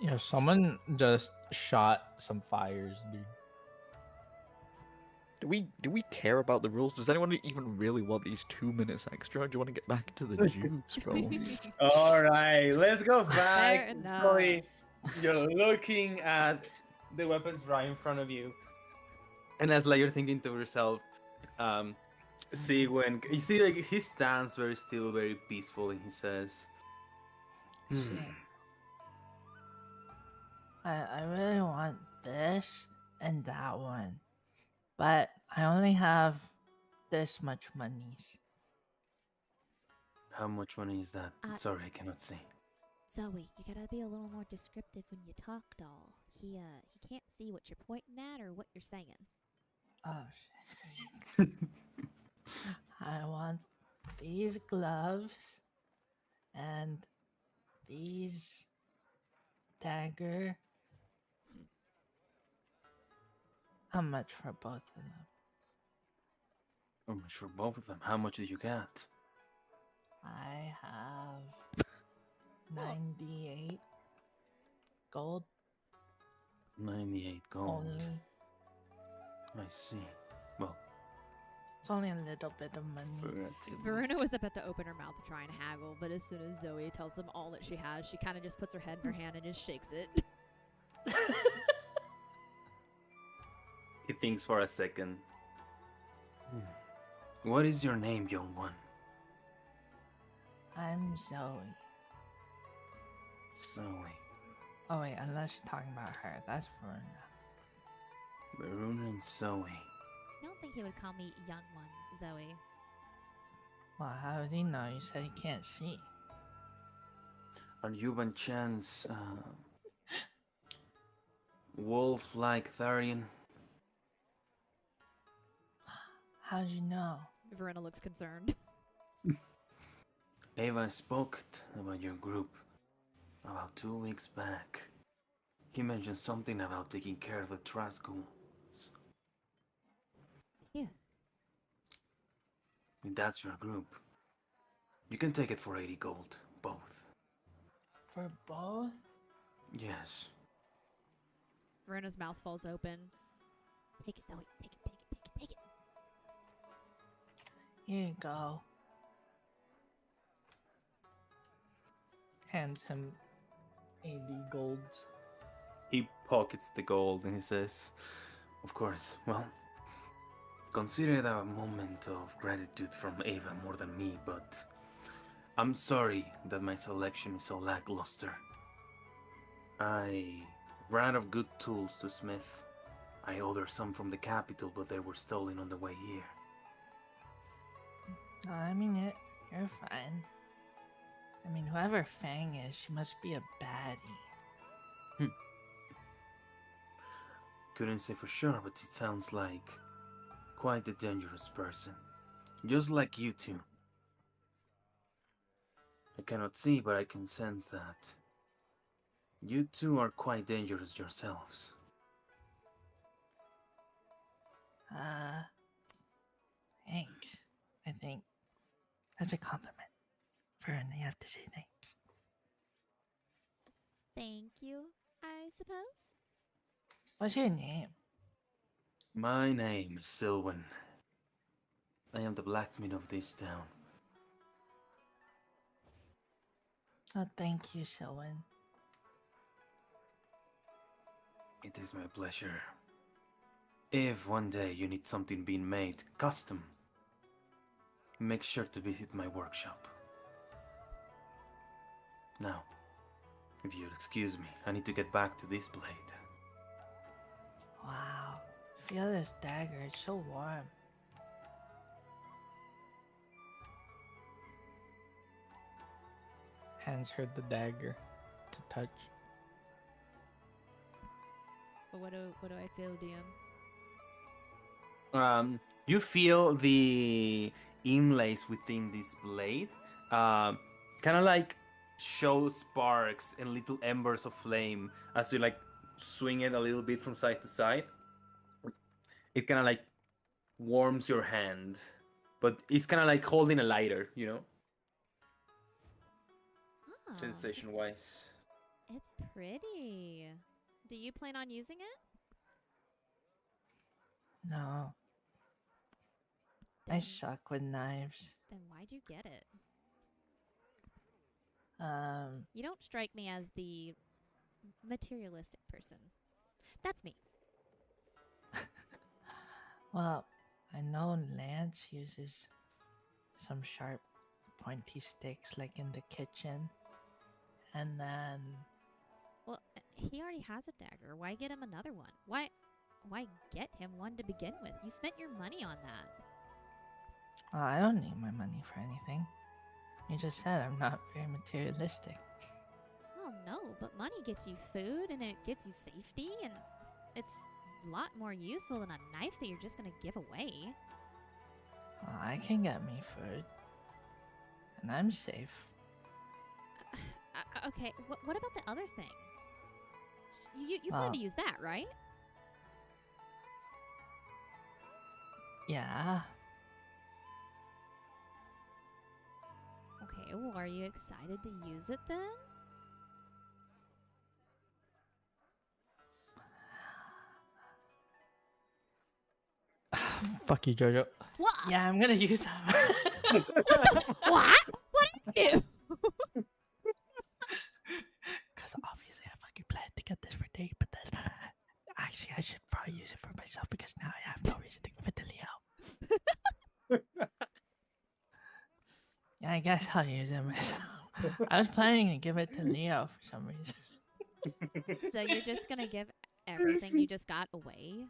Yeah, someone just shot some fires, dude. Do we care about the rules? Does anyone even really want these 2 minutes extra? Or do you want to get back into the juice, bro? All right, let's go Fair back. enough. Sorry, you're looking at the weapons right in front of you, and as like you're thinking to yourself, see when you see like he stands very still, very peaceful, and he says, I really want this and that one. But I only have this much monies. "How much money is that? Sorry, I cannot see." Zoe, you gotta be a little more descriptive when you talk, doll. He can't see what you're pointing at or what you're saying. Oh shit. I want these gloves and these dagger. How much for both of them? How much for both of them? How much do you get? I have 98 gold 98 gold. only. I see. Well, It's only a little bit of money. relatively. Verona was about to open her mouth to try and haggle, but as soon as Zoe tells them all that she has, she kind of just puts her head in her hand and just shakes it. He thinks for a second. What is your name, young one? I'm Zoe. Zoe. Oh wait, unless you're talking about her, that's Verona. Baruna and Zoe. I don't think he would call me young one, Zoe. Well, how does he know? You said he can't see. Are you by chance wolf-like Tharian? How'd you know? Verena looks concerned. Ava spoke about your group about 2 weeks back. He mentioned something about taking care of the Trascals. Yeah. If that's your group, you can take it for 80 gold, both. For both? Yes. Verena's mouth falls open. Take it, Zoe. Take it, take it, take it, take it. Here you go. Hands him 80 golds. He pockets the gold and he says, of course, well, consider it a moment of gratitude from Ava more than me, but I'm sorry that my selection is so lackluster. I ran out of good tools to smith. I ordered some from the capital, but they were stolen on the way here. No, I mean it. You're fine. I mean, whoever Fang is, she must be a baddie. Couldn't say for sure, but it sounds like quite a dangerous person. Just like you two. I cannot see, but I can sense that you two are quite dangerous yourselves. Thanks. I think that's a compliment. Vern, you have to say thanks. Thank you, I suppose. What's your name? My name is Silwen. I am the blacksmith of this town. Oh, thank you, Selwyn. It is my pleasure. If one day you need something being made custom, make sure to visit my workshop. Now, if you'll excuse me, I need to get back to this blade. Wow. Feel this dagger, it's so warm. Hands her the dagger to touch. But what do I feel, DM? You feel the inlays within this blade, kind of like show sparks and little embers of flame as you like swing it a little bit from side to side. It kind of like warms your hand, but it's kind of like holding a lighter, you know, Oh, sensation wise. It's pretty. Do you plan on using it? No. I Then- suck with knives. Then why'd you get it? Um, You don't strike me as the materialistic person. That's me. well, I know Lance uses some sharp, pointy sticks like in the kitchen. And then, Well, he already has a dagger. Why get him another one? Why get him one to begin with? You spent your money on that. I don't need my money for anything. You just said I'm not very materialistic. Well, no, but money gets you food and it gets you safety, and it's a lot more useful than a knife that you're just gonna give away. I can get me food. And I'm safe. Okay, what about the other thing? You plan to use that, right? Yeah. Okay, well, are you excited to use it then? Fuck you, Jojo. What? Yeah, I'm gonna use that. What? What did you do? Because obviously I fucking planned to get this for Dave, but then actually I should probably use it for myself because now I have no reason to give it to Leo. Yeah, I guess I'll use it myself. I was planning to give it to Leo for some reason. So you're just gonna give everything you just got away?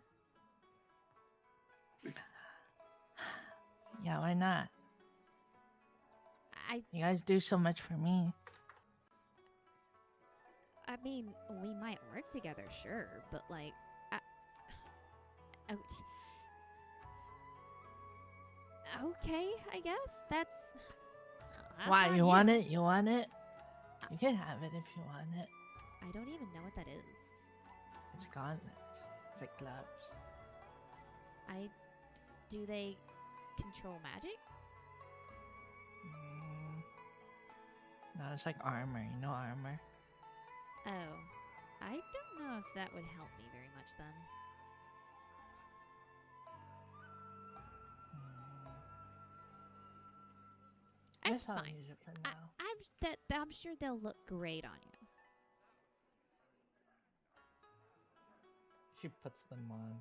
Yeah, why not? I You guys do so much for me. I mean, we might work together, sure, but like, oh, okay, I guess that's Why, on you want it? You want it? You can have it if you want it. I don't even know what that is. It's gauntlets. It's like gloves. Do they control magic? Mm. No, it's like armor. You know armor? Oh, I don't know if that would help me very much then. I It's guess I'll fine. use it for now. I'm sure they'll look great on you. She puts them on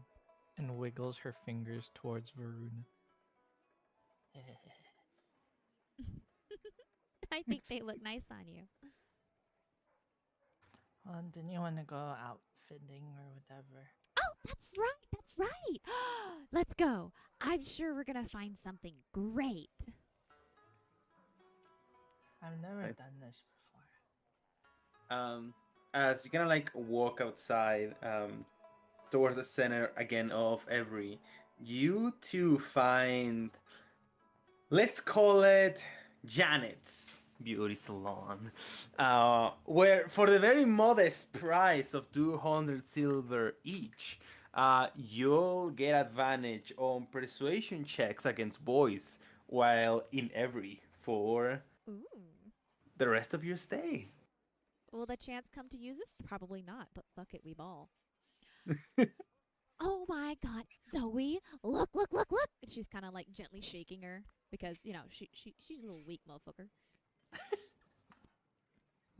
and wiggles her fingers towards Varuna. I think they look nice on you. Well, didn't you want to go outfitting or whatever? Oh, that's right. That's right. Let's go. I'm sure we're gonna find something great. I've never Right. done this before. As you kind of like walk outside towards the center again of Every, you two find, let's call it Janet's beauty salon, where for the very modest price of 200 silver each, you'll get advantage on persuasion checks against boys while in Every for Ooh. the rest of your stay. Will the chance come to use this? Probably not, but fuck it, we ball. Oh my god, Zoe, look, look, look, look. And she's kind of like gently shaking her because, you know, she's a little weak motherfucker.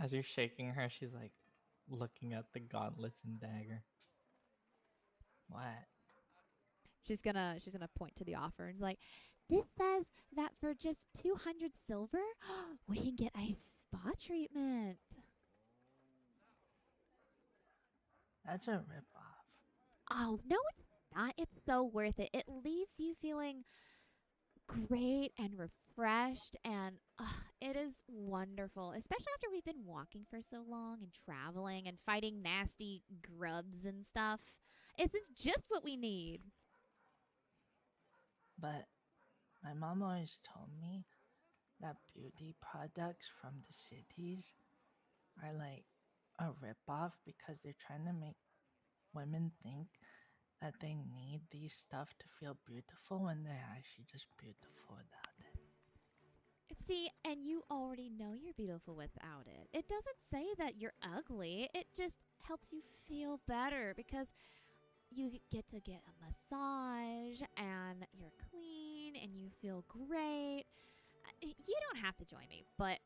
As you're shaking her, she's like looking at the gauntlets and dagger. What? She's gonna point to the offer and is like, this says that for just 200 silver, we can get a spa treatment. That's a ripoff. Oh, no, it's not. It's so worth it. It leaves you feeling great and refreshed, and it is wonderful, especially after we've been walking for so long and traveling and fighting nasty grubs and stuff. It's just what we need. But my mom always told me that beauty products from the cities are like a ripoff because they're trying to make women think that they need these stuff to feel beautiful when they're actually just beautiful without it. See, and you already know you're beautiful without it. It doesn't say that you're ugly. It just helps you feel better because you get to get a massage and you're clean and you feel great. You don't have to join me, but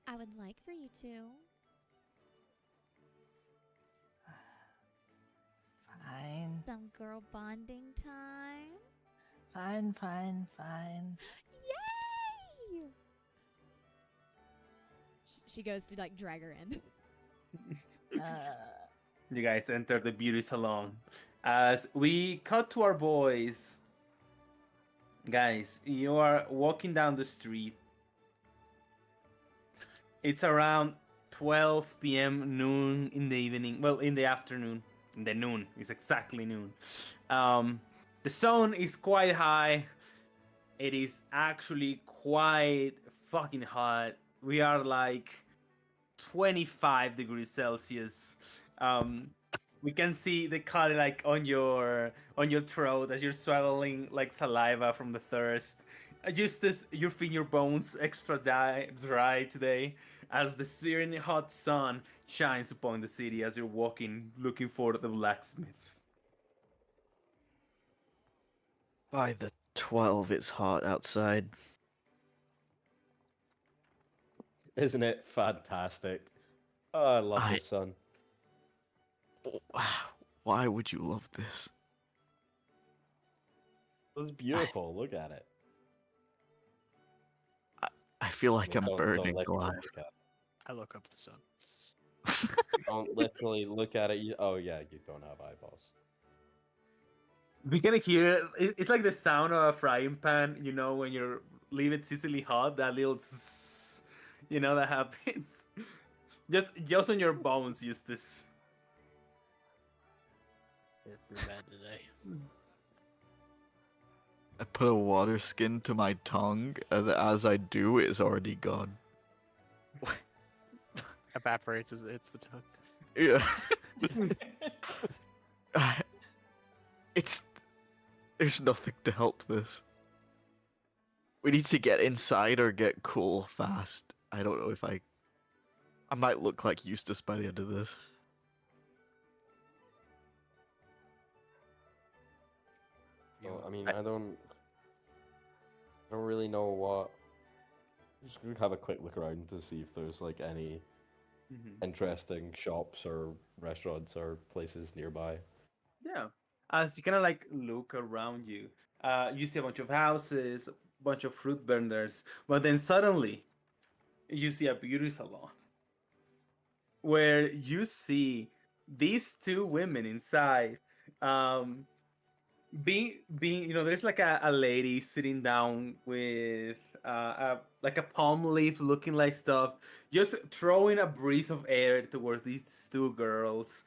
I would like for you to. Fine. Some girl bonding time. Fine. Yay! She goes to like drag her in. You guys enter the beauty salon. As we cut to our boys, guys, you are walking down the street. It's around 12 p.m. noon in the evening. Well, in the afternoon. In the noon. It's exactly noon. The sun is quite high. It is actually quite fucking hot. We are like 25 degrees Celsius. We can see the cut like on your throat as you're swallowing like saliva from the thirst. Just as you feel your bones extra dry today, as the searing hot sun shines upon the city as you're walking, looking for the blacksmith. By the 12, it's hot outside. Isn't it fantastic? Oh, I love I- the sun. Why would you love this? It's beautiful. Look at it. I feel like I'm Don't burning literally alive. look at it. I look up at the sun. Don't literally look at it. Oh yeah, you don't have eyeballs. We can hear it's like the sound of a frying pan, you know, when you leave it sizzling hot, that little zzz, you know, that happens. Just on your bones, Eustace. It's been bad today. I put a water skin to my tongue, and as I do, it's already gone. Evaporates its the tongue. Yeah. It's there's nothing to help this. We need to get inside or get cool fast. I don't know if I might look like Eustace by the end of this. Well, I mean, I don't really know what. Just gonna have a quick look around to see if there's like any interesting shops or restaurants or places nearby. Yeah. As you kind of like look around you, you see a bunch of houses, a bunch of fruit vendors, but then suddenly you see a beauty salon where you see these two women inside. Um, being there's like a lady sitting down with like a palm leaf looking like stuff, just throwing a breeze of air towards these two girls.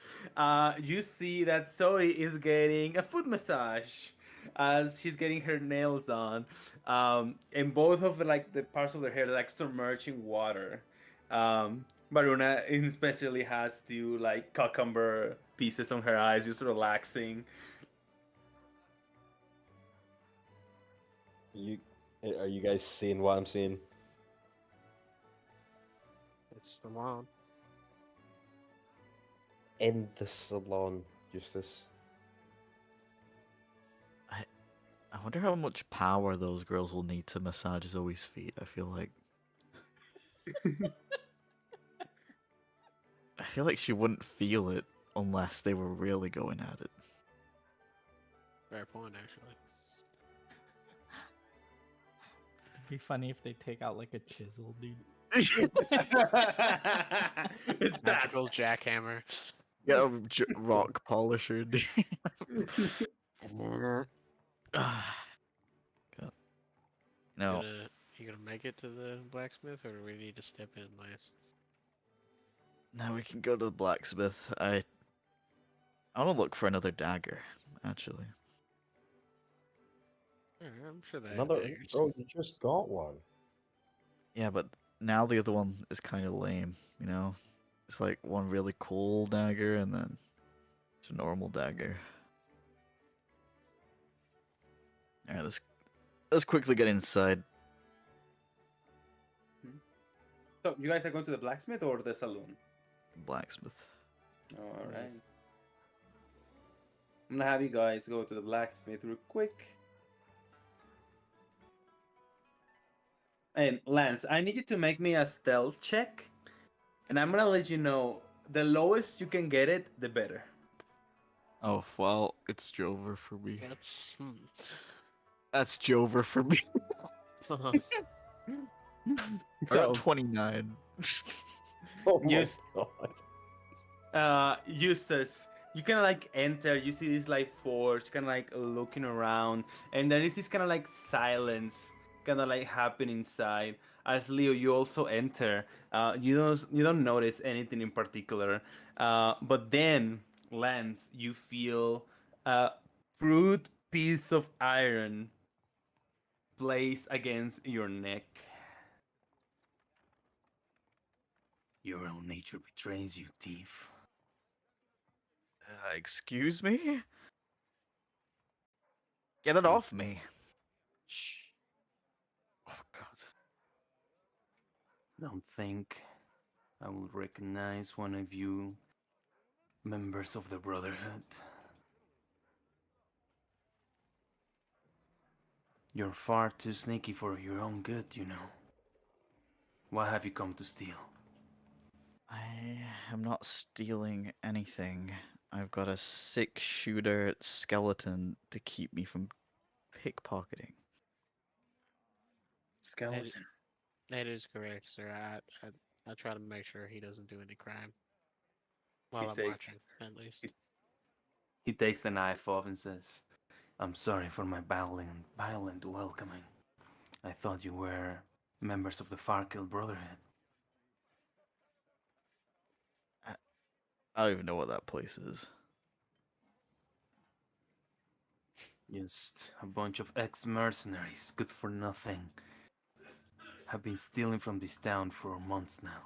You see that Zoe is getting a foot massage as she's getting her nails done, and both of the parts of their hair like submerged in water. Baruna especially has to like cucumber pieces on her eyes, just relaxing. Are you guys seeing what I'm seeing? It's the lawn. In the salon, Eustace. I wonder how much power those girls will need to massage Zoe's feet. I feel like she wouldn't feel it unless they were really going at it. Fair point, actually. It'd be funny if they take out like a chisel, dude. It's that. Magical jackhammer. Get a rock polisher. God. No. You gonna make it to the blacksmith, or do we need to step in, Lance? Now we can go to the blacksmith. I want to look for another dagger, actually. I'm sure they have Another, daggers. bro, you just got one. Yeah, but now the other one is kind of lame, you know? It's like one really cool dagger and then it's a normal dagger. Alright, let's quickly get inside. So you guys are going to the blacksmith or the saloon? Blacksmith. All right. I'm gonna have you guys go to the blacksmith real quick. And Lance, I need you to make me a stealth check, and I'm gonna let you know the lowest you can get it, the better. Oh, well, it's Jover for me. That's That's Jover for me. I So got 29. Oh my Yes. god. Eustace, you kind of like enter. You see this like forge, kind of like looking around, and there is this kind of like silence, kind of like happening inside. As Leo, you also enter. You don't notice anything in particular, but then Lance, you feel a crude piece of iron placed against your neck. Your own nature betrays you, thief. Excuse me? Get it off me. Shh. Oh, God. Don't think I will recognize one of you members of the Brotherhood. You're far too sneaky for your own good, you know. What have you come to steal? I am not stealing anything. I've got a 6-shooter skeleton to keep me from pickpocketing. Skeleton. That is correct, sir. I try to make sure he doesn't do any crime while I'm takes- watching, at least. He takes the knife off and says, I'm sorry for my violent welcoming. I thought you were members of the Farkill Brotherhood. I don't even know what that place is. Just a bunch of ex-mercenaries, good for nothing. Have been stealing from this town for months now.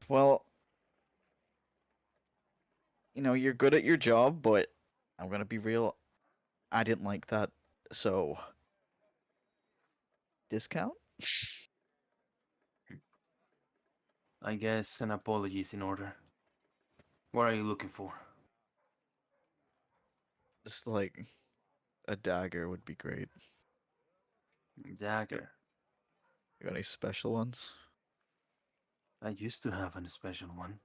Well, you're good at your job, but I'm gonna be real. I didn't like that, so discount? I guess an apology is in order. What are you looking for? Just like a dagger would be great. Dagger. You got any special ones? I used to have a special one,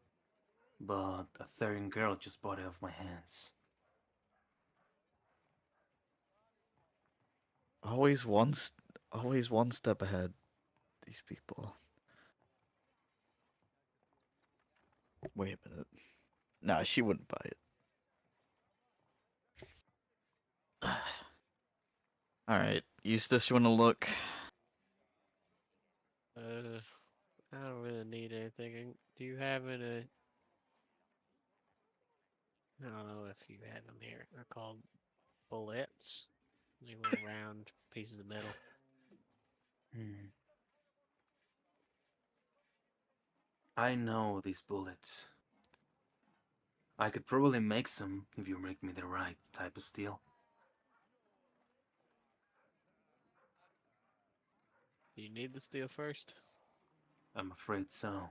but a third girl just bought it off my hands. Always always one step ahead. These people. Wait a minute. Nah, she wouldn't buy it. All right, Eustace, you want to look? I don't really need anything. Do you have any? I don't know if you have them here. They're called bullets. They little round pieces of metal. I know these bullets. I could probably make some if you make me the right type of steel. Do you need the steel first? I'm afraid so.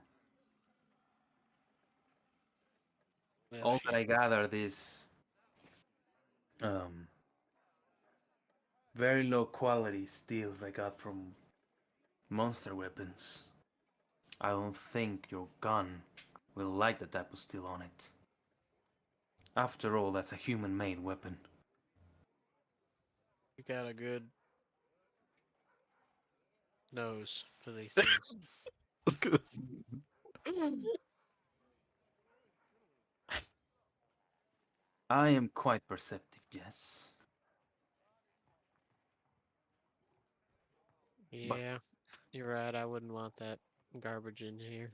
Well, All shit. that I gathered is very low quality steel I got from monster weapons. I don't think your gun will like the type of steel on it. After all, that's a human-made weapon. You got a good nose for these things. I am quite perceptive, yes. Yeah, you're right. I wouldn't want that garbage in here.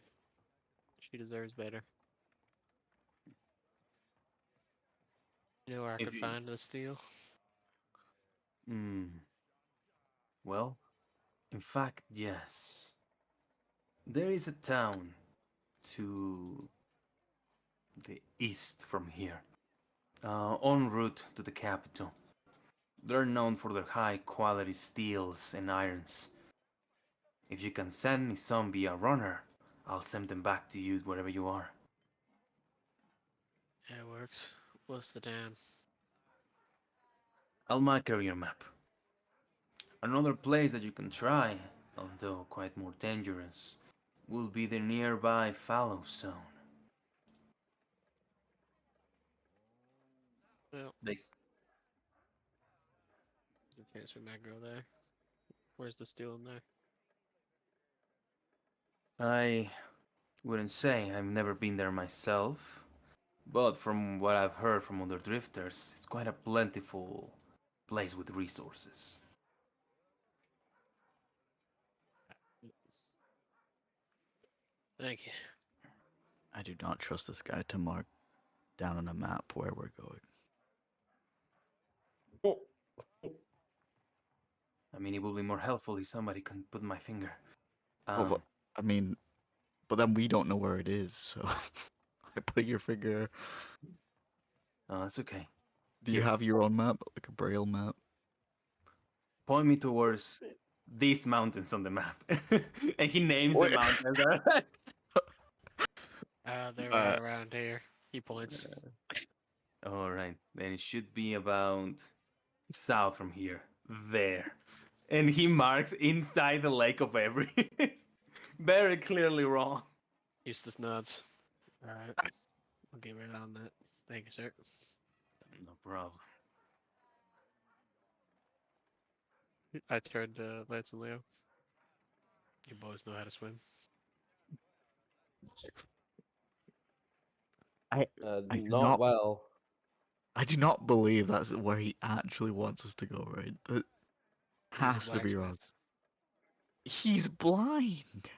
She deserves better. You know where I If could you... find the steel? Well, in fact, yes. There is a town to the east from here, en route to the capital. They're known for their high quality steels and irons. If you can send me some via runner, I'll send them back to you wherever you are. That works. What's the town? I'll mark your map. Another place that you can try, although quite more dangerous, will be the nearby Fallow zone. Well, They... you transfer my girl there. Where's the steel in there? I wouldn't say, I've never been there myself, but from what I've heard from other drifters, it's quite a plentiful place with resources. Thank you. I do not trust this guy to mark down on a map where we're going. I mean, it will be more helpful if somebody can put my finger. But then we don't know where it is, so I put your finger. Oh, that's okay. Do you Here. have your own map, like a braille map? Point me towards these mountains on the map. And he names What? the mountains. They're right around here. He points. Alright, then it should be about south from here. There. And he marks inside the lake of Every. Very clearly wrong. Eustace nods. Alright. I'll get right on that. Thank you, sir. No problem. I turned to Lance and Leo. You boys know how to swim. I do not not. well. I do not believe that's where he actually wants us to go. Right? That He's a has to be wrong. blacksmith. He's blind.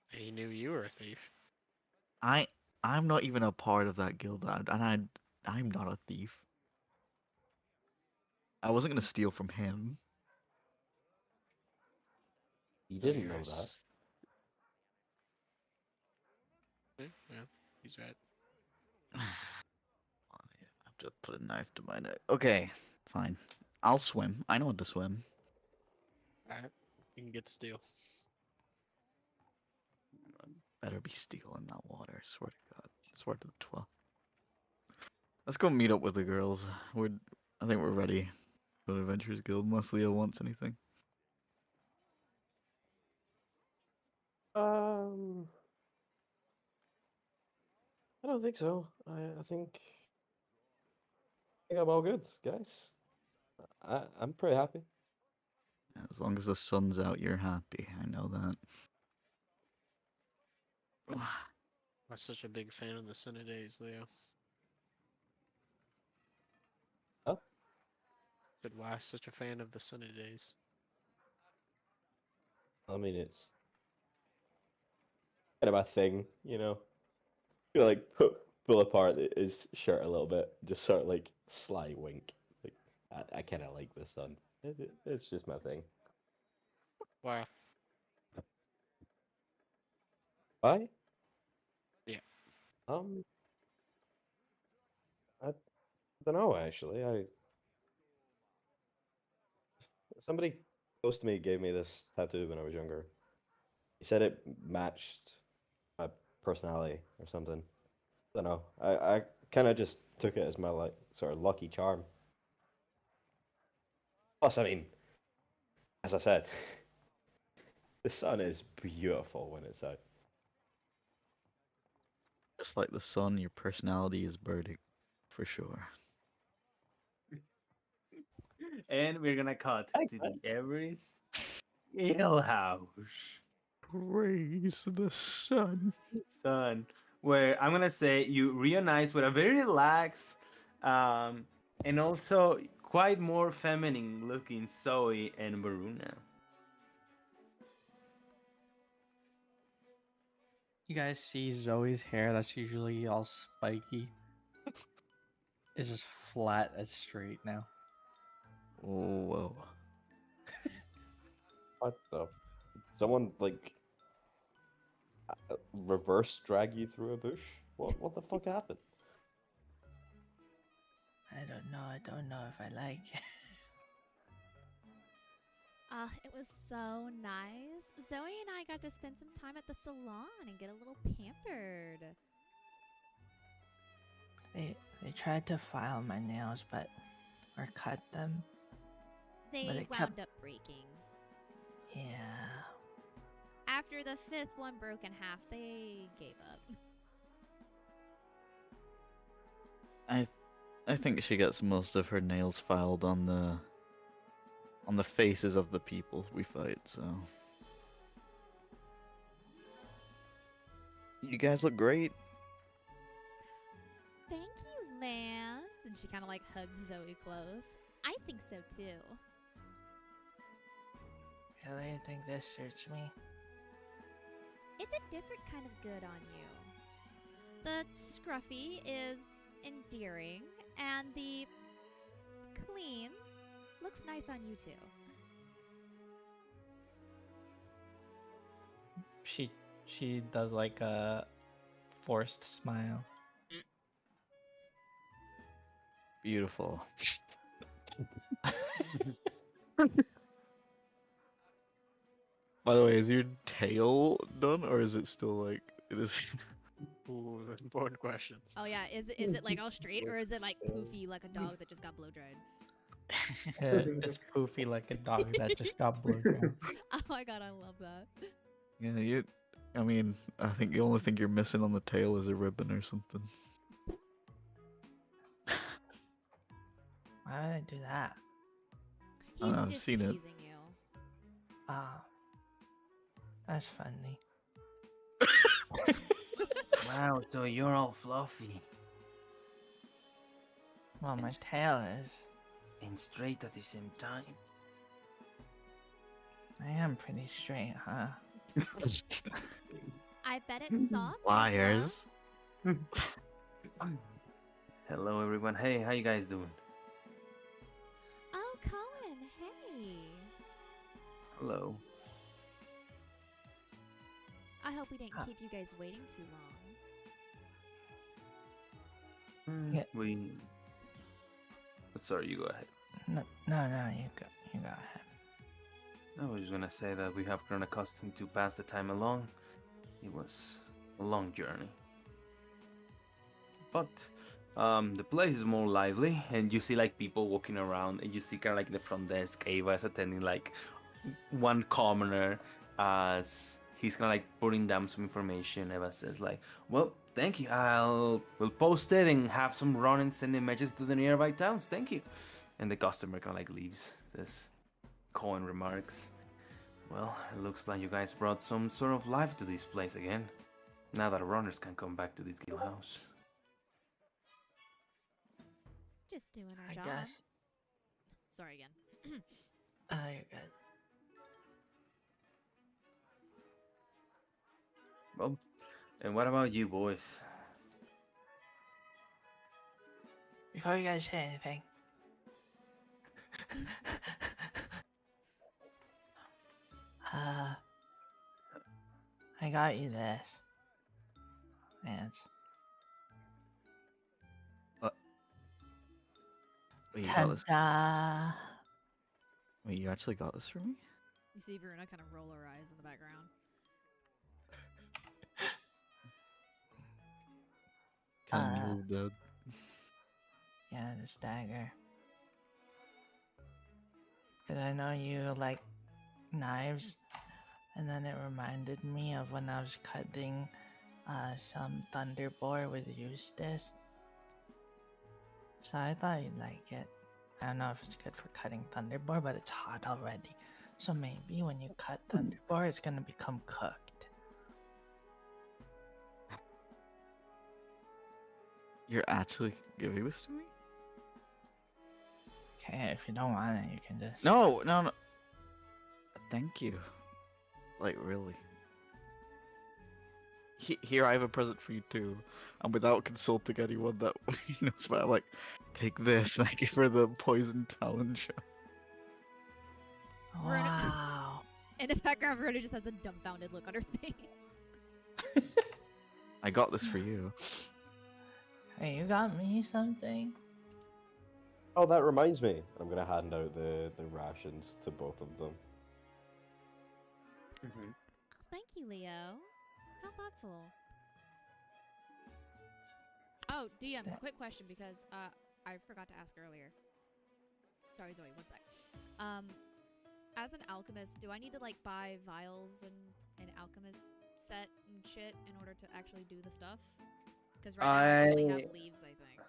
He knew you were a thief. I'm not even a part of that guild, I'm not a thief. I wasn't gonna steal from him. You So didn't you're know a that. s- Yeah, he's right. I have to put a knife to my neck. Okay, fine. I'll swim. I know how to swim. Alright. You can get the steal. Better be stealing that water. Swear to God. Swear to the 12. Let's go meet up with the girls. I think we're ready. Go to Adventurers Guild unless Leo wants anything. I don't think so. I think I'm all good, guys. I'm pretty happy. As long as the sun's out, you're happy. I know that. I'm such a big fan of the Sunny Days, Leo. Huh? But why such a fan of the Sunny Days? I mean, it's kind of my thing, you know. You like pull apart his shirt a little bit, just sort of like sly wink. Like I kind of like the sun. It's just my thing. Why? Why? Yeah. Um, I don't know actually. Somebody close to me gave me this tattoo when I was younger. He said it matched my personality or something. Don't know. I kind of just took it as my like sort of lucky charm. Plus, I mean, as I said, the sun is beautiful when it's out. Just like the sun, your personality is burning. For sure. And we're gonna cut Thanks, to man. the Everest Ale House. Praise the sun. Son, where I'm gonna say you reunites with a very relaxed, and also quite more feminine looking Zoe and Varuna. You guys see Zoe's hair that's usually all spiky. It's just flat and straight now. Oh, whoa. What the? Someone like reverse drag you through a bush? What the fuck happened? I don't know. I don't know if I like it. It was so nice. Zoe and I got to spend some time at the salon and get a little pampered. They tried to file my nails, or cut them. They But it wound kept- up breaking. Yeah. After the fifth one broke in half, they gave up. I think she gets most of her nails filed on the faces of the people we fight, so. You guys look great. Thank you, Lance. And she kind of like hugs Zoe close. I think so too. Really? You think this suits me? It's a different kind of good on you. The scruffy is endearing, and the clean looks nice on you too. She does like a forced smile. Beautiful. By the way, is your tail done, or is it still like it is? Ooh, important questions. Oh yeah, is it like all straight or is it like poofy like a dog that just got blow dried? It's poofy like a dog that just got blow dried. Oh my god, I love that. Yeah, I mean, I think the only thing you're missing on the tail is a ribbon or something. Why would I do that? He's I've just seen it. teasing you. Ah, that's funny. Wow, so you're all fluffy Well, my tail is. and straight at the same time. I am pretty straight, huh? I bet it's soft. Liars. Hello, everyone. Hey, how you guys doing? Oh, Cohen, hey. Hello. I hope we didn't Ah. keep you guys waiting too long. Yeah. We. Sorry, you go ahead. No, you go ahead. I was just gonna say that we have grown accustomed to pass the time along. It was a long journey. But the place is more lively, and you see like people walking around, and you see kind of like the front desk, Ava is attending like one commoner as he's kind of like putting down some information. Eva says like, "Well, thank you. We'll post it and have some run and send messages to the nearby towns. Thank you." And the customer kind of like leaves. This Cohen remarks, "Well, it looks like you guys brought some sort of life to this place again. Now that runners can come back to this guild house." Just doing our I job. guess. Sorry again. Oh, you're good. Well, and what about you boys? Before you guys say anything, I got you this. And Wait, you got this? ta-da! Wait, you actually got this for me? You see Veruna kind of roll her eyes in the background. Kind of dead. Yeah, this dagger. Because I know you like knives, and then it reminded me of when I was cutting some thunderboar with Eustace. So I thought you'd like it. I don't know if it's good for cutting thunderboar, but it's hot already. So maybe when you cut thunderboar, it's gonna become cooked. You're actually giving this to me? Okay, if you don't want it, you can just. No. Thank you. Like, really. Here, I have a present for you too. And without consulting anyone that knows about it, like, take this, and I give her the poison talon shell. Wow. In the background, Veruna just has a dumbfounded look on her face. I got this for you. Hey, you got me something? Oh, that reminds me. I'm gonna hand out the rations to both of them. Mm-hmm. Thank you, Leo. How thoughtful. Oh, DM, quick question because I forgot to ask earlier. Sorry, Zoe, one sec. As an alchemist, do I need to like buy vials and an alchemist set and shit in order to actually do the stuff? Because right now I only have leaves, I think.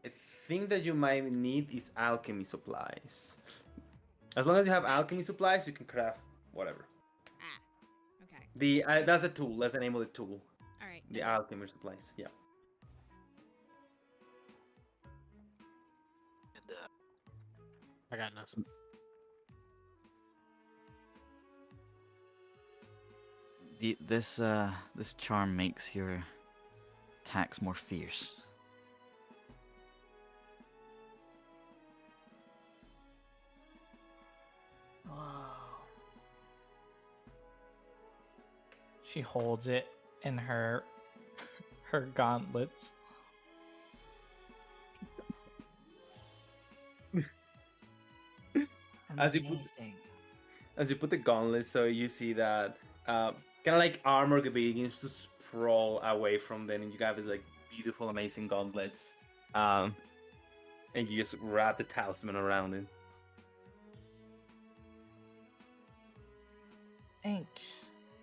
I think that you might need is alchemy supplies. As long as you have alchemy supplies, you can craft whatever. Ah, okay. The that's a tool. That's the name of the tool. All right. The alchemy supplies. Yeah. And, I got nothing. This charm makes your attacks more fierce. Whoa. She holds it in her gauntlets. As you put the gauntlet, so you see that kind of like armor begins to sprawl away from them, and you got these like beautiful, amazing gauntlets, and you just wrap the talisman around it. Thanks,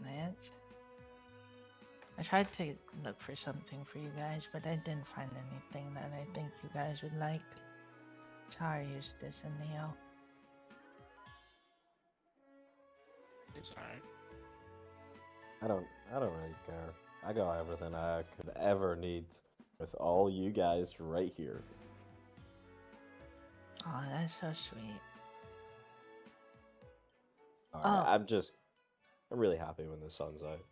Lance. I tried to look for something for you guys, but I didn't find anything that I think you guys would like. Sorry, Eustace and Leo. It's alright. I don't really care. I got everything I could ever need with all you guys right here. Oh, that's so sweet. Alright, Oh. I'm just I'm really happy when the sun's out.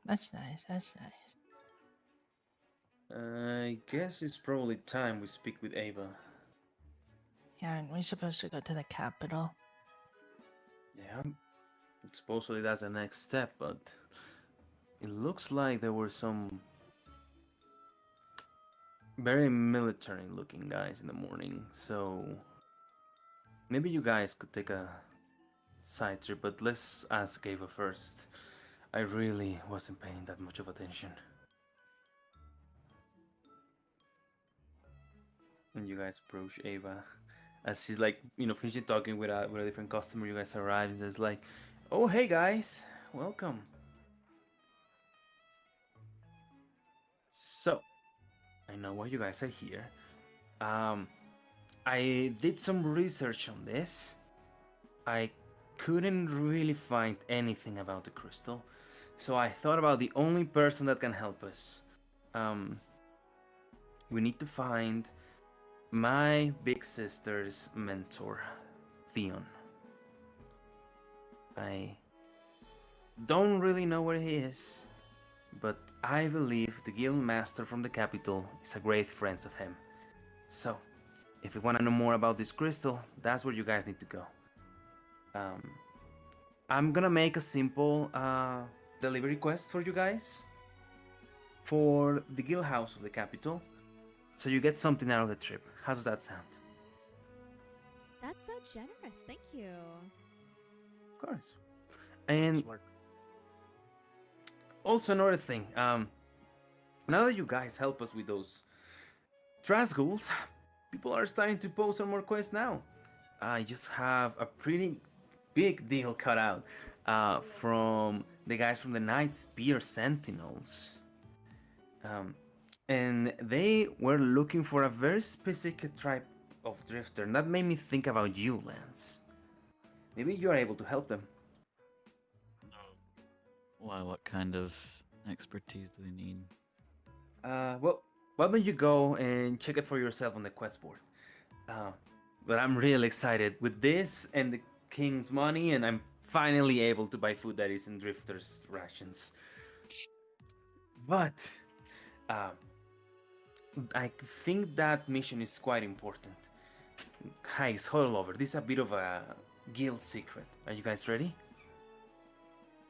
That's nice. That's nice. I guess it's probably time we speak with Ava. Yeah, aren't we supposed to go to the capital? Yeah, supposedly that's the next step, but it looks like there were some very military looking guys in the morning, so maybe you guys could take a side trip, but let's ask Ava first. I really wasn't paying that much of attention. And you guys approach Ava as she's like, finishing talking with a different customer. You guys arrive and says like, "Oh, hey guys, welcome." So, I know why you guys are here. I did some research on this. I couldn't really find anything about the crystal, so I thought about the only person that can help us. We need to find my big sister's mentor, Theon. I don't really know where he is, but I believe the guild master from the capital is a great friend of him. So, if you want to know more about this crystal, that's where you guys need to go. I'm gonna make a simple delivery quest for you guys for the guild house of the capital, so you get something out of the trip. How does that sound? That's so generous. Thank you. Of course. And also another thing, now that you guys help us with those trash ghouls, people are starting to post some more quests now. I just have a pretty big deal cut out from the guys from the Night Spear Sentinels. And they were looking for a very specific type of drifter. And that made me think about you, Lance. Maybe you are able to help them. Why? What kind of expertise do they need? Well, why don't you go and check it for yourself on the quest board? But I'm really excited with this and the king's money, and I'm finally able to buy food that isn't drifters' rations. But I think that mission is quite important. Guys, hold over. This is a bit of a guild secret. Are you guys ready?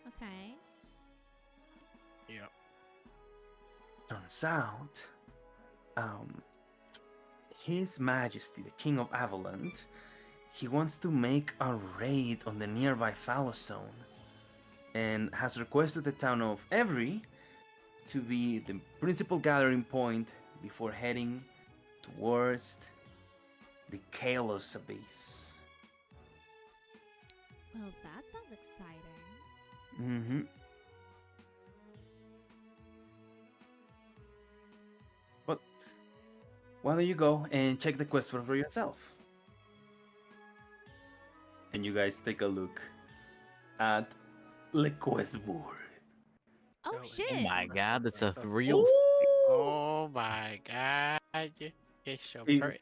Okay. Yep. Turns out, His Majesty, the King of Avaland, he wants to make a raid on the nearby Fallow zone, and has requested the town of Every to be the principal gathering point before heading towards the Kalos Abyss. Well, that sounds exciting. Mm-hmm. But why don't you go and check the quest for yourself? And you guys take a look at the quest board. Oh, Oh, shit. Oh my god, that's a real. Oh my god. It's so In- pretty.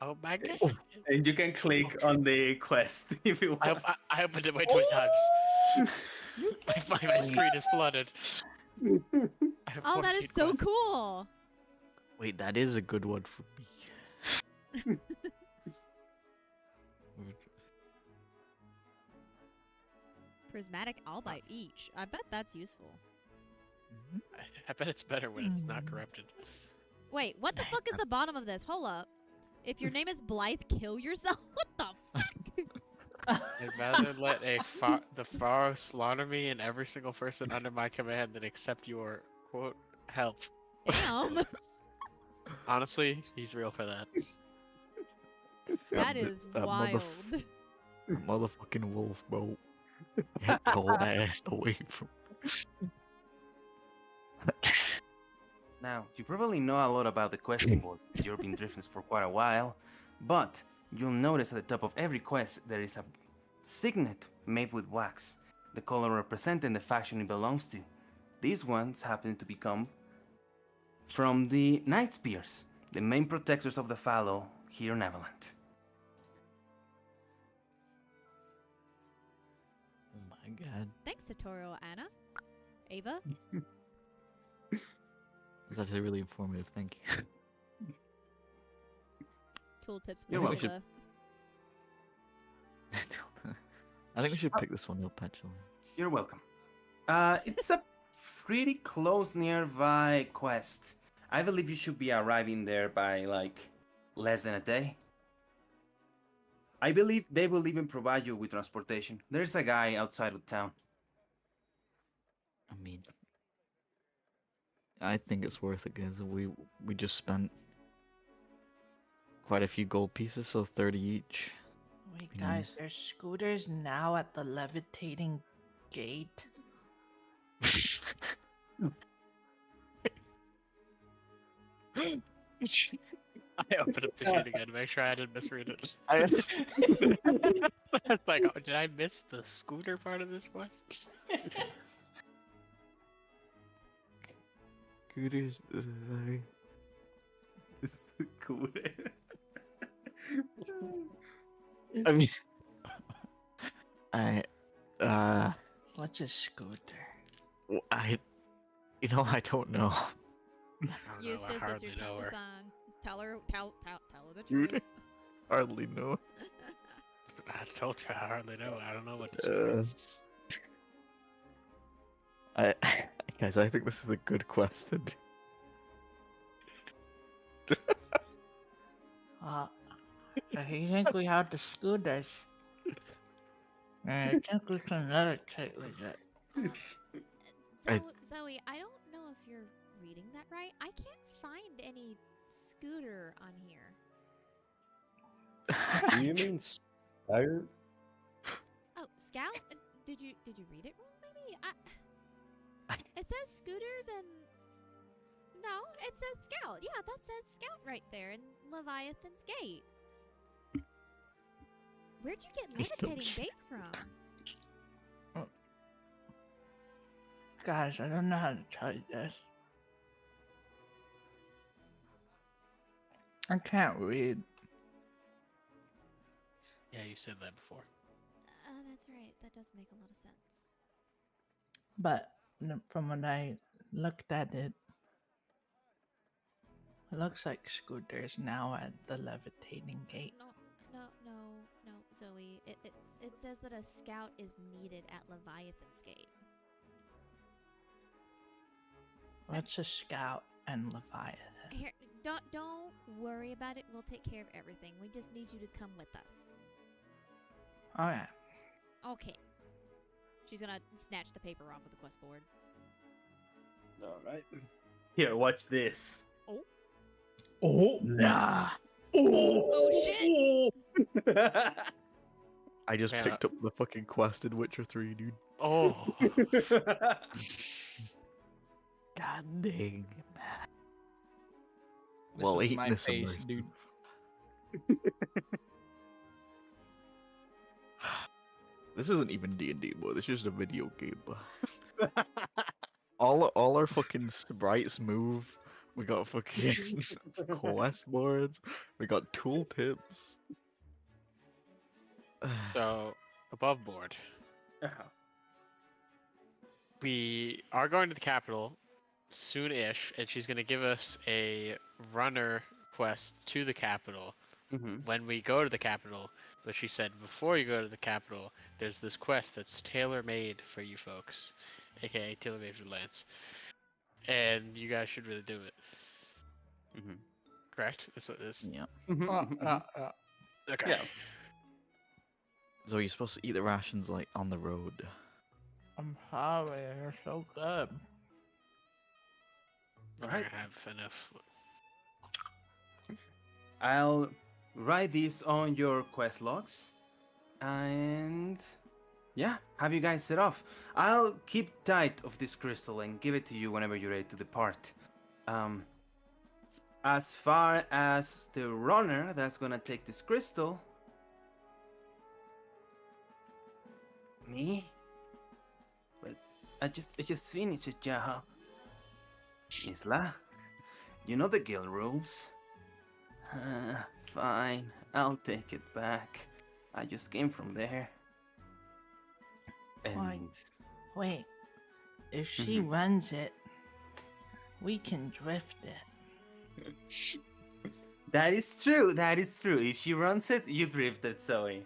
Oh my god. And you can click on the quest if you want. I opened it way 20 times. my screen is flooded. I have Oh, that 14 is so quests. cool. Wait, that is a good one for me. Prismatic albite each. I bet that's useful. I bet it's better when it's not corrupted. Wait, what the fuck is the bottom of this? Hold up. If your name is Blythe, kill yourself? What the fuck? I'd rather let the Pharaoh slaughter me and every single person under my command than accept your, quote, help. Damn. Honestly, he's real for that. That is that wild. Motherfucking wolf, bro. Get your ass away from. Now, you probably know a lot about the questing board. You've been drifting for quite a while, but you'll notice at the top of every quest there is a signet made with wax, the color representing the faction it belongs to. These ones happen to become from the Night Spears, the main protectors of the Fallow here in Avaland. my god. Thanks, Satoru Anna. Ava? That's actually really informative, thank you. Tooltips You with know what, we Ava. I think we should pick this one up, actually. You're welcome. It's a pretty close nearby quest. I believe you should be arriving there by like less than a day. I believe they will even provide you with transportation. There's a guy outside of town. I mean, I think it's worth it, guys. We just spent quite a few gold pieces, so 30 each. Wait, Be guys, nice. there's scooters now at the levitating gate. I opened up the sheet again to make sure I didn't misread it. I It's like, oh, did I miss the scooter part of this quest? Scooters. This is cool. I mean, What's a scooter? I don't know. I don't know, Eustace, I it's your hardly time know to her. sign. Tell her the Dude. truth. Hardly know. I told you I hardly know. I don't know what to say. Guys, I think this is a good question. I think we have the scooters. I think we can levitate with it. Zoe, I don't know if you're reading that right. I can't find any scooter on here. Do you mean Scout? Oh, Scout? Did you read it wrong? Maybe it says scooters and no, it says Scout. Yeah, that says Scout right there in Leviathan's Gate. Where'd you get Levitating Gate from? Guys, I don't know how to tell you this. I can't read. Yeah, you said that before. That's right. That does make a lot of sense. But from when I looked at it, it looks like scooters now at the levitating gate. No, Zoe. It says that a scout is needed at Leviathan's Gate. What's a scout and Leviathan? Here, don't worry about it. We'll take care of everything. We just need you to come with us. Alright. Okay. She's gonna snatch the paper off of the quest board. All right. Here, watch this. Oh, Nah. Oh, shit! I just Yeah. picked up the fucking quest in Witcher 3, dude. Oh, God dang. This Well, was eating my this face, immersive. dude. This isn't even D&D, boy. This is just a video game, boy. all our fucking sprites move. We got fucking quest boards. We got tooltips. so above board, Uh-huh. we are going to the capital soon-ish, and she's gonna give us a runner quest to the capital when we go to the capital. But she said before you go to the capital, there's this quest that's tailor-made for you folks, aka tailor-made for Lance, and you guys should really do it. Correct? That's what it is. Yeah. Okay. Yeah. So you're supposed to eat the rations like on the road. I'm sorry, you're so good. I'm Alright. gonna have enough. I'll write this on your quest logs, and yeah, have you guys set off. I'll keep tight of this crystal and give it to you whenever you're ready to depart. As far as the runner that's gonna take this crystal, me? But I just finished a job. Isla, you know the guild rules. Fine, I'll take it back. I just came from there. And Wait, if she Mhm. runs it, we can drift it. that is true. That is true. If she runs it, you drift it, Zoe.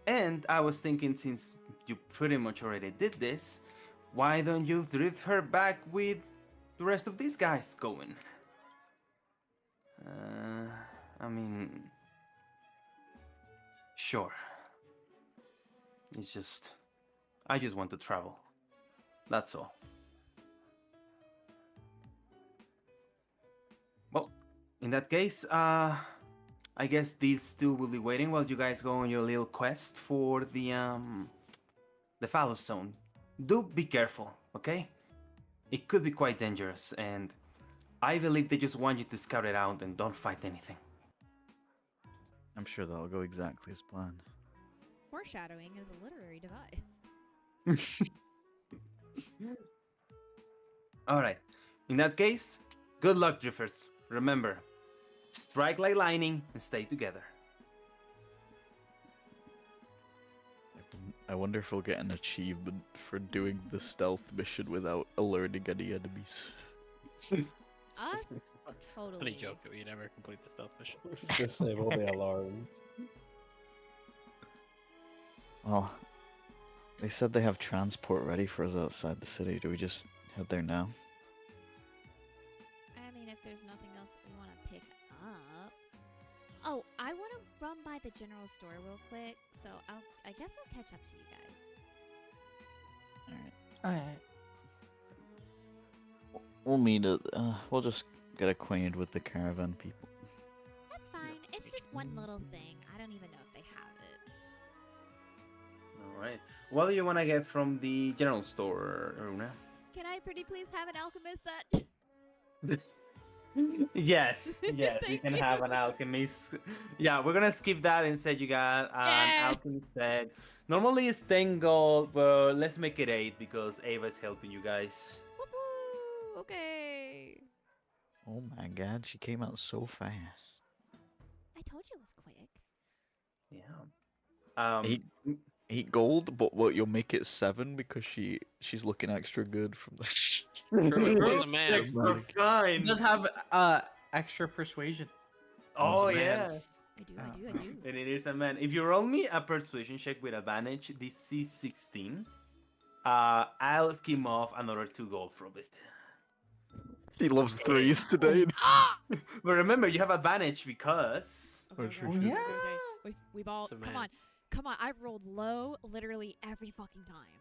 And I was thinking, since you pretty much already did this, why don't you drift her back with the rest of these guys going? I mean, sure. It's just, I just want to travel. That's all. Well, in that case, I guess these two will be waiting while you guys go on your little quest for the Fallow Zone. Do be careful, okay? It could be quite dangerous, and I believe they just want you to scout it out and don't fight anything. I'm sure that'll go exactly as planned. Foreshadowing is a literary device. All right. In that case, good luck, Drifters. Remember, strike like lightning and stay together. I wonder if we'll get an achievement for doing the stealth mission without alerting any enemies. Us? Totally. Funny joke that we never complete the stealth mission. Disable the alarms. Well, they said they have transport ready for us outside the city. Do we just head there now? I mean, if there's nothing else that we want to pick up. Oh, I want to run by the general store real quick, so I guess I'll catch up to you guys. Alright. Alright. We'll meet it. We'll just get acquainted with the caravan people. That's fine. It's just one little thing. I don't even know if they have it. All right. What do you want to get from the general store, Aruna? Can I pretty please have an alchemist set? Yes, yes, you Thank can you. have an alchemist. Yeah, we're gonna skip that and say you got an Yes. alchemist set. Normally it's 10 gold, but let's make it 8 because Ava's helping you guys. Woo-hoo, okay. Oh my god, she came out so fast. I told you it was quick. Yeah. Eight. 8 gold, but what, you'll make it 7 because she's looking extra good from the True, a man. Extra fine. Does have extra persuasion. Oh He's a man. yeah. I do. And it is a man. If you roll me a persuasion check with advantage, DC 16, I'll skim off another 2 gold from it. She loves 3s today. Ah! But remember, you have advantage because Oh, Okay, sure, okay, sure. okay, okay. We've all. It's a Come man. on. Come on. I've rolled low literally every fucking time.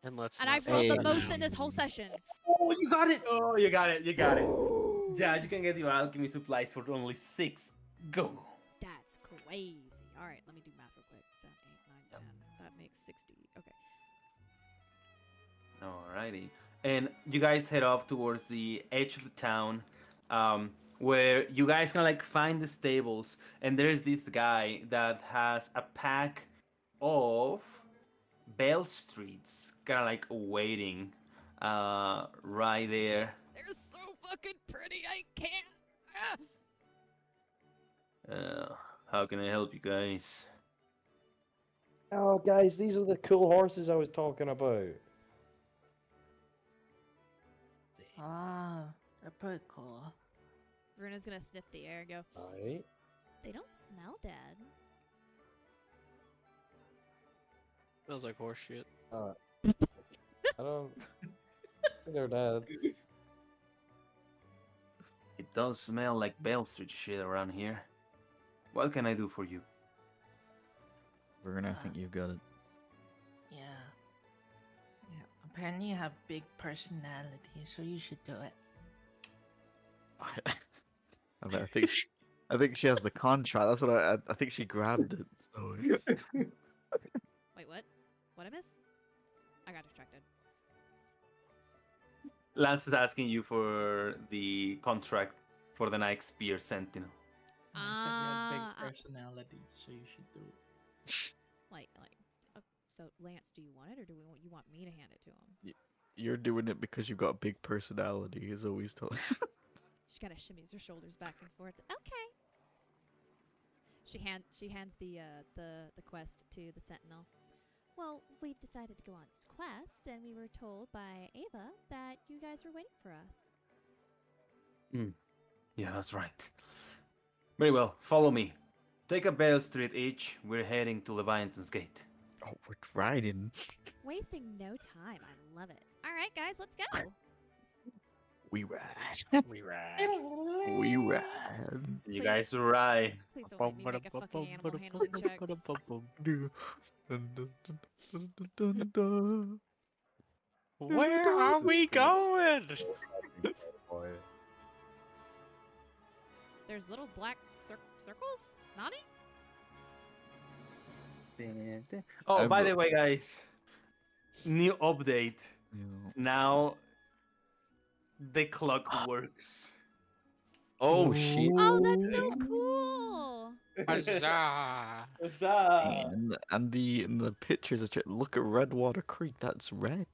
And let's And not I've rolled the stop most now. in this whole session. oh, you got it. Oh, you got it. You got it. Yeah, you can get your alchemy supplies for only 6. Go. That's crazy. All right, let me do math real quick. 7, 8, 9, 10. That makes 60. Okay. Alrighty. And you guys head off towards the edge of the town, where you guys can like find the stables, and there's this guy that has a pack of Bell Streets, kind of like waiting, right there. They're so fucking pretty. I can't. How can I help you guys? Oh, guys, these are the cool horses I was talking about. Ah, they're pretty cool. Bruno's gonna sniff the air and go, Right? they don't smell dead. Smells like horse shit. I don't think they're dead. It does smell like Bell Street shit around here. What can I do for you? Vernon, I think you've got it. Yeah. Yeah. Apparently you have big personality, so you should do it. I think she has the contract. That's what I think she grabbed it. So Wait, what? What I miss? I got distracted. Lance is asking you for the contract for the Nike Spear Sentinel. I said you had Ah, big personality, so you should do it. like, so Lance, do you want it, or do you want me to hand it to him? you're doing it because you got a big personality. He's always told. She kind of shimmies her shoulders back and forth. Okay. She hands the quest to the sentinel. Well, we've decided to go on this quest, and we were told by Ava that you guys were waiting for us. Yeah, that's right. Very well, follow me. Take a Bale Street each. We're heading to Leviathan's Gate. Oh, we're riding. Wasting no time. I love it. All right, guys, let's go. We ride. We ride. We ride. You Please- guys ride. Please don't make me make a fucking animal handling check. Where are we going? Boy. There's little black circles? Nani? Oh, by I've- the way, guys, new update. Now the clock works. Oh shit! Oh, that's so cool! Huzzah! Huzzah! And the pictures. Look at Redwater Creek. That's red.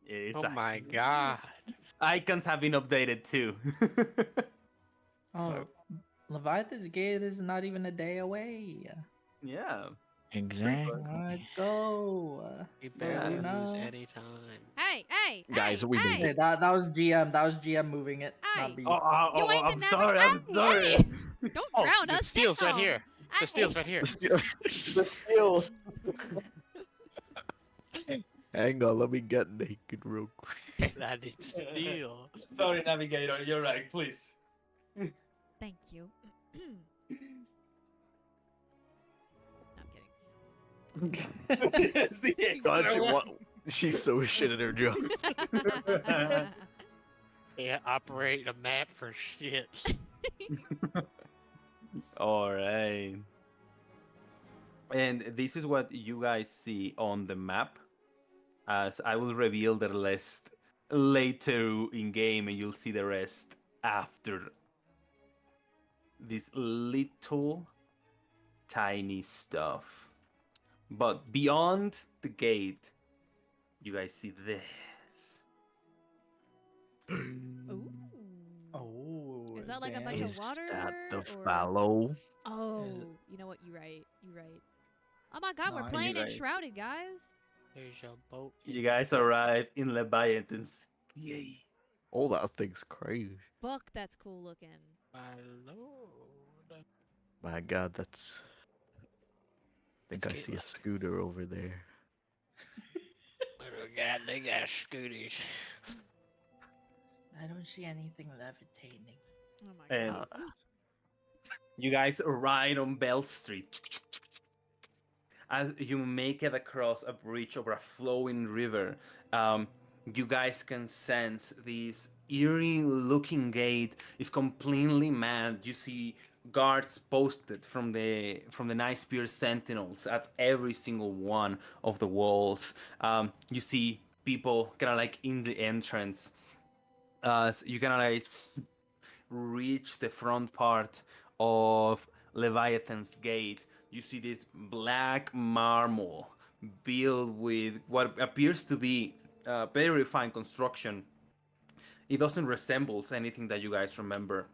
It's Oh my actually- god. Icons have been updated too. Oh, Leviathan's Gate is not even a day away. Yeah. Exactly. Let's go. We better Yeah. lose any time. Hey, hey, Guys, hey, we hey! Hey, that was GM. That was GM moving it. Aye. Not me. You ain't I'm the sorry. navig- I'm sorry. Hey, don't Oh, drown the us. steel's stay right calm. here. The steel's right here. The steel. Hang on, let me get naked real quick. That is steel. Sorry, Navigator. You're right. Please. Thank you. No, I'm kidding. It's the God, extra one. she's so shit at her job. Yeah, operate a map for ships. All right. And this is what you guys see on the map. As I will reveal the rest later in game, and you'll see the rest after this little tiny stuff. But beyond the gate, you guys see this. Ooh. Oh. Is that like a damn. bunch of Is water? that the or- Fallow? Oh, Is it- you know what? You're right. You're right. Oh my god, we're Nice. playing You in guys- Shrouded, guys. There's your boat. You guys arrive in Leviathan's Gate. Oh, that thing's crazy. Fuck, that's cool looking. My lord. My God, that's. I think I Let's see get a scooter over there. God, they got scooties. I don't see anything levitating. Oh my And god. you guys ride on Bell Street. As you make it across a bridge over a flowing river, you guys can sense this eerie-looking gate is completely mad. You see guards posted from the Night Spear Sentinels at every single one of the walls. You see people kind of like in the entrance. As you kind of like reach the front part of Leviathan's Gate, you see this black marble built with what appears to be very refined construction. It doesn't resemble anything that you guys remember,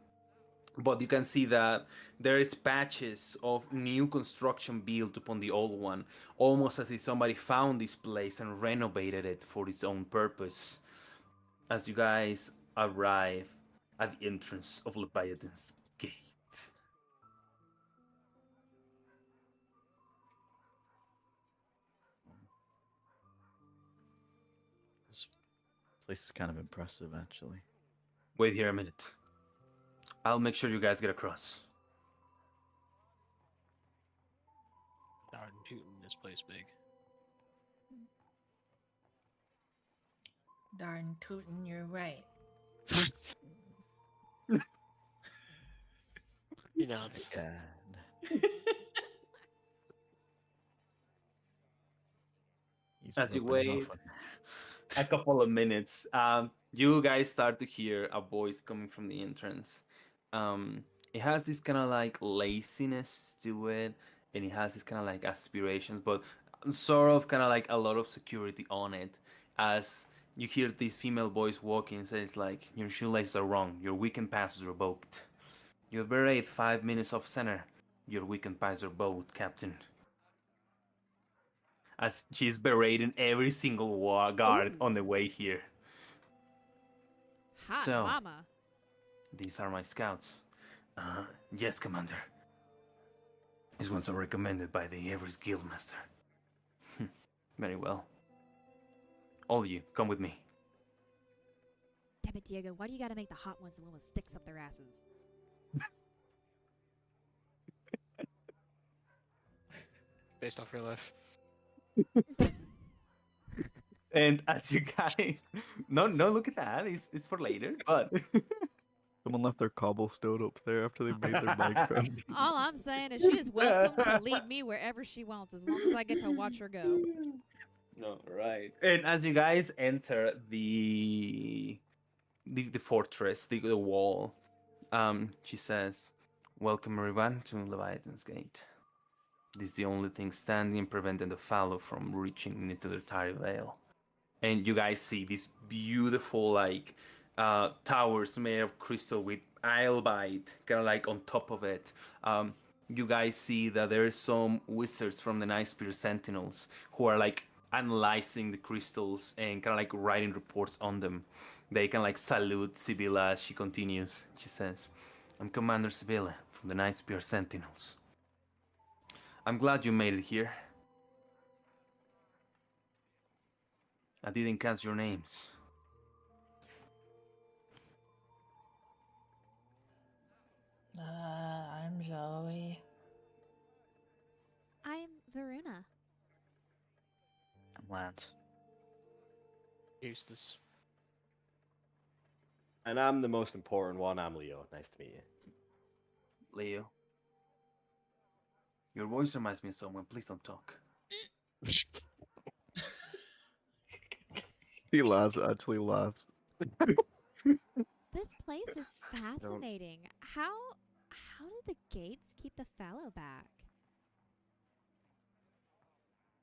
but you can see that there is patches of new construction built upon the old one, almost as if somebody found this place and renovated it for its own purpose. As you guys arrive at the entrance of Leviathan's Gate. This place is kind of impressive, actually. Wait here a minute. I'll make sure you guys get across. Darn tootin', this place big. Darn tootin', you're right. You know, it's God. He's As you rubbing wait, off a couple of minutes, you guys start to hear a voice coming from the entrance. It has this kind of like laziness to it, and it has this kind of like aspirations, but sort of kind of like a lot of security on it. As you hear this female voice walking, and says like, "Your shoelaces are wrong. Your weekend pass is revoked. You're buried 5 minutes off center. Your weekend pass is revoked, Captain." as she's berating every single guard Ooh. on the way here. Hot So- mama. These are my scouts. Yes, Commander. These ones are recommended by the Everest Guildmaster. Very well. All of you, come with me. Damn it, Diego. Why do you gotta make the hot ones the one with sticks up their asses? Based off your life. And as you guys, no, look at that. It's for later. But Someone left their cobblestone up there after they made their Minecraft. All I'm saying is she is welcome to lead me wherever she wants, as long as I get to watch her go. no, right. And as you guys enter the fortress, the wall, she says, "Welcome everyone to Leviathan's Gate. This is the only thing standing preventing the Fallow from reaching into the Tari Vale." And you guys see these beautiful like towers made of crystal with Bitterbytes kind of like on top of it. You guys see that there are some wizards from the Night Spear Sentinels who are like analyzing the crystals and kind of like writing reports on them. They can like salute Sibylla as she continues. She says, "I'm Commander Sibylla from the Night Spear Sentinels. I'm glad you made it here. I didn't catch your names." I'm Zoe. I'm Varuna. I'm Lance. Eustace. And I'm the most important one. I'm Leo. Nice to meet you. Leo, your voice reminds me of someone. Please don't talk. He laughs, actually laughs. This place is fascinating. How did the gates keep the Fallow back?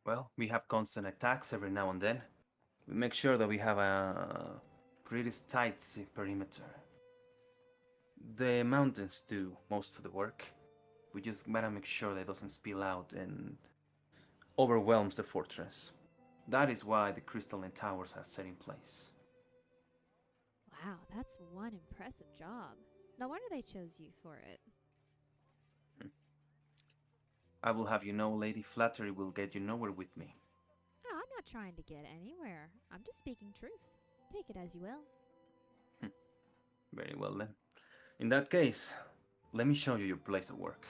Well, we have constant attacks every now and then. We make sure that we have a pretty tight perimeter. The mountains do most of the work. We just gotta make sure that it doesn't spill out and overwhelms the fortress. That is why the crystalline towers are set in place. Wow, that's one impressive job. No wonder they chose you for it. I will have you know, Lady Flattery will get you nowhere with me. Oh, I'm not trying to get anywhere. I'm just speaking truth. Take it as you will. Very well then. In that case, let me show you your place of work.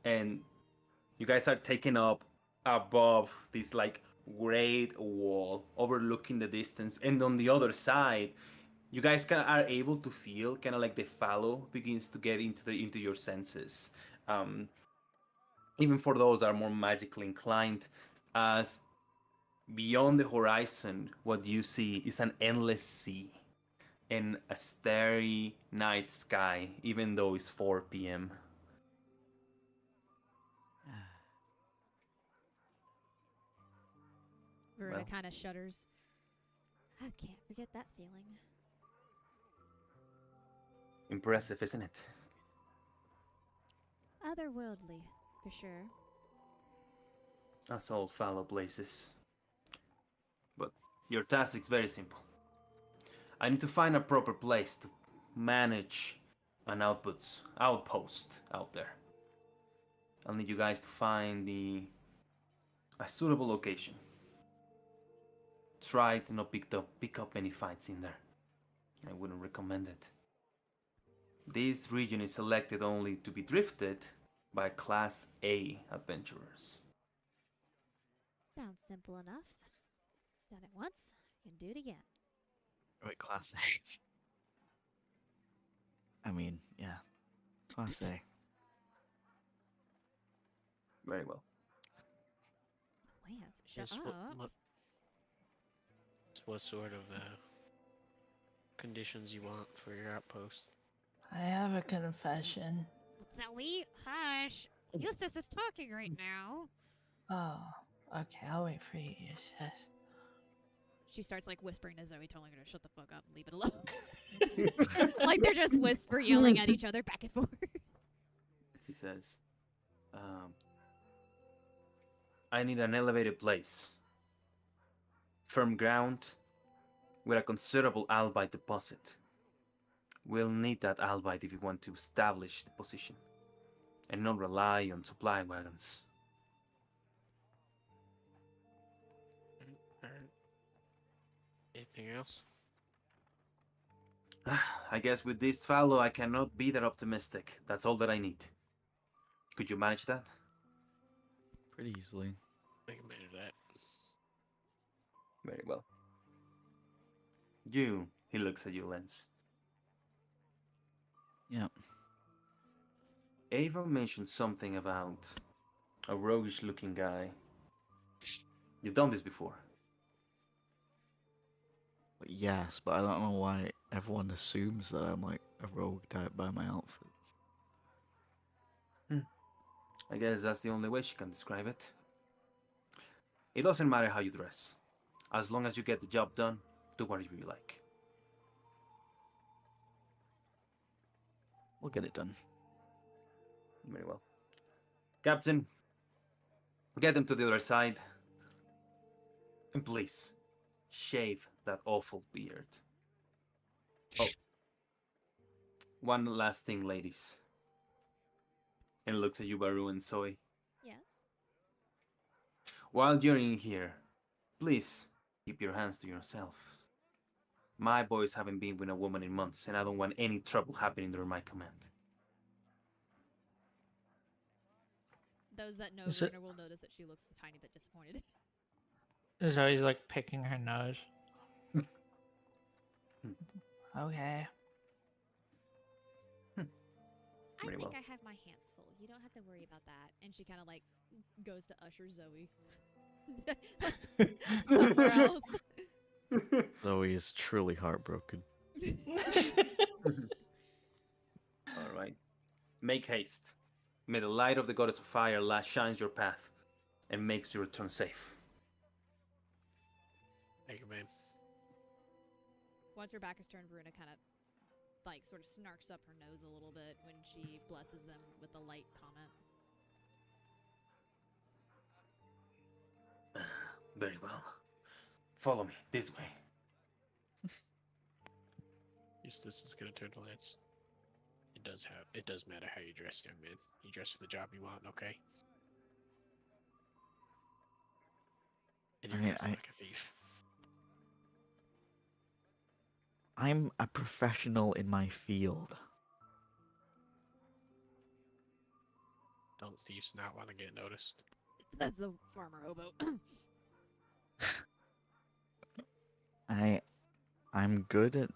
And you guys are taken up above this like great wall overlooking the distance, and on the other side you guys kind of are able to feel kind of like the Fallow begins to get into your senses, even for those that are more magically inclined, as beyond the horizon what you see is an endless sea and a starry night sky, even though it's 4 p.m. Varuna Well. kind of shudders. I can't forget that feeling. Impressive, isn't it? Otherworldly, for sure. That's all Fallow places. But your task is very simple. I need to find a proper place to manage an outpost out there. I'll need you guys to find a suitable location. Try to not pick up any fights in there. I wouldn't recommend it. This region is selected only to be drifted by Class A adventurers. Sounds simple enough. Done it once, can do it again. Wait, Class A. I mean, yeah. Class A. Very well. Lance, shut Yes, up. what sort of conditions you want for your outpost? I have a confession. Zoe, hush. Eustace is talking right now. Oh, okay. I'll wait for you, Eustace. She starts like whispering to Zoe, telling her to shut the fuck up and leave it alone. Like they're just whisper yelling at each other back and forth. He says, I need an elevated place. Firm ground with a considerable albite deposit. We'll need that albite if we want to establish the position and not rely on supply wagons. Alright. Anything else? I guess with this Fallow, I cannot be that optimistic. That's all that I need. Could you manage that? Pretty easily. I can manage that. Very well. He looks at you, Lens. Yeah. Ava mentioned something about a roguish looking guy. You've done this before. Yes, but I don't know why everyone assumes that I'm like a rogue type by my outfit. I guess that's the only way she can describe it. It doesn't matter how you dress. As long as you get the job done, do whatever you like. We'll get it done. Very well. Captain, get them to the other side. And please, shave that awful beard. Oh. One last thing, ladies. And looks at you, Baru and Zoe. Yes. While you're in here, please keep your hands to yourself. My boys haven't been with a woman in months, and I don't want any trouble happening under my command. Those that know Is it- Runa will notice that she looks a tiny bit disappointed. Zoe's like picking her nose. Okay. I Very think well. I have my hands full. You don't have to worry about that. And she kind of like goes to usher Zoe somewhere else. Zoe is truly heartbroken. All right. Make haste. May the light of the goddess of fire shines your path and makes your return safe. Thank you, man. Once her back is turned, Runa kind of like sort of snarks up her nose a little bit when she blesses them with a light comment. Very well. Follow me this way. Eustace is gonna turn to Lance. It does matter how you dress, young man. You dress for the job you want, okay? And you're dressed like a thief. I'm a professional in my field. Don't thieves not want to get noticed? That's the farmer hobo. I'm good at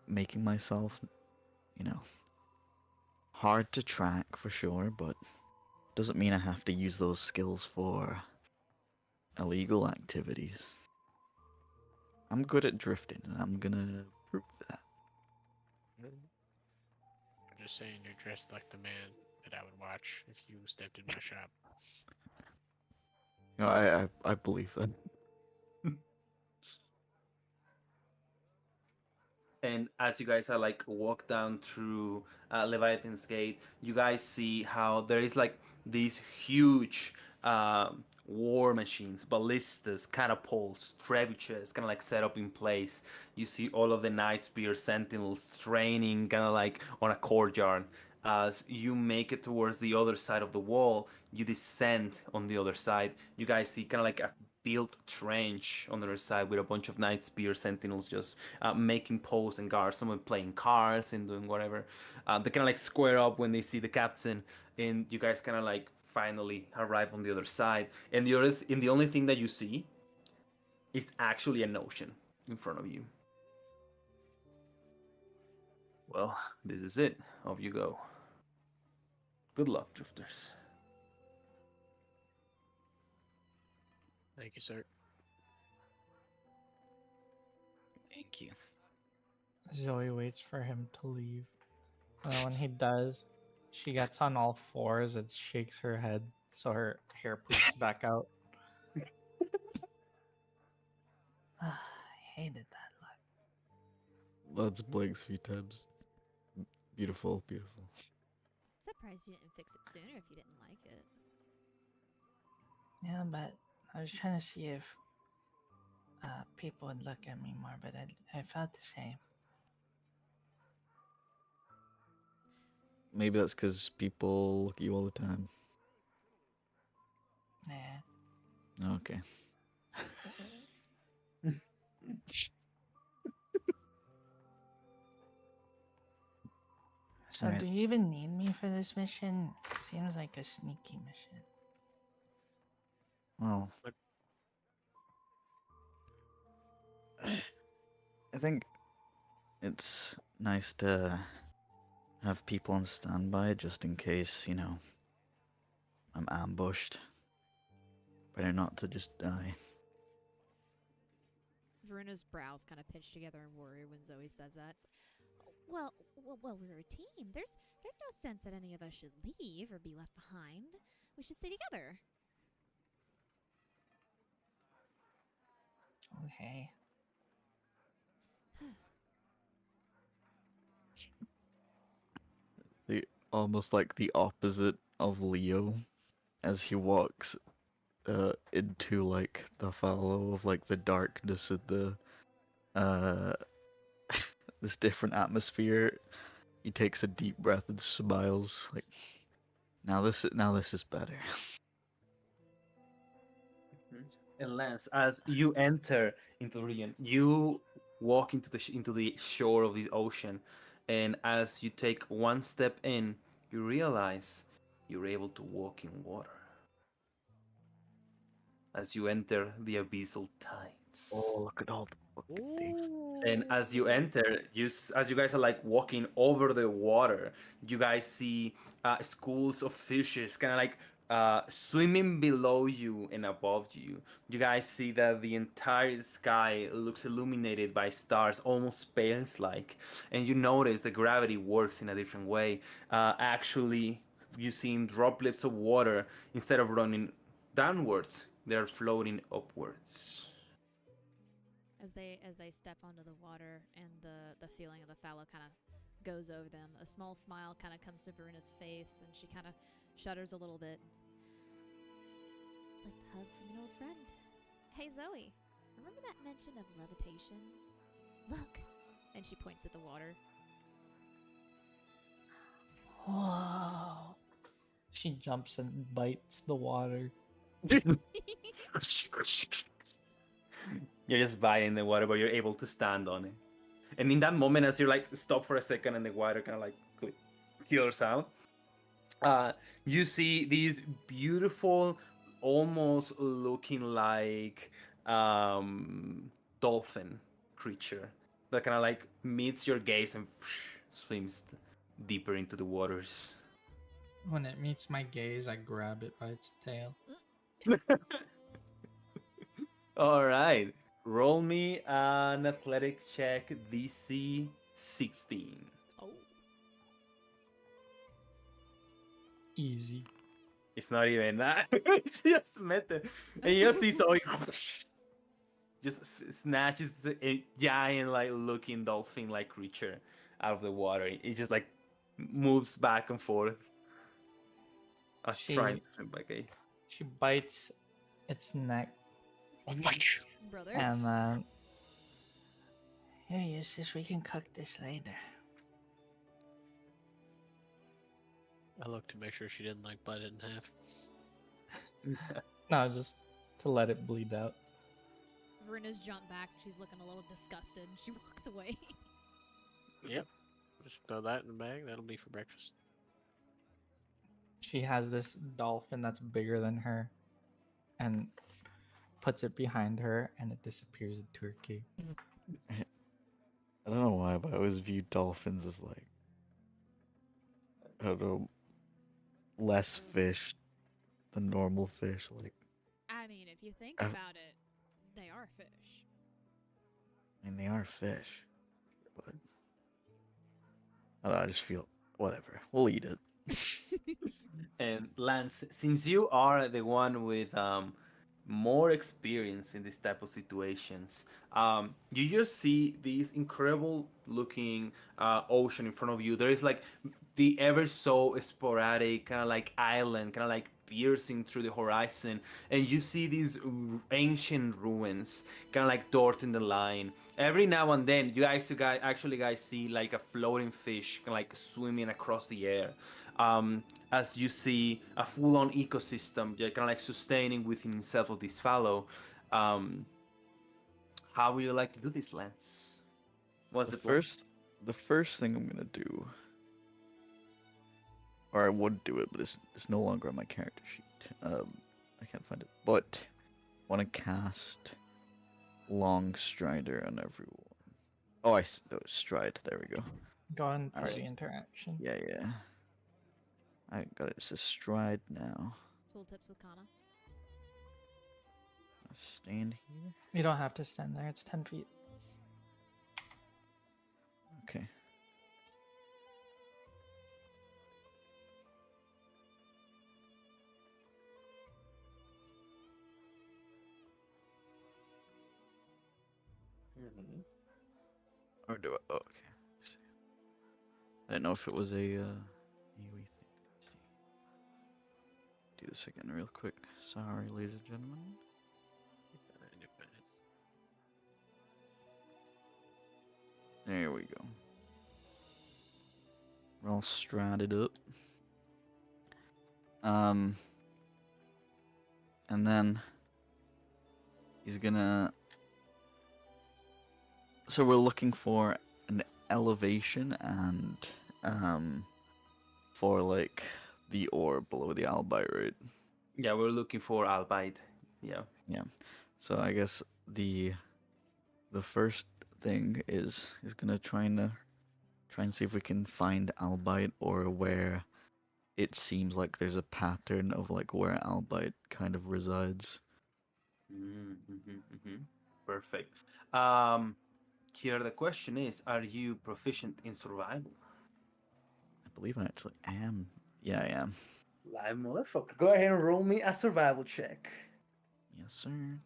making myself, hard to track for sure, but doesn't mean I have to use those skills for illegal activities. I'm good at drifting, and I'm gonna prove that. I'm just saying you're dressed like the man that I would watch if you stepped in my shop. I believe that. And as you guys are like walk down through Leviathan's Gate, you guys see how there is like these huge war machines, ballistas, catapults, trebuchets, kind of like set up in place. You see all of the Night Spear sentinels training, kind of like on a courtyard. As you make it towards the other side of the wall, you descend on the other side. You guys see kind of like a built trench on the other side with a bunch of Night Spear sentinels just making posts and guards. Someone playing cards and doing whatever. They kind of like square up when they see the captain, and you guys kind of like finally arrive on the other side. And the only thing that you see is actually an ocean in front of you. Well, this is it. Off you go. Good luck, drifters. Thank you, sir. Thank you. Zoe waits for him to leave. And when he does, she gets on all fours and shakes her head so her hair poofs back out. I hated that look. That's Blake's few tabs. Beautiful, beautiful. Surprised you didn't fix it sooner if you didn't like it. Yeah, but I was trying to see if people would look at me more, but I felt the same. Maybe that's because people look at you all the time. Yeah. Okay. So, Alright. do you even need me for this mission? Seems like a sneaky mission. Well, What? I think it's nice to have people on standby just in case, I'm ambushed. Better not to just die. Veruna's brows kind of pinch together in worry when Zoe says that. Well, we're a team. There's no sense that any of us should leave or be left behind. We should stay together. Okay. The almost like the opposite of Leo as he walks into like the fallow of like the darkness of the uh this different atmosphere. He takes a deep breath and smiles like now this is better. And Lance, as you enter into the region, you walk into the shore of the ocean, and as you take one step in, you realize you're able to walk in water. As you enter the abyssal tides. Oh, look at all the things. And as you enter, as you guys are like walking over the water, you guys see schools of fishes kind of like swimming below you and above you. You guys see that the entire sky looks illuminated by stars, almost space-like, and you notice the gravity works in a different way. Actually, you see droplets of water, instead of running downwards, they're floating upwards. As they step onto the water and the feeling of the fallow kind of goes over them, a small smile kind of comes to Veruna's face, and she kind of shudders a little bit. It's like the hug from an old friend. Hey Zoe, remember that mention of levitation? Look, and she points at the water. Whoa. She jumps and bites the water. You're just biting the water, but you're able to stand on it. And in that moment, as you like stop for a second and the water kind of like clears out, you see these beautiful, almost looking like dolphin creature that kind of like meets your gaze and swims deeper into the waters. When it meets my gaze, I grab it by its tail. All right. Roll me an athletic check, DC 16. Oh. Easy. It's not even that. Just met it. And you see Zoe just snatches a giant, like, looking dolphin-like creature out of the water. It just, like, moves back and forth. I was trying to swim back. She bites its neck. Oh my god. Brother. And here, Eustace, we can cook this later. I looked to make sure she didn't like bite it in half. No, just to let it bleed out. Veruna's jumped back. She's looking a little disgusted. She walks away. Yep. Just throw that in the bag. That'll be for breakfast. She has this dolphin that's bigger than her and puts it behind her, and it disappears into her cave. I don't know why, but I always viewed dolphins as like, I don't know, less fish than normal fish. Like, I mean, if you think I've- about it, they are fish. I mean, they are fish, but I don't know, I just feel whatever. We'll eat it. And Lance, since you are the one with more experience in this type of situations, you just see this incredible looking ocean in front of you. There is like the ever so sporadic kind of like island, kind of like piercing through the horizon, and you see these ancient ruins kind of like dotting the line. Every now and then you guys see like a floating fish kind of like swimming across the air, as you see a full-on ecosystem kind of like sustaining within itself of this fallow. How would you like to do this, Lance? What's the plan? The first thing I'm gonna do, or I would do it, but it's no longer on my character sheet. I can't find it. But I want to cast Long Strider on everyone. Oh, Stride. There we go. Go on Alright. party interaction. Yeah. I got it. It says Stride now. Tooltips with Kana. Stand here. You don't have to stand there. It's 10 feet. Okay. Or do I? Oh, okay. Let's see. I didn't know if it was a AoE thing. Let's see. Do this again real quick. Sorry, ladies and gentlemen. There we go. We're all stratted up. And then he's gonna. So we're looking for an elevation and for like the orb below the albite, right? Yeah, we're looking for albite. Yeah. So I guess the first thing is gonna try and see if we can find albite, or where it seems like there's a pattern of like where albite kind of resides. Perfect. Here the question is, are you proficient in survival? I believe I actually am. Yeah, I am. Live motherfucker. Go ahead and roll me a survival check. Yes, sir.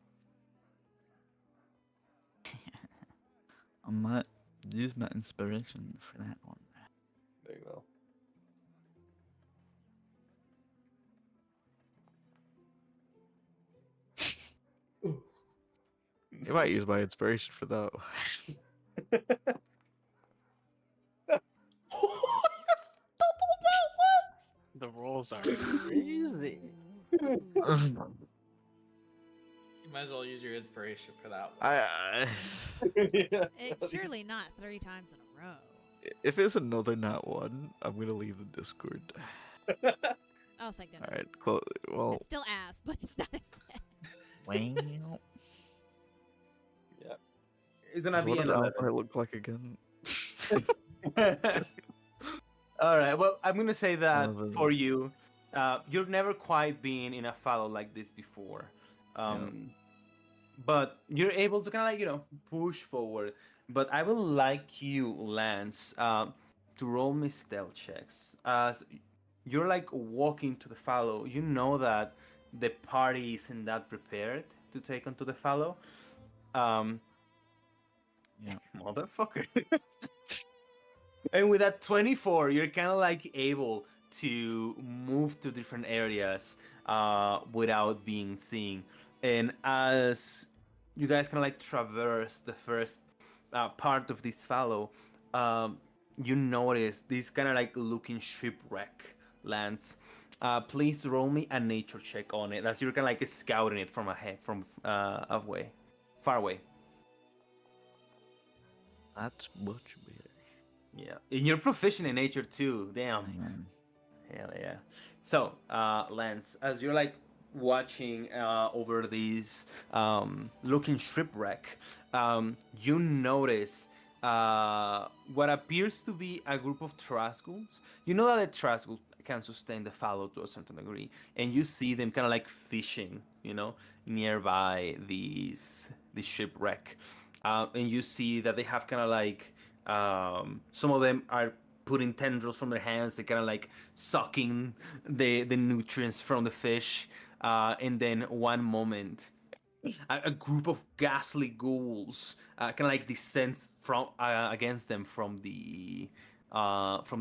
I might use my inspiration for that one. Very well. You might use my inspiration for that. The rolls are crazy. You might as well use your inspiration for that one. It's surely not 3 times in a row. If it's another nat one, I'm gonna leave the Discord. Oh, thank goodness. Alright, well. It's still ass, but it's not as bad. Wow. Yeah. It's gonna be What does another. albite look like again? All right. Well, I'm gonna say that Another- for you, you've never quite been in a fallow like this before, but you're able to kind of like push forward. But I would like you, Lance, to roll me stealth checks. As you're like walking to the fallow, you know that the party isn't that prepared to take onto the fallow. Yeah. Motherfucker. And with that 24, you're kind of like able to move to different areas without being seen. And as you guys kind of like traverse the first part of this fallow, you notice this kind of like looking shipwreck lands. Please roll me a nature check on it as you're kind of like scouting it from far away. That's much better. Yeah, and you're proficient in nature too. Damn. I am. Hell yeah. So, Lance, as you're like watching over these looking shipwreck, you notice what appears to be a group of Trasgulls. You know that the Trasgull can sustain the fallow to a certain degree, and you see them kind of like fishing, nearby this shipwreck, and you see that they have kind of like some of them are putting tendrils from their hands. They're kind of like sucking the nutrients from the fish, and then one moment a group of ghastly ghouls kind of like descends from against them from the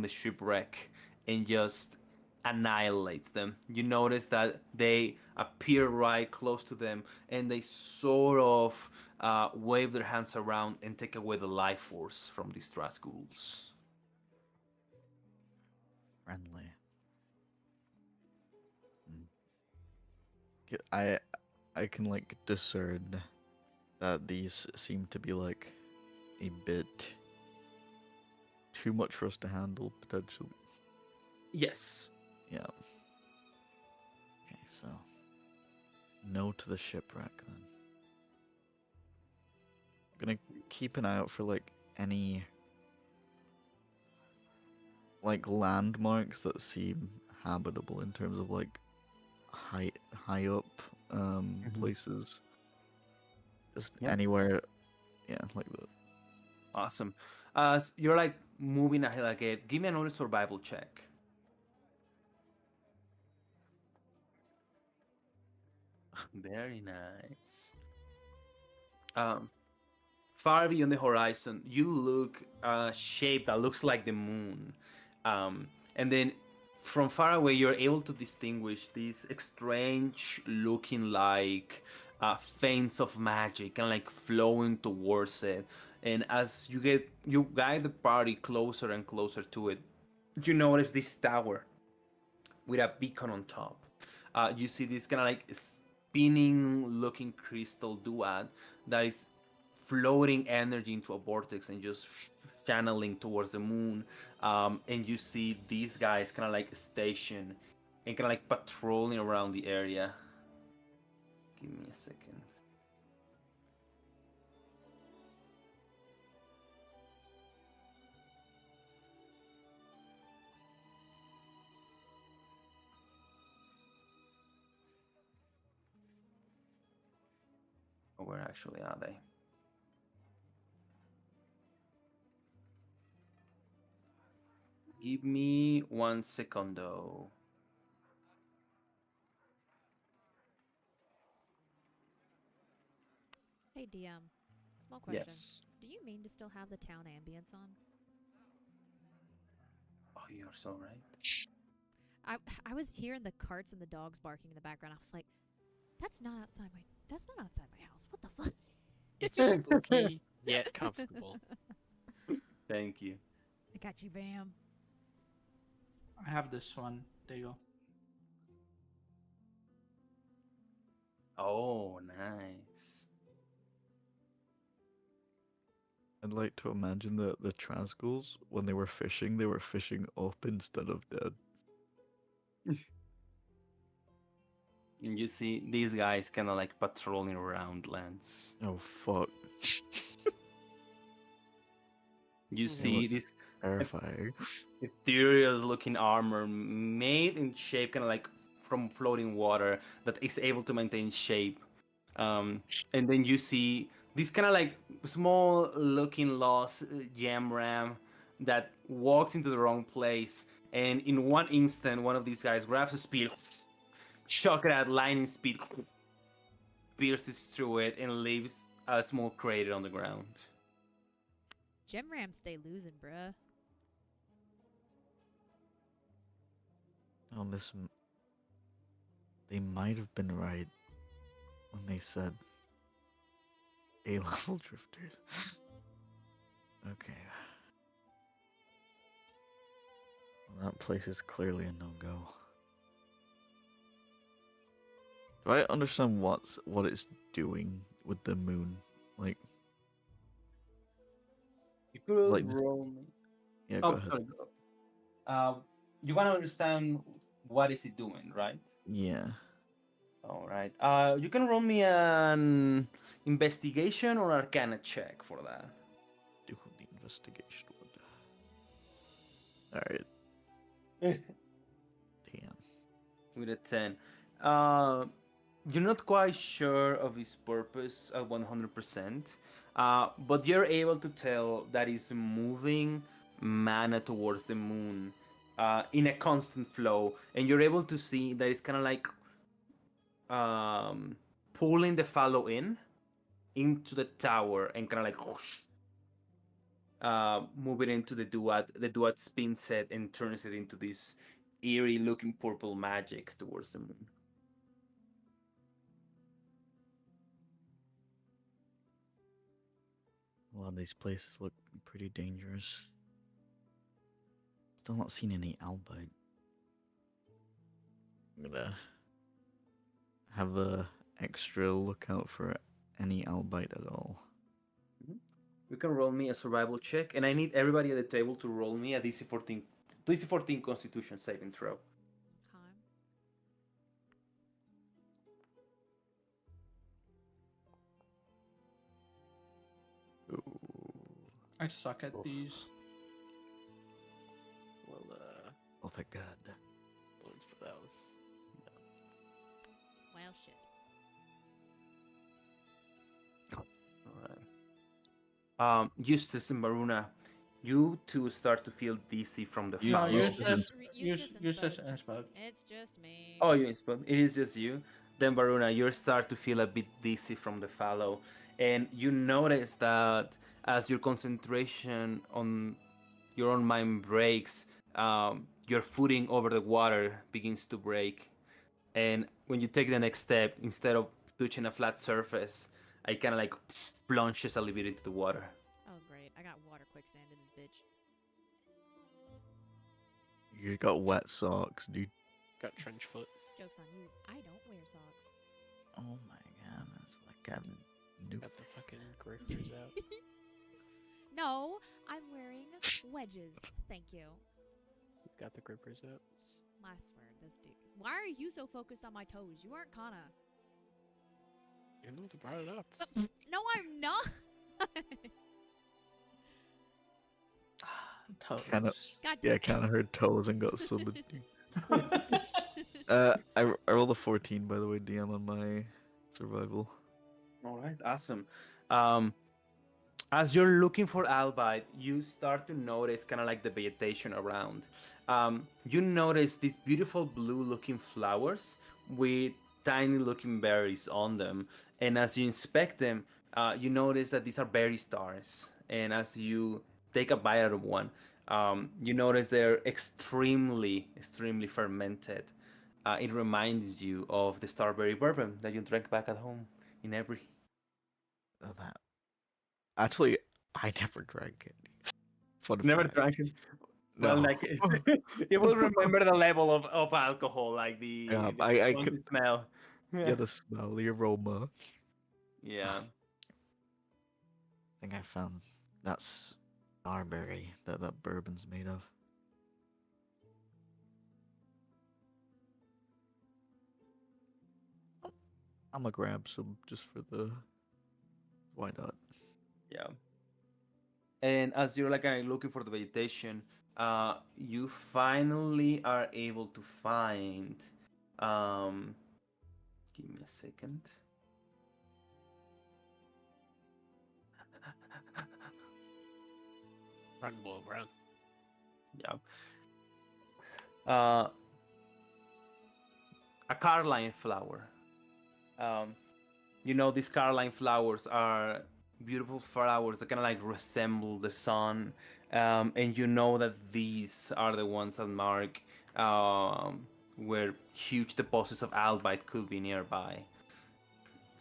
shipwreck, and just annihilates them. You notice that they appear right close to them, and they sort of wave their hands around and take away the life force from these Trasghouls. Friendly. I can like discern that these seem to be like a bit too much for us to handle potentially. Yes. Yeah. Okay, so no to the shipwreck then. I'm gonna keep an eye out for like any like landmarks that seem habitable in terms of like high up places. Just Yep. anywhere, yeah, like that. Awesome. You're like moving ahead again. Give me another survival check. Very nice. Um, far beyond the horizon, you look a shape that looks like the moon. And then from far away, you're able to distinguish these strange looking like feints of magic and like flowing towards it. And as you guide the party closer and closer to it, you notice this tower with a beacon on top. You see this kind of like spinning looking crystal duad that is floating energy into a vortex and just channeling towards the moon. And you see these guys kind of like stationed and kind of like patrolling around the area. Give me a second. Where actually are they? Give me 1 second though. Hey, DM. Small question. Yes. Do you mean to still have the town ambience on? Oh, you're so right. I was hearing the carts and the dogs barking in the background. I was like, that's not outside my house. What the fuck? It's spooky yet comfortable. Thank you. I got you, Bam. I have this one. There you go. Oh, nice. I'd like to imagine that the Trasghouls, when they were fishing up instead of dead. And you see these guys kind of like patrolling around Lance. Oh fuck. You It see looks this terrifying. ethereal looking armor made in shape kind of like from floating water that is able to maintain shape. And then you see this kind of like small looking lost gem ram that walks into the wrong place. And in one instant, one of these guys grabs a spear, shock it at lightning speed, pierces through it, and leaves a small crater on the ground. Gem Rams stay losing, bruh. Oh, they might have been right when they said A-level drifters. Okay. Well, that place is clearly a no-go. Do I understand what it's doing with the moon? Like, You could like, roll me. yeah, go Oh, ahead. sorry. You want to understand what is it doing, right? Yeah. All right. You can roll me an investigation or arcana check for that. Do the investigation one. Alright. Damn. With a 10. You're not quite sure of his purpose at 100%, but you're able to tell that he's moving mana towards the moon in a constant flow, and you're able to see that it's kind of like pulling the Fallow into the tower and kind of like whoosh, move it into the duat. The duat spins it and turns it into this eerie looking purple magic towards the moon. A lot of these places look pretty dangerous. Still not seen any albite. I'm gonna have a extra lookout for any albite at all. You can roll me a survival check, and I need everybody at the table to roll me a DC 14 Constitution saving throw. Okay. I suck at Oof. these. Well, Oh, thank God. points for those. Well, shit. Alright. Eustace and Baruna, you two start to feel dizzy from the You- No, Fallow. you use this Inspo. inspo. It's just me. Oh, you inspo. It is just you. Then Baruna, you start to feel a bit dizzy from the Fallow, and you notice that as your concentration on your own mind breaks, your footing over the water begins to break, and when you take the next step, instead of touching a flat surface, it kind of like plunges a little bit into the water. Oh, great. I got water quicksand in this bitch. You got wet socks, dude. Got trench foot. Joke's on you. I don't wear socks. Oh my God, that's like a new. Got the fucking grippers out. No, I'm wearing wedges. Thank you. Got the grippers out. I swear, this dude. Why are you so focused on my toes? You aren't Kana. You know to brought it up. No, I'm not. Toes. Kinda- God Yeah, damn kind of it. heard toes and got summoned. I rolled a 14 by the way, DM on my survival. All right, awesome. As you're looking for albite, you start to notice kind of like the vegetation around. You notice these beautiful blue-looking flowers with tiny-looking berries on them, and as you inspect them, you notice that these are berry stars. And as you take a bite out of one, you notice they're extremely, extremely fermented. It reminds you of the starberry bourbon that you drank back at home in Every. Oh, that. Actually, I never drank it. Fun Never fact. drank it. No. Well, like you will remember the level of alcohol, like the, Yeah, the I strong could- smell. Yeah, the smell, the aroma. Yeah. I think I found that's starberry that bourbon's made of. I'm gonna grab some just for the. Why not? Yeah. And as you're like kind of looking for the vegetation, you finally are able to find. Give me a second. Run, bull, run. Yeah. A carline flower. You know, these carline flowers are beautiful flowers that kind of like resemble the sun, and you know that these are the ones that mark where huge deposits of albite could be nearby.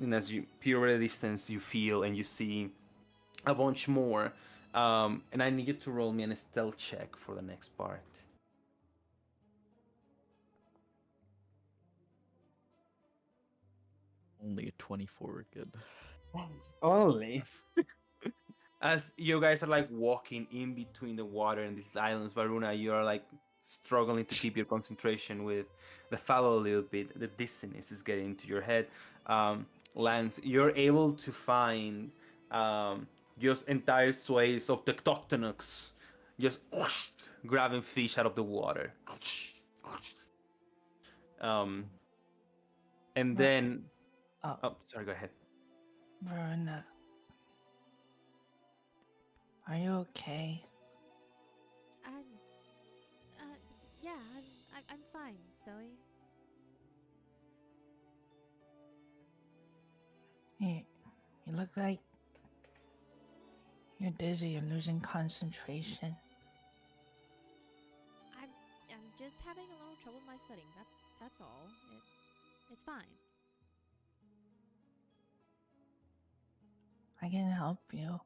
And as you peer at a distance, you feel and you see a bunch more. And I need you to roll me a stealth check for the next part. Only a 24 good. Only. As you guys are like walking in between the water and these islands, Varuna, you are like struggling to keep your concentration with the Fallow a little bit. The dizziness is getting into your head. Lance, you're able to find just entire sways of tectonics just grabbing fish out of the water. And then, oh, sorry, go ahead. Verona. Are you okay? Yeah, I'm fine, Zoe. You look like you're dizzy. You're losing concentration. I'm just having a little trouble with my footing. That's all. It's fine. I can help you.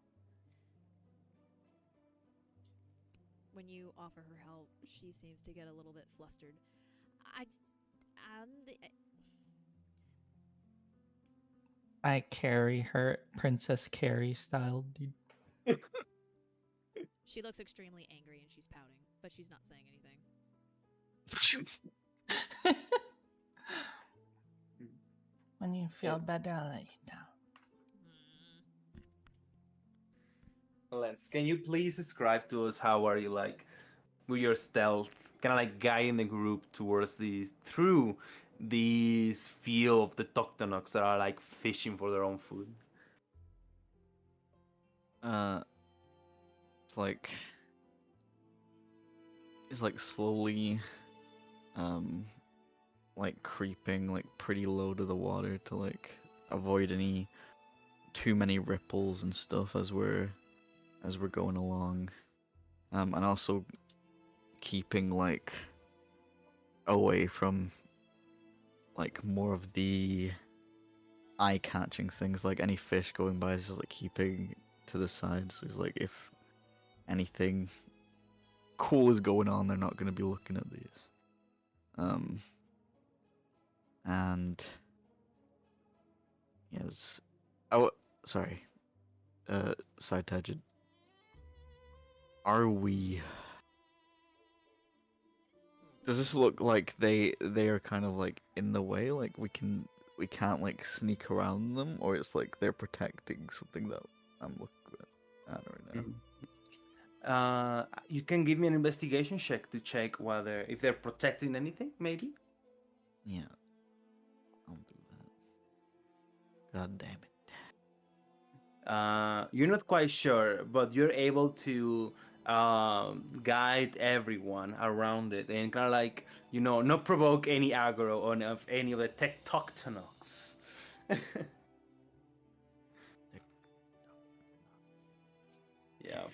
When you offer her help, she seems to get a little bit flustered. I carry her, Princess Carrie style, dude. She looks extremely angry and she's pouting, but she's not saying anything. When you feel better, I'll let you down. Lance, can you please describe to us how are you like with your stealth, kind of like guiding the group towards through these field of the Toctonox that are like fishing for their own food? It's like slowly, like creeping like pretty low to the water to like avoid any too many ripples and stuff as we're going along, and also keeping like away from like more of the eye-catching things, like any fish going by is just like keeping to the side. So it's like if anything cool is going on, they're not going to be looking at these. And yes, oh, sorry. Side tangent. Are we? Does this look like they are kind of like in the way? Like we can't like sneak around them, or it's like they're protecting something that I'm looking at right now. You can give me an investigation check to check whether if they're protecting anything, maybe. Yeah, I'll do that. God damn it. You're not quite sure, but you're able to guide everyone around it and kind of like, not provoke any aggro on of any of the Tectoctonox. Yeah.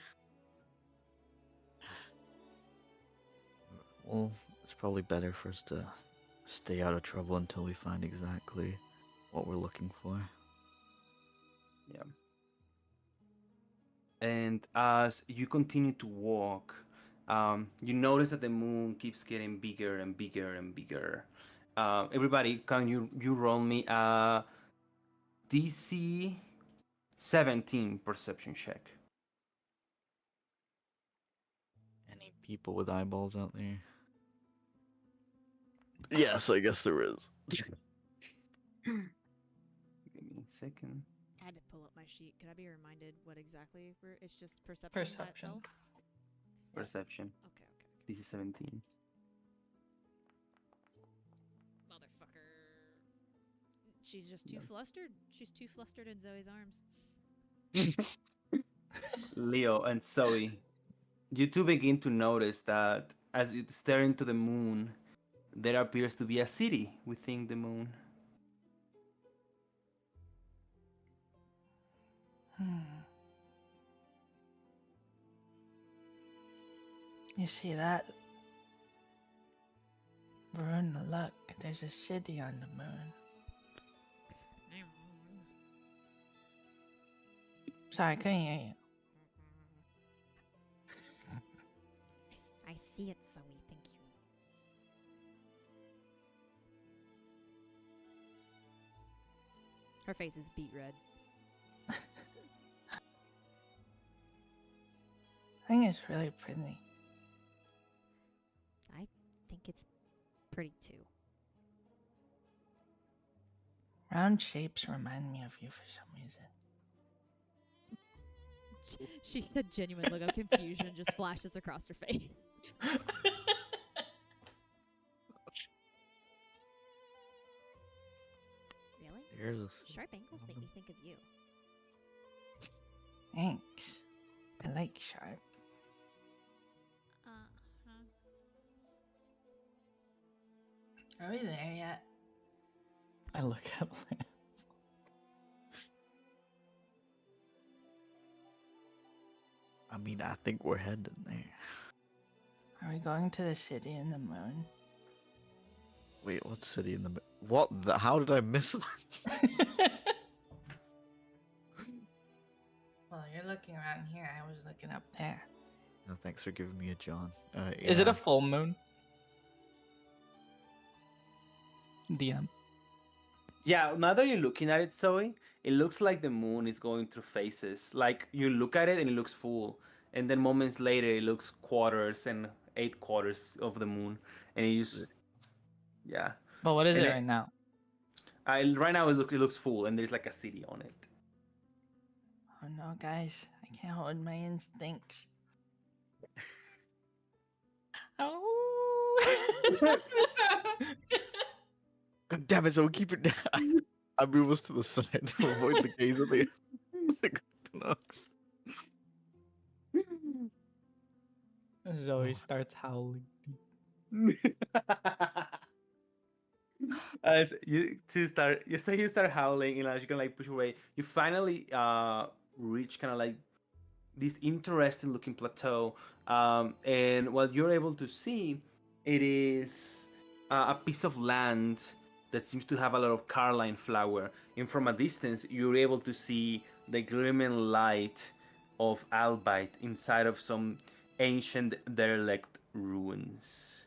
Well, it's probably better for us to stay out of trouble until we find exactly what we're looking for. Yeah. And as you continue to walk, you notice that the moon keeps getting bigger and bigger and bigger. Everybody, can you roll me a DC 17 perception check? Any people with eyeballs out there? Yes, I guess there is. Give me a second. I had to pull up my sheet. Could I be reminded what exactly it's just perception by Perception. itself? Perception. Okay. DC 17. Motherfucker. She's just too flustered. She's too flustered in Zoe's arms. Leo and Zoe, you two begin to notice that as you stare into the moon, there appears to be a city within the moon. You see that? Verona, look, there's a city on the moon. Sorry, I couldn't hear you. I see it, Zoe. Thank you. Her face is beet red. I think it's really pretty. I think it's pretty too. Round shapes remind me of you for some reason. She a genuine look of confusion just flashes across her face. Really? Here's a Sharp ankles make me think of you. Thanks. I like sharp. Are we there yet? I look at Lance. I mean, I think we're heading there. Are we going to the city in the moon? Wait, what city in the... What? How did I miss that? Well, you're looking around here. I was looking up there. No, thanks for giving me a John. Is it Yeah. a full moon? DM. Yeah, now that you're looking at it, Zoe, it looks like the moon is going through phases. Like you look at it and it looks full, and then moments later it looks quarters and 8 quarters of the moon, and it just yeah. But what is And it right now? Right now it looks full, and there's like a city on it. Oh no, guys. I can't hold my instincts. Oh. God damn it, so keep it down. I move us to the side to avoid the gaze of the Canucks. Zoe starts howling. As you start howling, and as you can like push away, you finally reach kind of like this interesting looking plateau, and what you're able to see, it is a piece of land that seems to have a lot of carline flower, and from a distance you're able to see the glimmering light of albite inside of some ancient derelict ruins.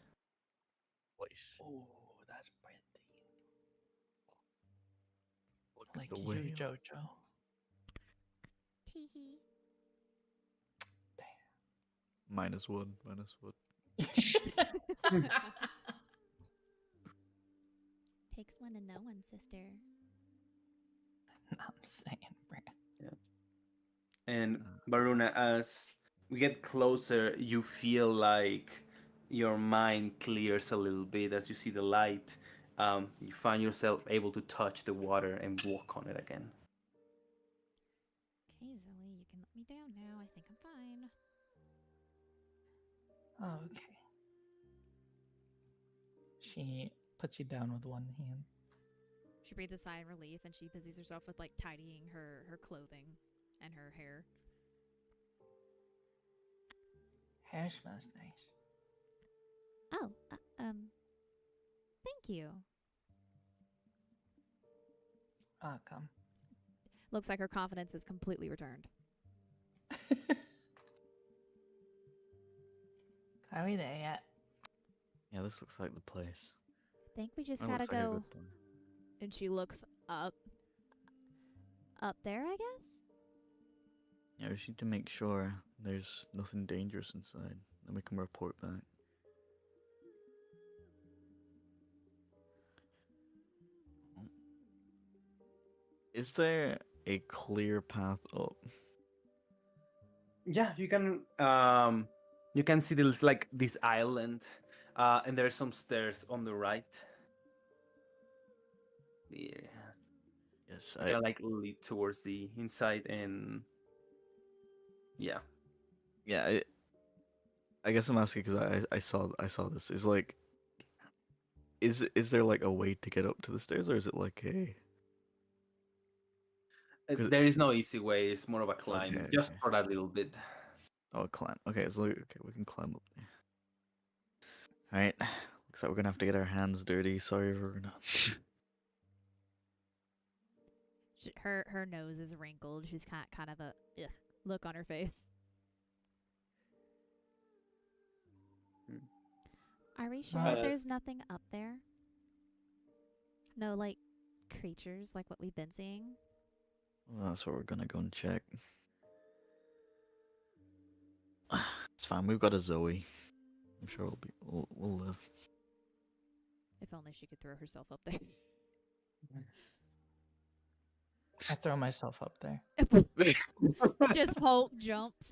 Place. Oh, that's pretty. Look Like at the you, way. Jojo. Teehee. Minus one. Takes one to know one, sister. I'm saying, bruh. And Baruna, as we get closer, you feel like your mind clears a little bit as you see the light. You find yourself able to touch the water and walk on it again. Okay, Zoe, you can let me down now. I think I'm fine. Oh, okay. She puts you down with one hand. She breathes a sigh of relief and she busies herself with like tidying her clothing and her hair. Hair smells nice. Oh, thank you. Oh, come. Looks like her confidence has completely returned. Are we there yet? Yeah, this looks like the place. I think we just That gotta looks like a go. good plan. And she looks up. Up there, I guess? Yeah, we just need to make sure there's nothing dangerous inside. Then we can report back. Is there a clear path up? Yeah, you can see there's like this island, and there's some stairs on the right. Yeah, Yes, kind of like lead towards the inside, and yeah. yeah. I guess I'm asking because I saw this. Is like, is there like a way to get up to the stairs, or is it like a? 'Cause- There is no easy way. It's more of a climb, Okay, just okay. for that little bit. Oh, a climb. Okay, so okay, we can climb up there. All right. Looks like we're gonna have to get our hands dirty. Sorry, we're gonna. Her nose is wrinkled. She's got kind of a ugh look on her face. Are we sure that there's nothing up there? No, like, creatures like what we've been seeing? Well, that's what we're gonna go and check. It's fine. We've got a Zoe. I'm sure we'll live. If only she could throw herself up there. I throw myself up there. Just Hulk jumps.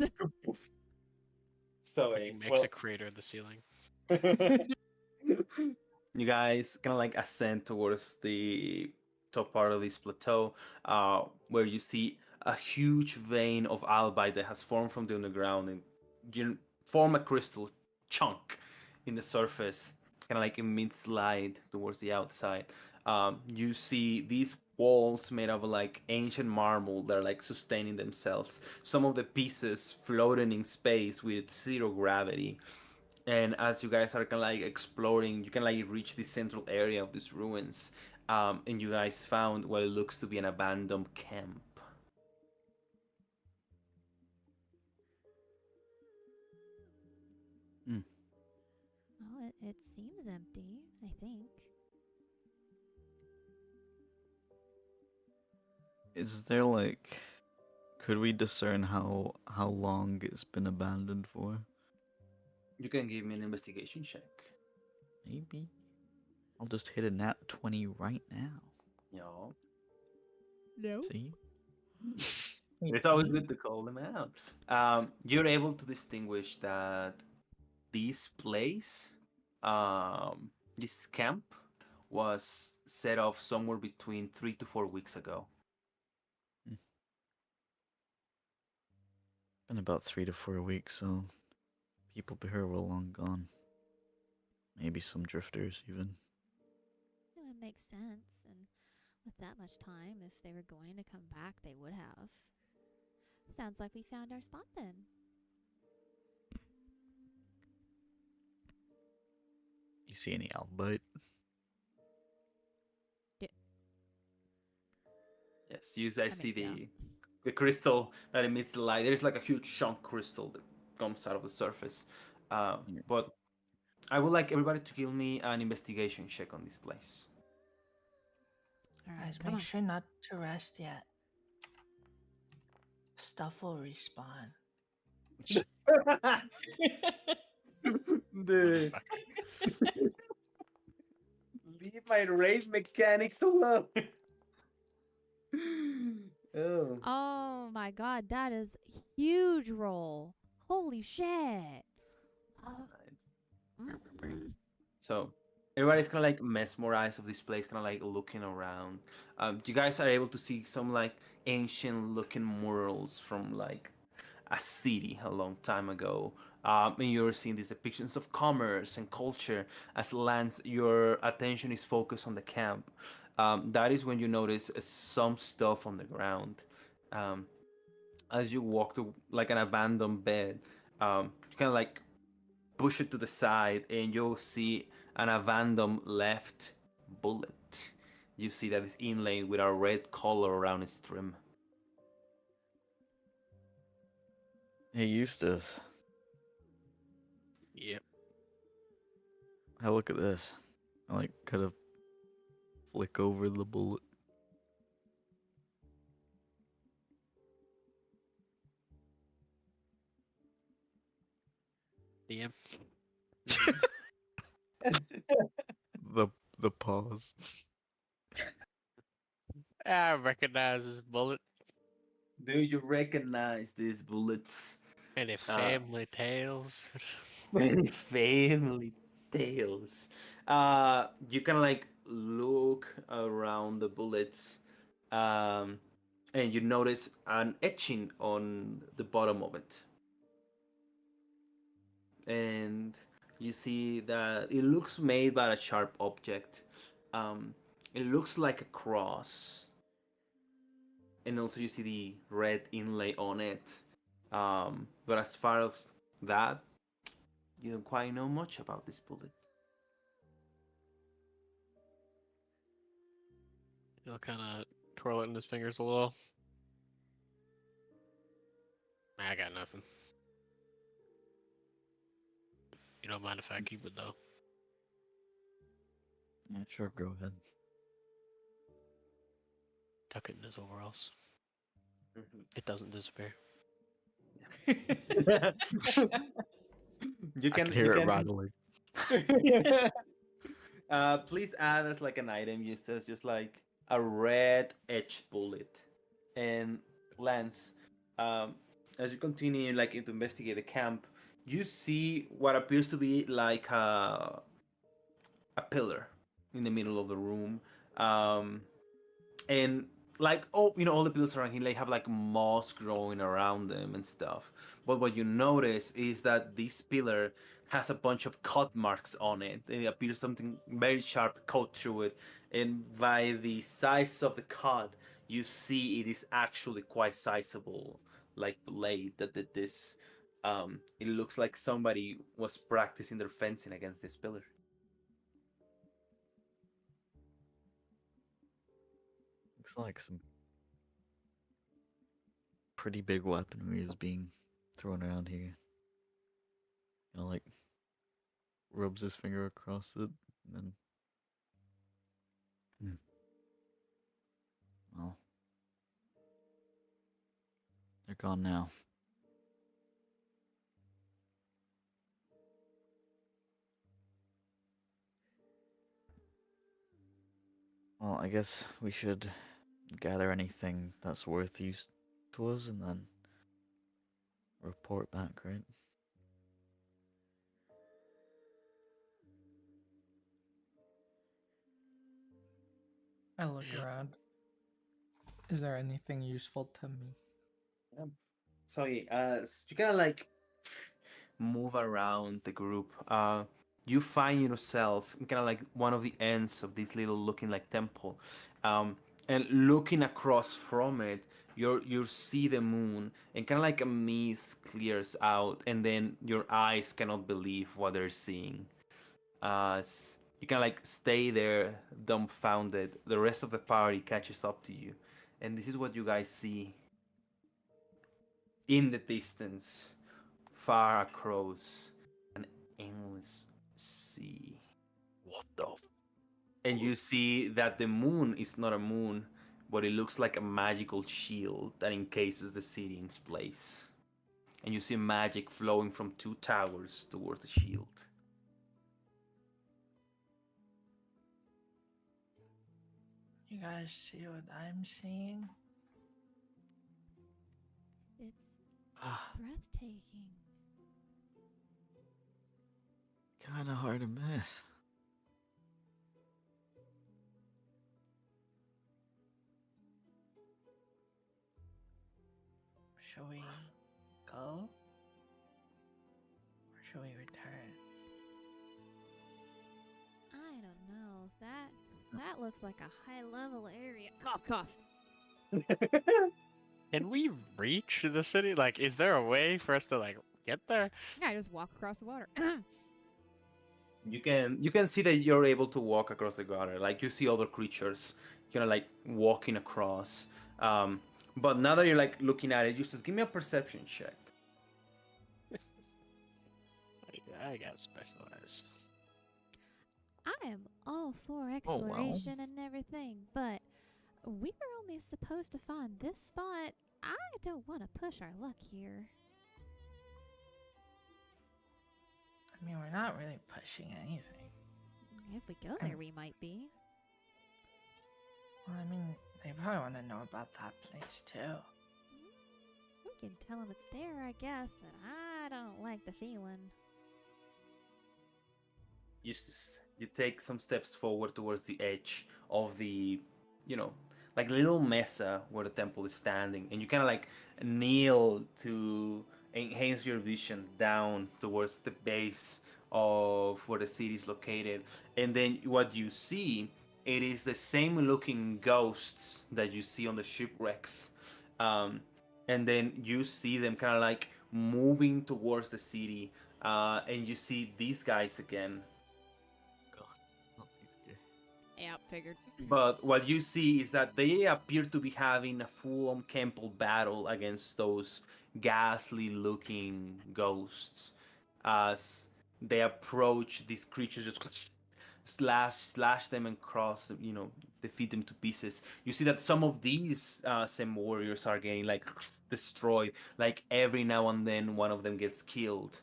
So He makes a crater in the ceiling. you guys kind of like ascend towards the top part of this plateau, where you see a huge vein of albite that has formed from the underground and form a crystal chunk in the surface, kind of like a mid-slide towards the outside. You see these walls made of like ancient marble that are like sustaining themselves. Some of the pieces floating in space with zero gravity. And as you guys are kind of like exploring, you can like reach the central area of these ruins, and you guys found what it looks to be an abandoned camp. Well, it seems empty, I think. Is there like, could we discern how long it's been abandoned for? You can give me an investigation check. Maybe. I'll just hit a nat 20 right now. Yeah. No. See? It's always good to call them out. You're able to distinguish that this place, this camp, was set off somewhere between 3 to 4 weeks ago. Been about 3 to 4 weeks, so people here were long gone. Maybe some drifters even. Yeah, it makes sense. And with that much time, if they were going to come back, they would have. Sounds like we found our spot then. You see any albite? Yes, you guys see yeah. the crystal that emits the light. There's like a huge chunk crystal that comes out of the surface. But I would like everybody to give me an investigation check on this place. All right, Guys, come make on. sure not to rest yet. Stuff will respawn. Dude. Leave my raid mechanics alone. Oh. Oh my god, that is huge roll. Holy shit. So everybody's kind of like mesmerized of this place, kind of like looking around. You guys are able to see some like ancient looking murals from like a city a long time ago. And you're seeing these depictions of commerce and culture as lands your attention is focused on the camp. That is when you notice some stuff on the ground. As you walk to like an abandoned bed, you kind of like push it to the side and you'll see an abandoned left bullet. You see that it's inlaid with a red color around its trim. Hey, Eustace. Yep. Hey, look at this. I like kind of flick over the bullet. DM. The pause. I recognize this bullet. Do you recognize these bullets? Any family tales? Many family tales. You can like look around the bullets, and you notice an etching on the bottom of it, and you see that it looks made by a sharp object. It looks like a cross, and also you see the red inlay on it. But as far as that, you don't quite know much about this bullet. He'll kind of twirl it in his fingers a little. I got nothing. You don't mind if I keep it though? Yeah, sure, go ahead. Tuck it in his overalls. It doesn't disappear. You I can hear it rattling. Please add as like an item used as just like a red edged bullet. And Lance, as you continue like to investigate the camp, you see what appears to be like a pillar in the middle of the room. And like all the pillars around here like have like moss growing around them and stuff. But what you notice is that this pillar has a bunch of cut marks on it. It appears something very sharp cut through it, and by the size of the cut, you see it is actually quite sizable, like blade that did this. It looks like somebody was practicing their fencing against this pillar. Looks like some pretty big weaponry is being thrown around here. Like rubs his finger across it, and then. Well, they're gone now. Well, I guess we should gather anything that's worth use to us and then report back, right? I look around. Is there anything useful to me? So you kind of like move around the group. You find yourself kind of like one of the ends of this little looking like temple, and looking across from it, you see the moon, and kind of like a mist clears out, and then your eyes cannot believe what they're seeing. You kind of like stay there dumbfounded. The rest of the party catches up to you, and this is what you guys see in the distance, far across an endless sea. What the? And you see that the moon is not a moon, but it looks like a magical shield that encases the city in its place. And you see magic flowing from two towers towards the shield. You guys see what I'm seeing? It's breathtaking. Kind of hard to miss. Shall we go? Or shall we return? I don't know. That looks like a high level area. Cough, cough. Can we reach the city? Like, is there a way for us to like get there? Yeah, I just walk across the water. You can see that you're able to walk across the water. Like you see other creatures, kind of like walking across. But now that you're like looking at it, just give me a perception check. I got specialized. I am all for Oh, well. exploration and everything, but we were only supposed to find this spot. I don't want to push our luck here. I mean, we're not really pushing anything. If we go there, we might be. Well, I mean, they probably want to know about that place too. We can tell them it's there, I guess, but I don't like the feeling. You take some steps forward towards the edge of the, like little mesa where the temple is standing, and you kind of like kneel to enhance your vision down towards the base of where the city is located. And then what you see, it is the same looking ghosts that you see on the shipwrecks. And then you see them kind of like moving towards the city, and you see these guys again. Yeah, figured. But what you see is that they appear to be having a full-on Kemple battle against those ghastly-looking ghosts. As they approach, these creatures just slash them and cross them, defeat them to pieces. You see that some of these same warriors are getting like destroyed. Like every now and then, one of them gets killed.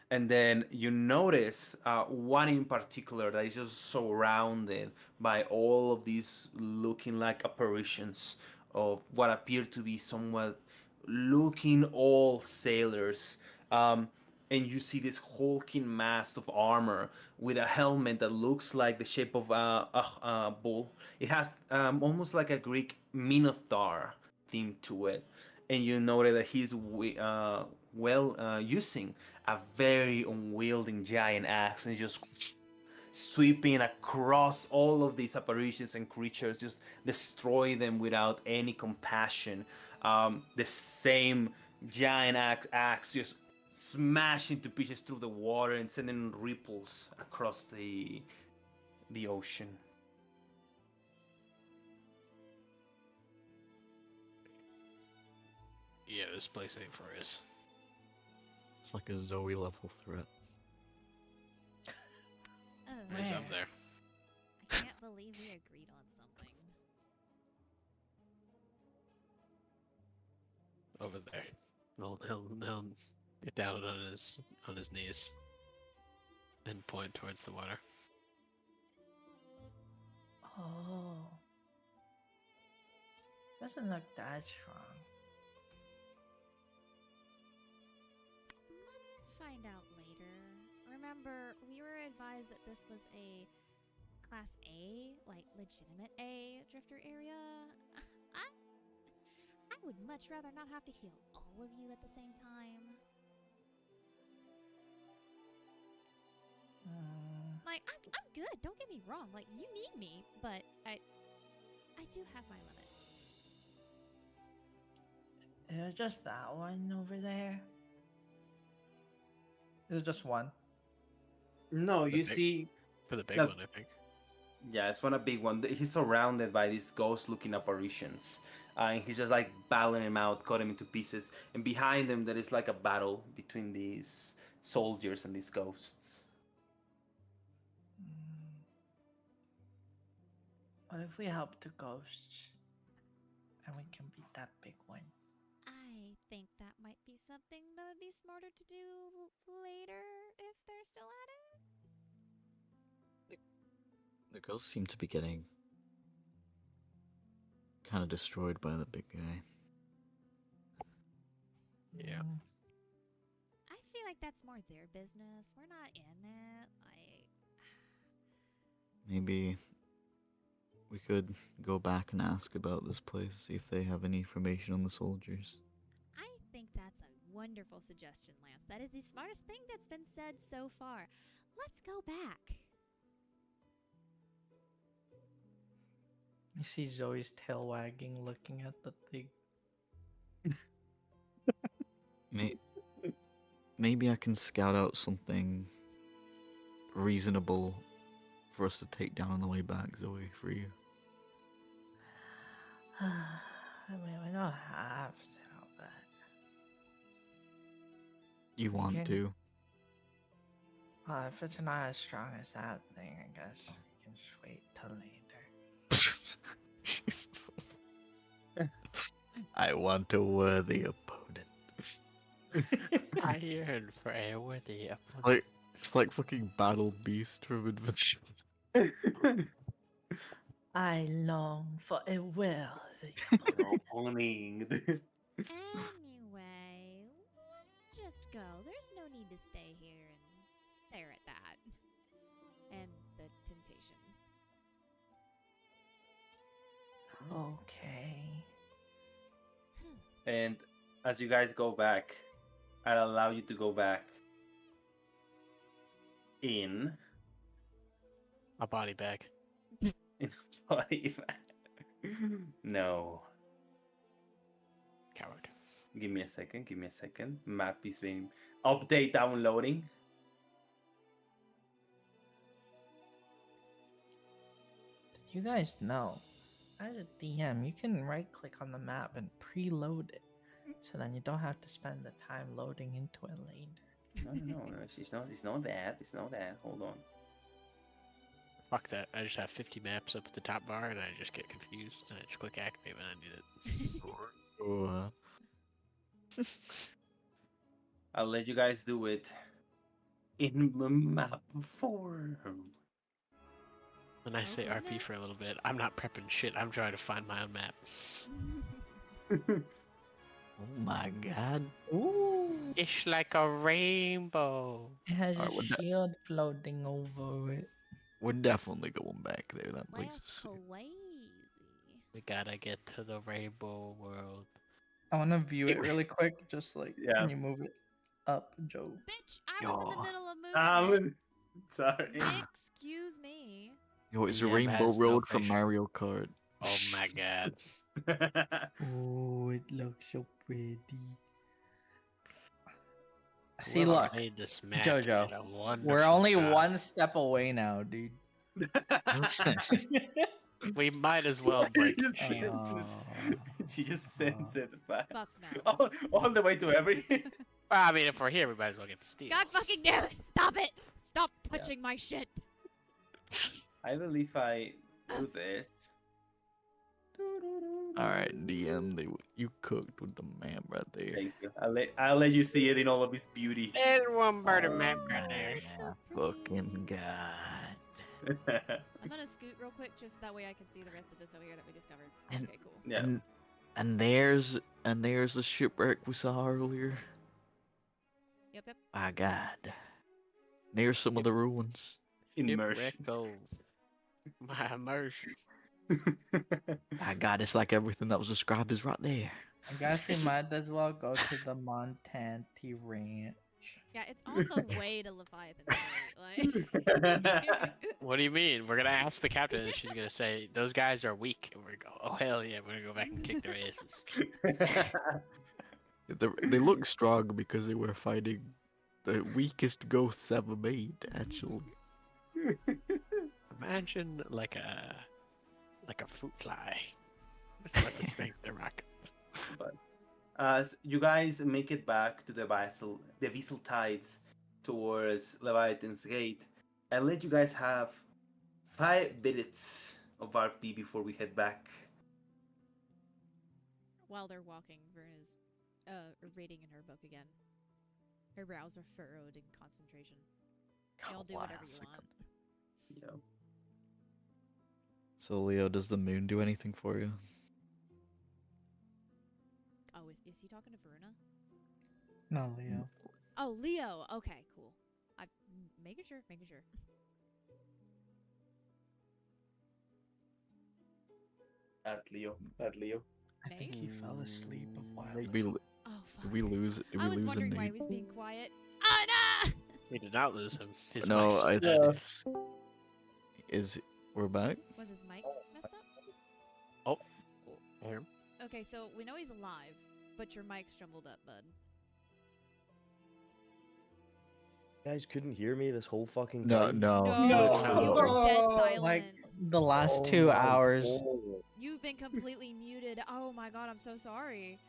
And then you notice one in particular that is just surrounded by all of these looking like apparitions of what appear to be somewhat looking old sailors. And you see this hulking mass of armor with a helmet that looks like the shape of a bull. It has almost like a Greek minotaur theme to it. And you notice that he's using a very unwieldy giant axe and just sweeping across all of these apparitions and creatures, just destroy them without any compassion. The same giant axe just smash into pieces through the water and sending ripples across the ocean. Yeah, this place ain't for us. It's like a Zoe level threat. Oh, He's up Man. there. I can't believe we agreed on something. Over there. He'll get down on his knees and point towards the water. Oh. Doesn't look that strong. Let's find out later. Remember, we were advised that this was a Class A, like legitimate A drifter area. I would much rather not have to heal all of you at the same time. Like, I'm good. Don't get me wrong. Like, you need me, but I do have my limits. Is it just that one over there? Is it just one? No, you big- see, For the big Yeah. one, I think. yeah, it's one a big one. He's surrounded by these ghost-looking apparitions, and he's just like battling him out, cut him into pieces. And behind him, there is like a battle between these soldiers and these ghosts. Mm. What if we help the ghosts? And we can beat that big one. I think that might be something that would be smarter to do later if they're still at it. The ghosts seem to be getting kind of destroyed by the big guy. Yeah. Mm. I feel like that's more their business. We're not in it. Like, Maybe we could go back and ask about this place, see if they have any information on the soldiers. I think that's a wonderful suggestion, Lance. That is the smartest thing that's been said so far. Let's go back. You see Zoe's tail wagging, looking at the thing. Maybe I can scout out something reasonable for us to take down on the way back, Zoe, for you. I mean, we don't have to, but You We want can- to? well, if it's not as strong as that thing, I guess we can just wait till later. Jesus. I want a worthy opponent. I yearn for a worthy opponent. Like it's like fucking Battle Beast from Adventure. I long for a worthy Opening. Anyway, let's just go. There's no need to stay here and stare at that. And the temptation. Okay. And as you guys go back, I'll allow you to go back in A body bag. in body bag. No. Coward. Give me a second. Give me a second. Map is being update downloading. Did you guys know? As a DM, you can right click on the map and preload it. So then you don't have to spend the time loading into it later. No. It's not that. It's not that. Hold on. Fuck that. I just have 50 maps up at the top bar and I just get confused and I just click activate when I need it. Oh, I'll let you guys do it in the map form. When I say RP goodness. for a little bit, I'm not prepping shit. I'm trying to find my own map. oh my god. Ooh! It's like a rainbow. It has Alright, a well, shield floating over it. We're definitely going back there. That place is That's sick. crazy. We gotta get to the rainbow world. I want to view it really quick. Just like, Yeah. can you move it up, Joe? Bitch, I was in the Yo. middle of moving. Sorry. Excuse me. Yo, it's a Yam Rainbow has no Road from patience. Mario Kart. Oh my god. Oh, it looks so pretty. See, Whoever look, made this map Jojo, did a we're wonderful only job. one step away now, dude. We might as well break Just chains. she just sends it back. Fuck no. All the way to every. Well, I mean, if we're here, we might as well get the steals. God fucking damn it! Stop it! Stop touching my shit! I believe I do this. Alright, DM, you cooked with the map right there. Thank you. I'll let you see it in all of its beauty. There's one better map right there. It's so Fucking pretty. god. I'm gonna scoot real quick just that way I can see the rest of this over here that we discovered. And- Okay, cool. Yeah. And there's the shipwreck we saw earlier. Yep. My god. There's some of the ruins. Immersion. Shipwreck my immersion. My god, it's like everything that was described is right there. I guess we might as well go to the Montanti Ranch. Yeah, it's also way to Leviathan City. Like, What do you mean? We're gonna ask the captain, and she's gonna say those guys are weak, and we're gonna go, oh hell yeah, we're gonna go back and kick their asses. They look strong because they were fighting the weakest ghosts ever made, actually. Imagine like a fruit fly. Let us make the rock. As you guys make it back to the vessel tides towards Leviathan's Gate, I'll let you guys have 5 minutes of RP before we head back. while they're walking, Veruna's reading in her book again. Her brows are furrowed in concentration. Y'all do whatever you want. Yeah. So Leo, does the moon do anything for you? Oh, is he talking to Veruna? No, Leo. Oh, Leo. Okay, cool. I'm making sure. At Leo. I think he fell asleep a while Did ago. Oh, fuck. Did we lose? Did we I was lose a wondering why he Nate? was being quiet. Anna! We did not lose him. His No, mic's I- dead. We're back? Was his mic messed up? Oh. I hear him. Okay, so we know he's alive, but your mic's jumbled up, bud. You guys couldn't hear me this whole fucking No, time. no. No, you were dead No. silent. Like the last Oh 2 my hours. God. You've been completely muted. Oh my god, I'm so sorry.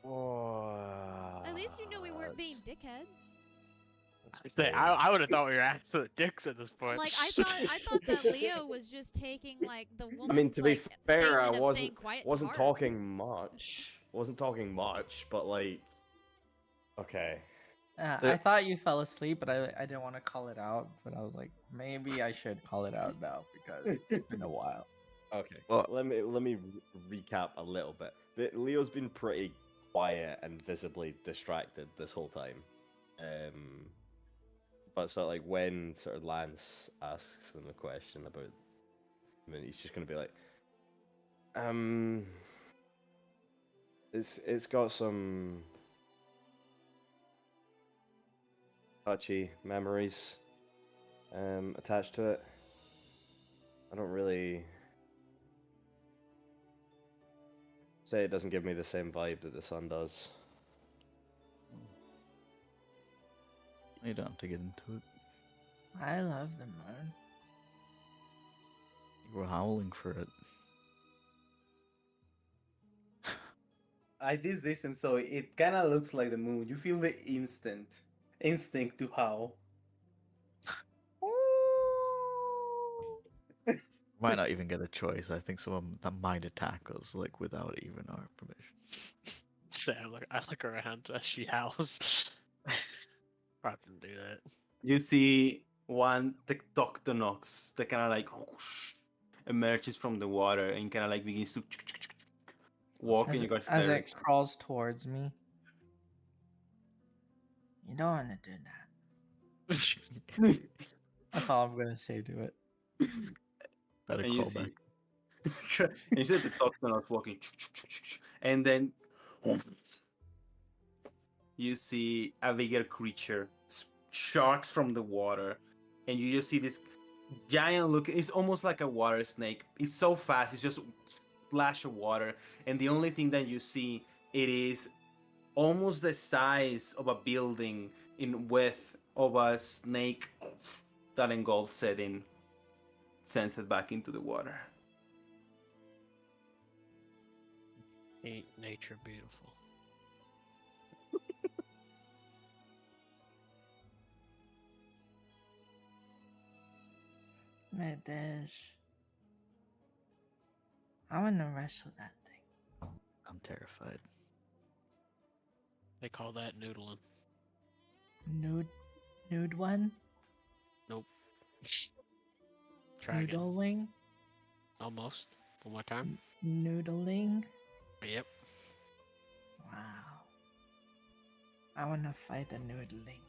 At least you knew we weren't being dickheads. I would have thought we were absolute dicks at this point. Like I thought that Leo was just taking like the woman's I mean, to be like, fair, I statement of wasn't staying quiet to wasn't heart. talking much, but like, okay. I thought you fell asleep, but I didn't want to call it out. But I was like, maybe I should call it out now because it's been a while. Okay. Well- let me recap a little bit. Leo's been pretty quiet and visibly distracted this whole time. But sort of like when sort of Lance asks them a question about, I mean, he's just gonna be like, it's got some touchy memories attached to it. I don't really say it doesn't give me the same vibe that the sun does. You don't have to get into it. I love the moon. You were howling for it. At this distance, so it kind of looks like the moon. You feel the instinct to howl. Might not even get a choice. I think someone that might attack us, like, without even our permission. So I look around as she howls. Probably didn't do that. You see one Tectoctonox that kind of like whoosh, emerges from the water and kind of like begins to walk in As, your guys' as it direction. crawls towards me. You don't want to do that. That's all I'm gonna say to it. Better And you call see, back. and you see the Tectoctonox walking, and then you see a bigger creature, sharks from the water, and you just see this giant looking. It's almost like a water snake. It's so fast. It's just splash of water, and the only thing that you see it is almost the size of a building in width of a snake that engulfs it and sends it back into the water. Ain't nature beautiful? Medish. I wanna wrestle that thing. I'm terrified. They call that noodling. Nude one? Nope. Try again. Noodling? Almost. One more time. Noodling? Yep. Wow. I wanna fight a noodling.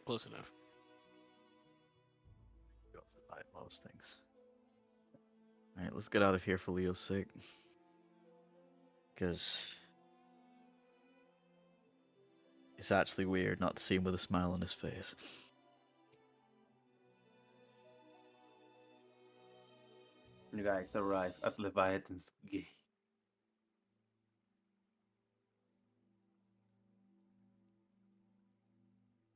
Close enough. Go fight most things. Alright, let's get out of here for Leo's sake. Because it's actually weird not to see him with a smile on his face. You guys arrive at Leviathan's Gate.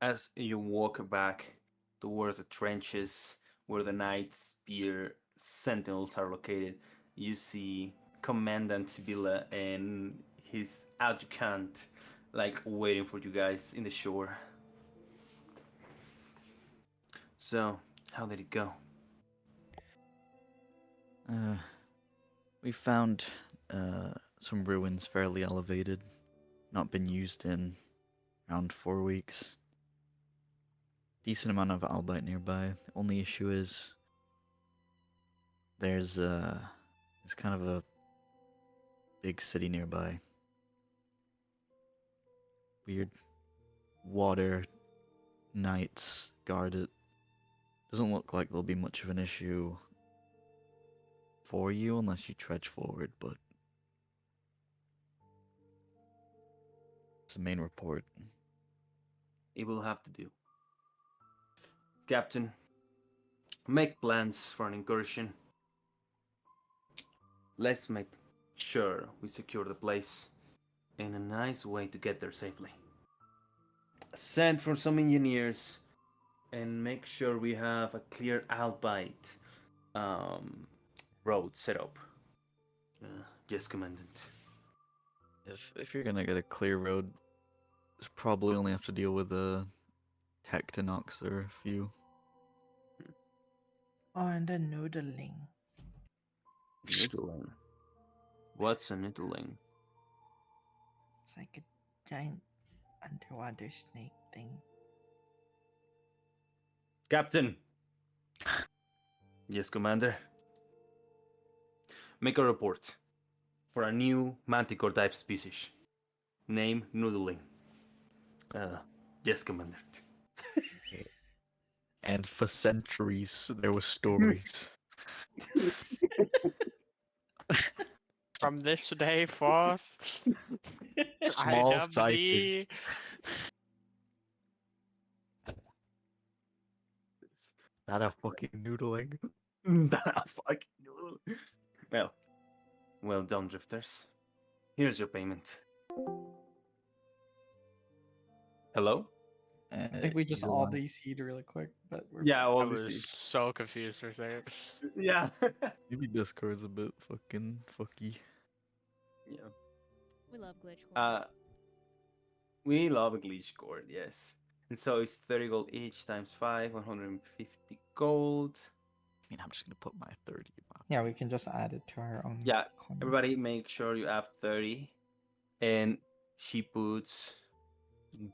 As you walk back towards the trenches where the Night Spear sentinels are located, you see Commandant Sibilla and his adjutant like waiting for you guys in the shore. So, how did it go? We found some ruins fairly elevated, not been used in around 4 weeks. Decent amount of albite nearby. The only issue is there's kind of a big city nearby. Weird water knights guard it. Doesn't look like there'll be much of an issue for you unless you trudge forward, but it's the main report. It will have to do. Captain, make plans for an incursion. Let's make sure we secure the place and a nice way to get there safely. Send for some engineers and make sure we have a clear albite road set up. Yes, Commandant. If you're gonna get a clear road, it's probably only have to deal with a Tectinox or a few. Oh, and the noodling. Noodling. What's a noodling? It's like a giant underwater snake thing. Captain! Yes, Commander. Make a report for a new manticore type species. Name Noodling. Yes, Commander. And for centuries, there were stories. From this day forth, I Small dub thee. sightings. Not a fucking noodling. Fuck. Well done, Drifters. Here's your payment. Hello? I think we just all DC'd really quick, but we're Yeah, I obviously. was so confused for a second. Yeah. Maybe Discord's a bit fucking fucky. Yeah. We love glitch. We love a glitch cord, yes. And so it's 30 gold each times 5, 150 gold. I mean, I'm just gonna put my 30. yeah, we can just add it to our own. Yeah, coins. everybody make sure you have 30. And she puts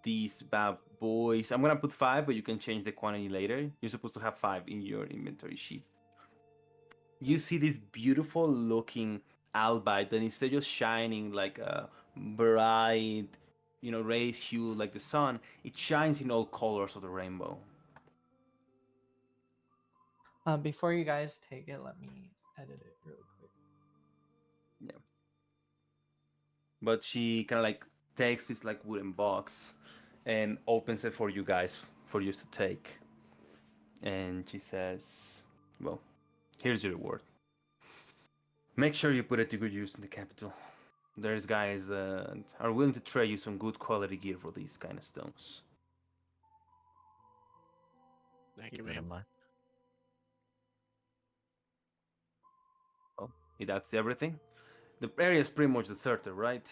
these bad boys. I'm gonna put 5, but you can change the quantity later. You're supposed to have 5 in your inventory sheet. You see this beautiful looking albite that instead of just shining like a bright, rays hue like the sun, it shines in all colors of the rainbow. Before you guys take it, let me edit it really quick. Yeah. But she kind of like takes this like wooden box and opens it for you guys for you to take. And she says, well, here's your reward. Make sure you put it to good use in the capital. there's guys that are willing to trade you some good quality gear for these kind of stones. Thank you, Keep that in ma'am. mind. Well, that's everything. The area is pretty much deserted, right?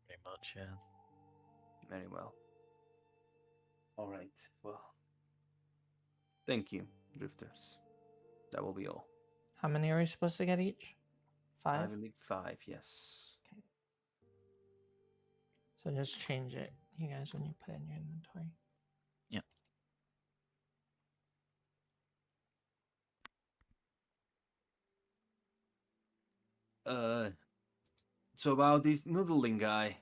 Pretty much, yeah. Very well. All right. Well, thank you, drifters. That will be all. How many are we supposed to get each? I 5? believe 5. Yes. So just change it, you guys, when you put in your inventory. So about this noodling guy,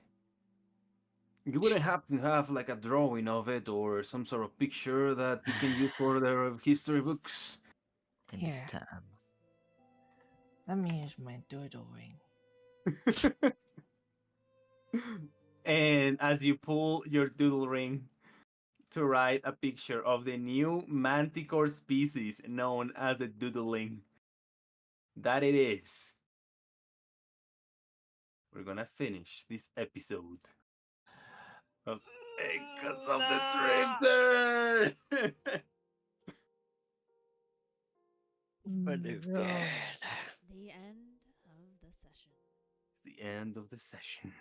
you wouldn't happen to have like a drawing of it or some sort of picture that we can use for the history books? It's Here. time. Let me use my doodling. And as you pull your doodle ring to write a picture of the new manticore species known as the doodling, that it is. We're gonna finish this episode of Echoes of the Drifter. But it's good. The end of the session. It's the end of the session.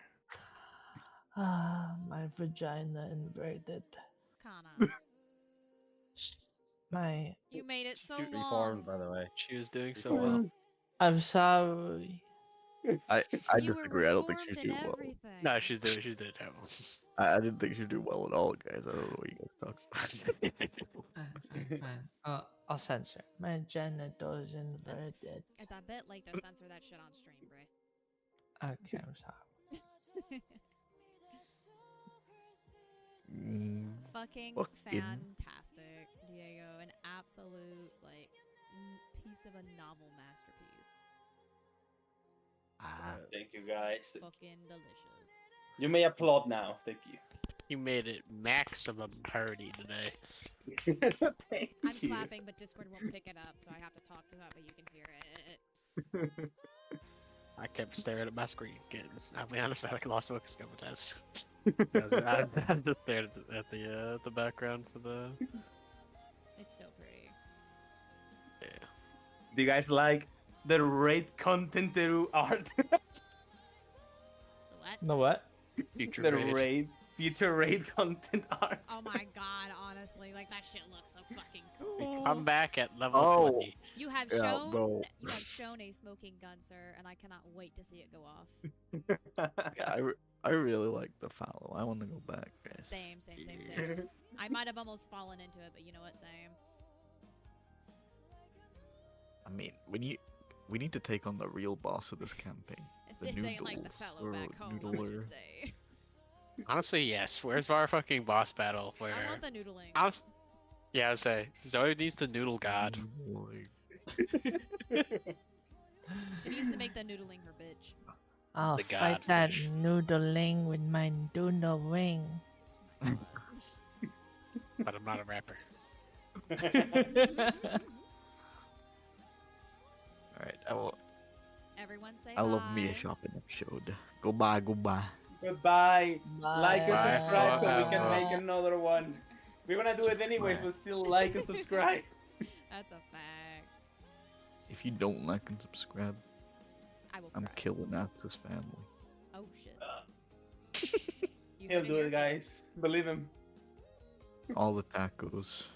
My vagina inverted. Kana, My. you made it so Cute long. reformed, by the way. She was doing so well. I'm sorry. I You were disagree. I don't think she's reformed and doing well. everything. No, she's doing that well. I didn't think she'd do well at all, guys. I don't know what you guys talk about. Fine. I'll censor. My genitals inverted. It's a bit late to censor that shit on stream, Bray. Okay, I'm sorry. Fucking Fucking. fantastic, Diego. An absolute piece of a novel masterpiece. Thank you, guys. Fucking delicious. You may applaud now. Thank you. You made it maximum party today. Thank I'm you. clapping, but Discord won't pick it up, so I have to talk to that, but you can hear it. I kept staring at my screen. I'll be honest, I lost focus a couple times. I just stared at the background for the. It's so pretty. Yeah. Do you guys like the raid content through art? The what? The what? Future The raid. future raid content art. Oh my god, honestly, like that shit looks so fucking cool. I'm back at level Oh. 20. You have Yeah, shown bro. you have shown a smoking gun, sir, and I cannot wait to see it go off. Yeah, I really like the Fallow. I want to go back, guys. Same. Yeah. I might have almost fallen into it, but you know what? Same. I mean, we need to take on the real boss of this campaign. The This ain't like the noodles, fellow or back home. Let's noodler. just say. Honestly, yes. Where's our fucking boss battle? Where? I want the noodling. Yeah, I would say Zoe needs the noodle god. Noodling. She needs to make the noodling her bitch. I'll The fight that godfish. noodling with my doodle wing. But I'm not a rapper. Alright, Everyone say I love hi. me a shopping episode. Goodbye. Goodbye. Like and Bye. subscribe so we can Bye. make another one. We're gonna do it anyways, but still like and subscribe. That's a fact. If you don't like and subscribe, I will I'm cry. killing Atsa's family. Oh shit. You He'll heard do here it, guys. Believe him. All the tacos.